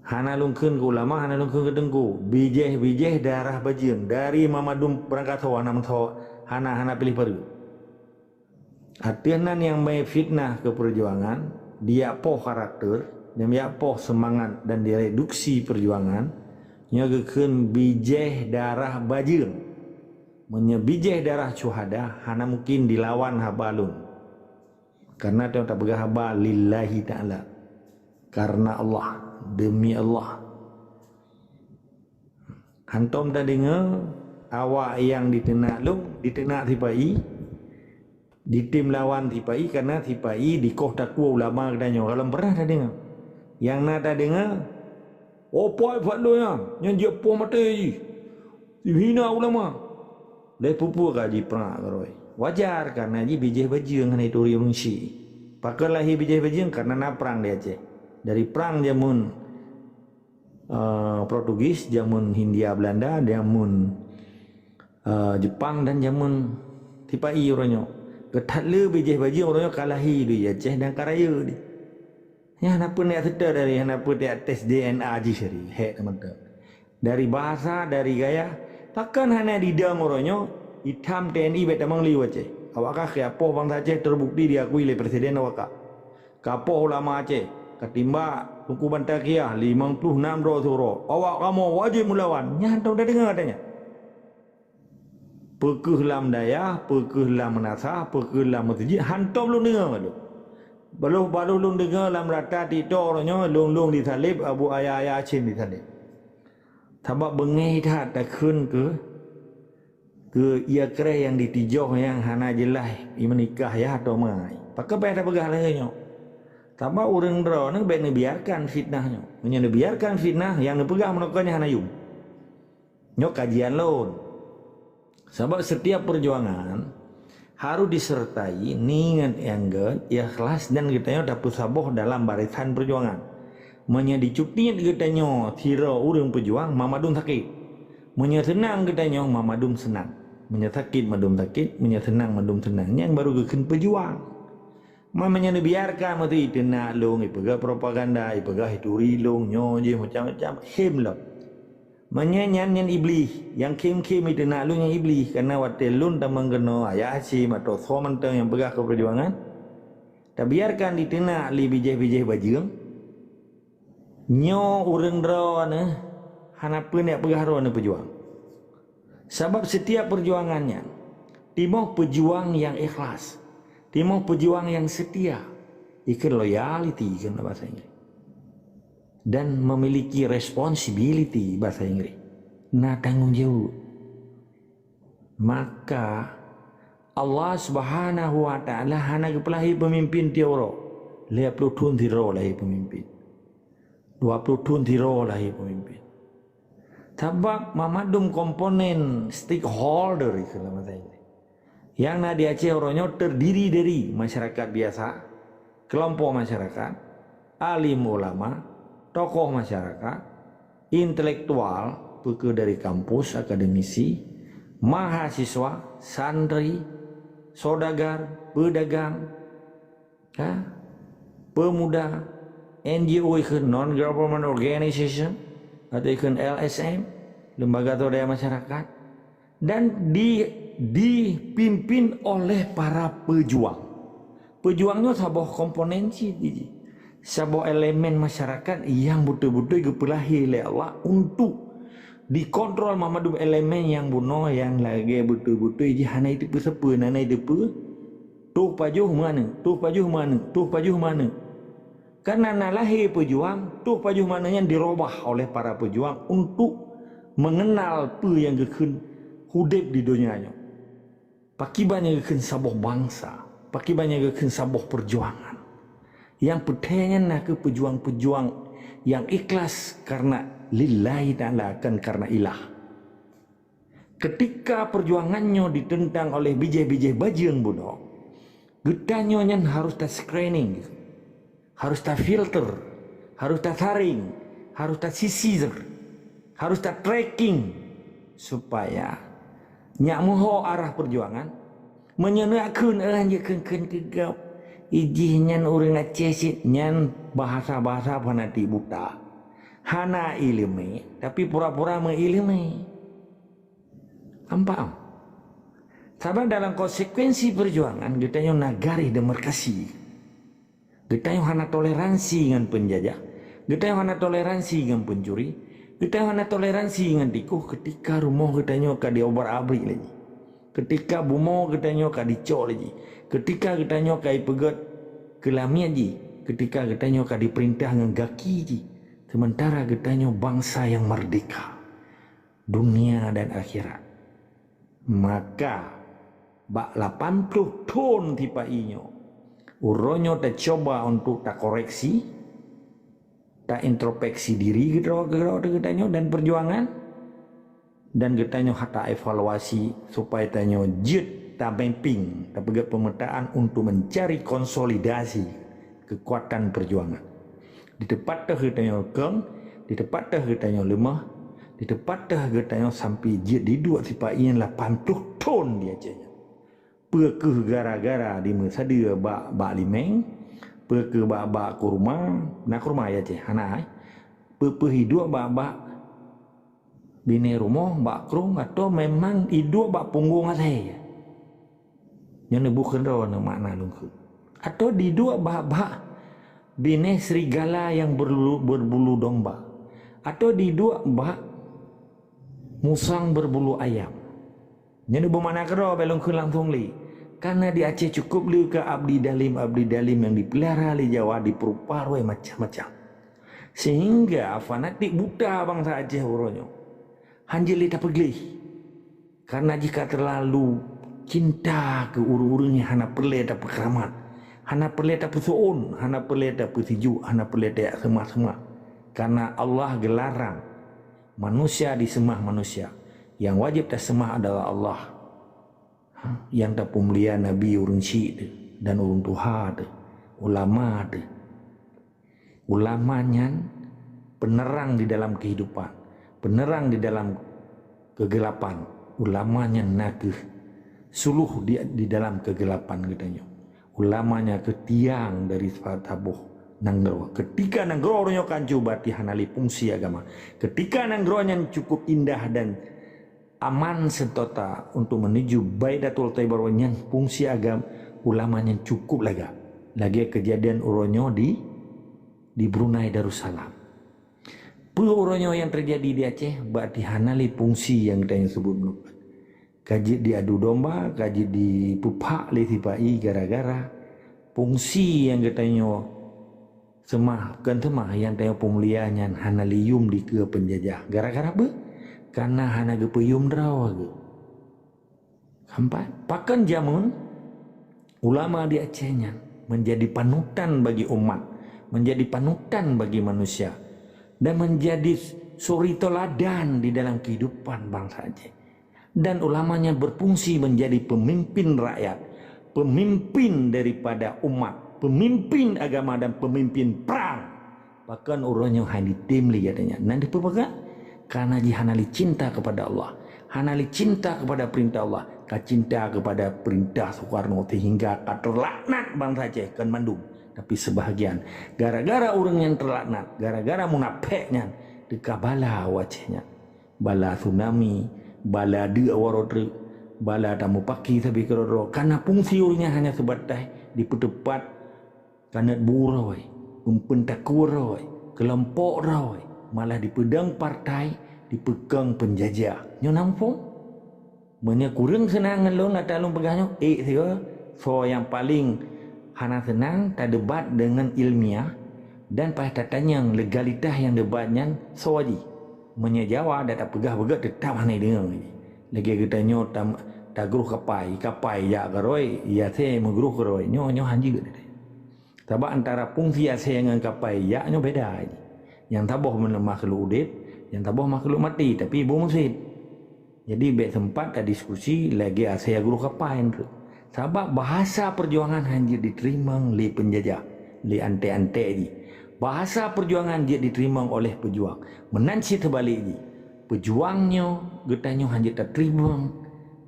Hana lungkeun ke ulama, hana lungkeun ke dengku. Bijeh-bijeh darah bajing dari Mamadum berangkat hawa nam tho hana pilih pergi. Hatianan yang mai fitnah ke perjuangan, dia poh karakter, dia poh semangat dan direduksi perjuangan, nyagekeun bijeh darah bajing. Menyebijeh darah syuhada hana mungkin dilawan habalun. Karena dia tak begah haba lillahi ta'ala. Karena Allah, demi Allah. Hantom tak dengar awak yang ditenak tipai di tim lawan tipai karena tipai di koh takwa ulama katanya. Kalau pernah tak dengar yang nak tak dengar opoi fatlo yang dia po mati hina ulama le pupu kaji pernah karoi wajar karena ji bijih bajing kan itu riungsi pakalahi bijih bajing karena na perang dia Aceh dari perang jamun Portugis, jamun Hindia Belanda, jamun Jepang dan jamun tipai orangnya ketatlah bijih bajing orangnya kalahi di Aceh dan Karaya di. Ya kenapa nak sedar dari kenapa dia tes DNA je seri. Hek teman-teman. Dari bahasa, dari gaya, takkan hanya didang orangnya hitam TNI betamang liu Aceh. Awakah kapoh bangsa Aceh terbukti diakui oleh presiden awakah. Kapoh ulama Aceh ketimba hukum Bantakiah 56 suro. Awak kamu wajib melawan. Nyantau dah dengar katanya. Pekeh lam daya, pekeh lam menasah, pekeh lam masjid, hantam belum dengar tu. Balu belum dengar lam rata tito orangnya long disalib, Abu Ayah Aceh disalib. Tabak bengai tak kun ke ia kere yang ditijau yang hana jelah menikah ya atau mai. Pakai pada begah lahnya. Tabak orang dera ni baik biarkan fitnahnya. Menyana biarkan fitnah yang dipegang menokanya hana yum. Nyok kajian lon. Sebab setiap perjuangan harus disertai niat yang ikhlas dan kitanya dapat saboh dalam barisan perjuangan. Menjadi cukniat kitanya tira urang pejuang mamadum sakit. Menjadi senang kitanya mamadum senang. Menjadi sakit madum sakit, menjadi senang madum senang. Yang baru kekin pejuang. Mamanya dibiarkan mati tenak long ipaga propaganda, ipaga hituri long nyoje macam-macam hemlap. Menyanyian iblis yang kim itu nak lu yang iblis karena waktu lun tak menggeno ayah asim atau somanteng yang pegah ke perjuangan tak biarkan ditenak li bijih-bijih bajing nyo urang dera ne hana pun nak pegah ro ne perjuang sebab setiap perjuangannya timoh pejuang yang ikhlas timoh pejuang yang setia ikan loyalty ikan bahasa Inggris dan memiliki responsibility bahasa Inggris. Nah tanggung jawab. Maka Allah Subhanahu wa taala hana kepelahi pemimpin tioro. 50 tahun tiro lahi pemimpin. 20 tahun tiro lahi pemimpin. Sebab mamadum komponen stakeholder itu bahasa Inggris. Yang nak di Aceh orangnya terdiri dari masyarakat biasa, kelompok masyarakat, alim ulama, tokoh masyarakat, intelektual, buku dari kampus, akademisi, mahasiswa, santri, saudagar, pedagang, pemuda, NGO ikut non-government organization, atau ikut LSM, lembaga swadaya masyarakat, dan dipimpin oleh para pejuang. Pejuangnya sebuah komponensi sebuah elemen masyarakat yang betul-betul dipelahi oleh Allah untuk dikontrol Muhammad elemen yang bunuh yang lagi betul-betul je hana itu pesepa nana itu pe tuh pajuh mana karena lahir pejuang tuh pajuh mana yang dirubah oleh para pejuang untuk mengenal apa yang gekun hidup di dunianya pakibannya gekun sabuh bangsa pakibannya gekun sabuh perjuangan yang pertanyaan nak ke pejuang-pejuang yang ikhlas karena lillahi ta'ala kan karena ilah. Ketika perjuangannya ditentang oleh bijih-bijih bajing bodoh, getanya nyan harus tak screening, harus tak filter, harus tak saring, harus tak sisir, harus tak tracking supaya nyak moho arah perjuangan menyenangkan orang je ken gegap ijih nyan orang Aceh sit nyan bahasa-bahasa panati buta hana ilmi tapi pura-pura mengilmi nampak sabab dalam konsekuensi perjuangan kita yang nagari demarkasi kita yang hana toleransi dengan penjajah kita yang hana toleransi dengan pencuri kita yang hana toleransi dengan tikuh ketika rumah kita nyoka diobar-abrik lagi ketika bumo kita nyoka dicok lagi ketika kita nyoka ipegat kelamian ji ketika kita nyoka diperintah dengan gaki ji sementara kita nyok bangsa yang merdeka dunia dan akhirat maka bak 80 tahun tiba inyo uronyo tak coba untuk tak koreksi tak introspeksi diri kita nyo dan perjuangan dan kita nyo hata evaluasi supaya kita nyo jut tak mapping, tak pegat pemetaan untuk mencari konsolidasi kekuatan perjuangan. Di tempat dah kita yang keng, di tempat dah kita yang lemah, di tempat dah kita yang sampai di dua sifat yang 80 ton dia aja. Pekeh gara-gara di masa dia bak limeng, pekeh bak kurma, nak kurma ya je, hana. Pekeh hidup bak bini rumah bak krung atau memang hidup bak punggung saya. Yang bukan rawan makna lungku. Atau di dua bak bini serigala yang berbulu domba. Atau di dua bak musang berbulu ayam. Yang bermakna kera belungku langsung li. Karena di Aceh cukup li ke abdi dalim yang dipelihara di Jawa diperuparoi macam-macam. Sehingga fanatik buta bangsa Aceh uronyo. Hanjeli tak pergi. Karena jika terlalu cinta ke urung-urungnya hana perle tak keramat, hana perle tak pesuun, hana perle tak pesiju, hana perle tak semua. Karena Allah gelarang manusia disembah manusia. Yang wajib tak sembah adalah Allah. Yang tak pemulia Nabi urung syik dan urung Tuhan ulama ulamanya penerang di dalam kehidupan, penerang di dalam kegelapan, ulamanya nakih suluh di dalam kegelapan katanya. Ulamanya ketiang dari tabuh nanggro. Ketika nanggro nya kancu bati hanali fungsi agama. Ketika nanggro nya cukup indah dan aman sentota untuk menuju Baidatul Taibar nya fungsi agama ulamanya cukup lagi kejadian uronyo di Brunei Darussalam. Uronyo yang terjadi di Aceh bati hanali fungsi yang kita sebut kaji diadu domba, kaji dipupak litipai gara-gara fungsi yang katanya semah yang tayo pemulianya hanalium di ke penjajah gara-gara apa? Karena hana gepeyum draw ge. Sampai pakan jamun ulama di Acehnya menjadi panutan bagi umat, menjadi panutan bagi manusia dan menjadi suri teladan di dalam kehidupan bangsa Aceh. Dan ulamanya berfungsi menjadi pemimpin rakyat, pemimpin daripada umat, pemimpin agama dan pemimpin perang. Bahkan urangnya hanya timli katanya. Nanti apa? Karena dihanali cinta kepada Allah, hanali cinta kepada perintah Allah, cinta kepada perintah Soekarno sehingga terlaknat bangsa Aceh kan Bandung. Tapi sebahagian gara-gara orang yang terlaknat, gara-gara munafeknya dikabala wajahnya, bala tsunami. Bala dia warodre, bala tamu paki tapi keroro. Karena fungsinya hanya sebatas di petepat karena burawai, umpen takurawai, kelompok rawai, malah di pedang partai dipegang penjajah. Nyo nampung. Menya kurang senang ngelong kata long pegahnya. Saya so yang paling hana senang tak debat dengan ilmiah dan pada tatanya legalitas yang debatnya sawadi. Menya Jawa tak pegah-pegah tetap mana dengar lagi kita nyo tak geruh kapai ya garoi ya saya menggeruh garoi nyo hanji ke. Sebab antara fungsi saya dengan kapai ya nyo beda. Yang tabah makhluk udip, yang tabah makhluk mati tapi ibu musid. Jadi baik sempat ada diskusi lagi saya guru kapain tu. Sebab bahasa perjuangan hanya diterima oleh penjajah, oleh ante-ante ni. Bahasa perjuangan dia diterima oleh pejuang. Menansi terbalik ni. Pejuangnya getanya hanya terima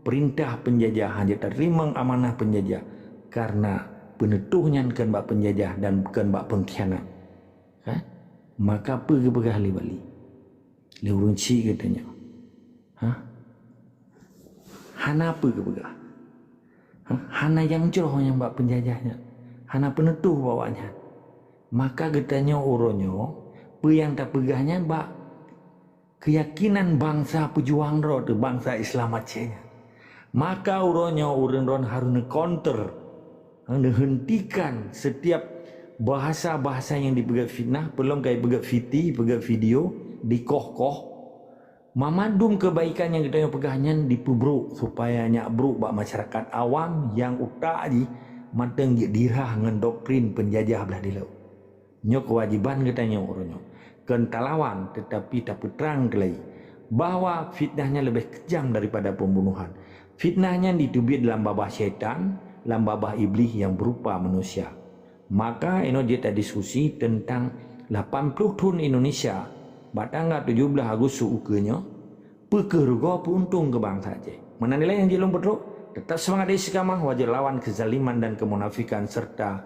perintah penjajah, hanya terima amanah penjajah karena penetuhnya kan bak penjajah dan bukan bak pengkhianat. Maka pergi-pergi balik. Dia urunci katanya. Hana apa ke begah? Hana yang jauh yang buat penjajahnya. Hana penetuh bawanya. Maka getanya uronyo, yang tak pegahnya bak keyakinan bangsa pejuang roh tu bangsa Islam Acehnya. Maka uronyo urun harus counter, hentikan setiap bahasa-bahasa yang dipegat fitnah, belum kayak pegat fiti, pegat video, dikoh-koh. Memadum kebaikan yang kita pegahnya dipubruk supaya nyak bruk bak masyarakat awam yang utak ji mateng dirah dengan doktrin penjajah belah di laut. Nyo kewajiban kita nyo orangnya kentalawan tetapi tak terang kelai bahwa fitnahnya lebih kejam daripada pembunuhan. Fitnahnya ditubik dalam babah syaitan, dalam babah iblis yang berupa manusia. Maka ini dia tak diskusi tentang 80 tahun Indonesia. Batangga 17 Agustus ukenya pekerja puntung ke bangsa Aceh. Mana nilai yang jelung betul? Tetap semangat istiqamah wajib lawan kezaliman dan kemunafikan serta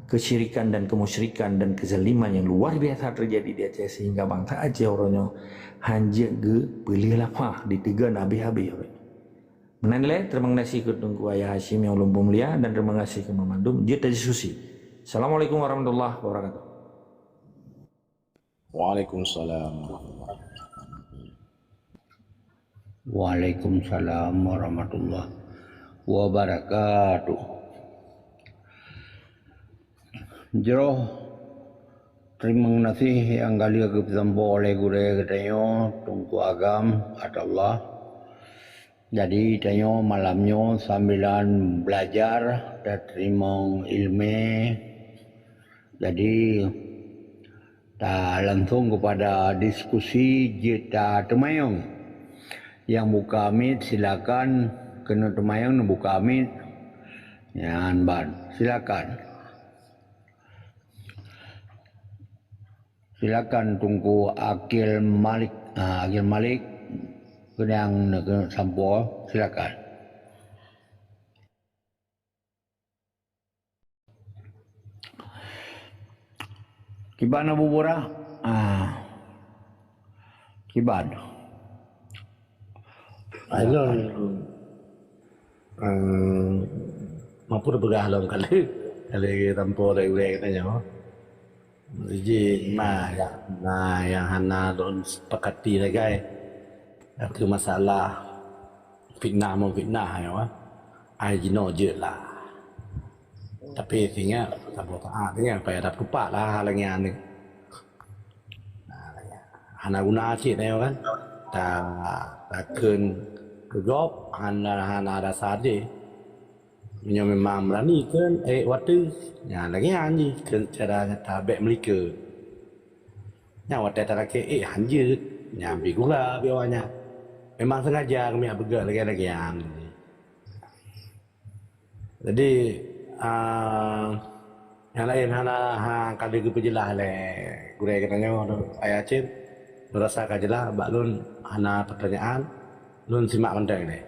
kesyirikan dan kemusyrikan dan kezaliman yang luar biasa terjadi di Aceh sehingga bangsa Aceh orangnya hanya ge pilih lapah ditegan habis-habis. Mana nilai? Terima kasih ke Tunggu Ayah Hashim yang lumpur mulia dan terima kasih ke Mamandum. Dia terdiskusi. Assalamualaikum warahmatullahi wabarakatuh. Waalaikumsalam. Waalaikumsalam warahmatullahi wabarakatuh. Jero terima kasih yang kali kesampo oleh guru katanya Tungku Agam Allah. Jadi tanyo malamnya sambilan belajar dan terima ilmu. Jadi tak langsung kepada diskusi kita temayang. Yang buka amit silakan kena temayang buka amit. Yan ban silakan. Silakan Tunggu Akil Malik. Akil Malik yang sampo silakan. Kiban Abu Bura? Kiban. Ayo. Mampu bergah dalam kali tanpa ada urek katanya. Jadi yang hana don sepakati lagi. Itu masalah fitnah memfitnah ya. Ai jino je lah. Tapi sehingga tak taat dengan apa ada tupak lah halangan ni. Hana guna cik ni kan. Takkan kegop hana ada sahaja. Menyo memang berani kan waktu ya lagi anji kan cara tabek mereka. Ya waktu tak lagi hanja nyambi gula biawanya. Memang sengaja kami bergerak lagi yang. Jadi yang lain hana kali ke pejelah le guru katanya ayah cip rasa kajelah bak lun hana pertanyaan lun simak konten ni.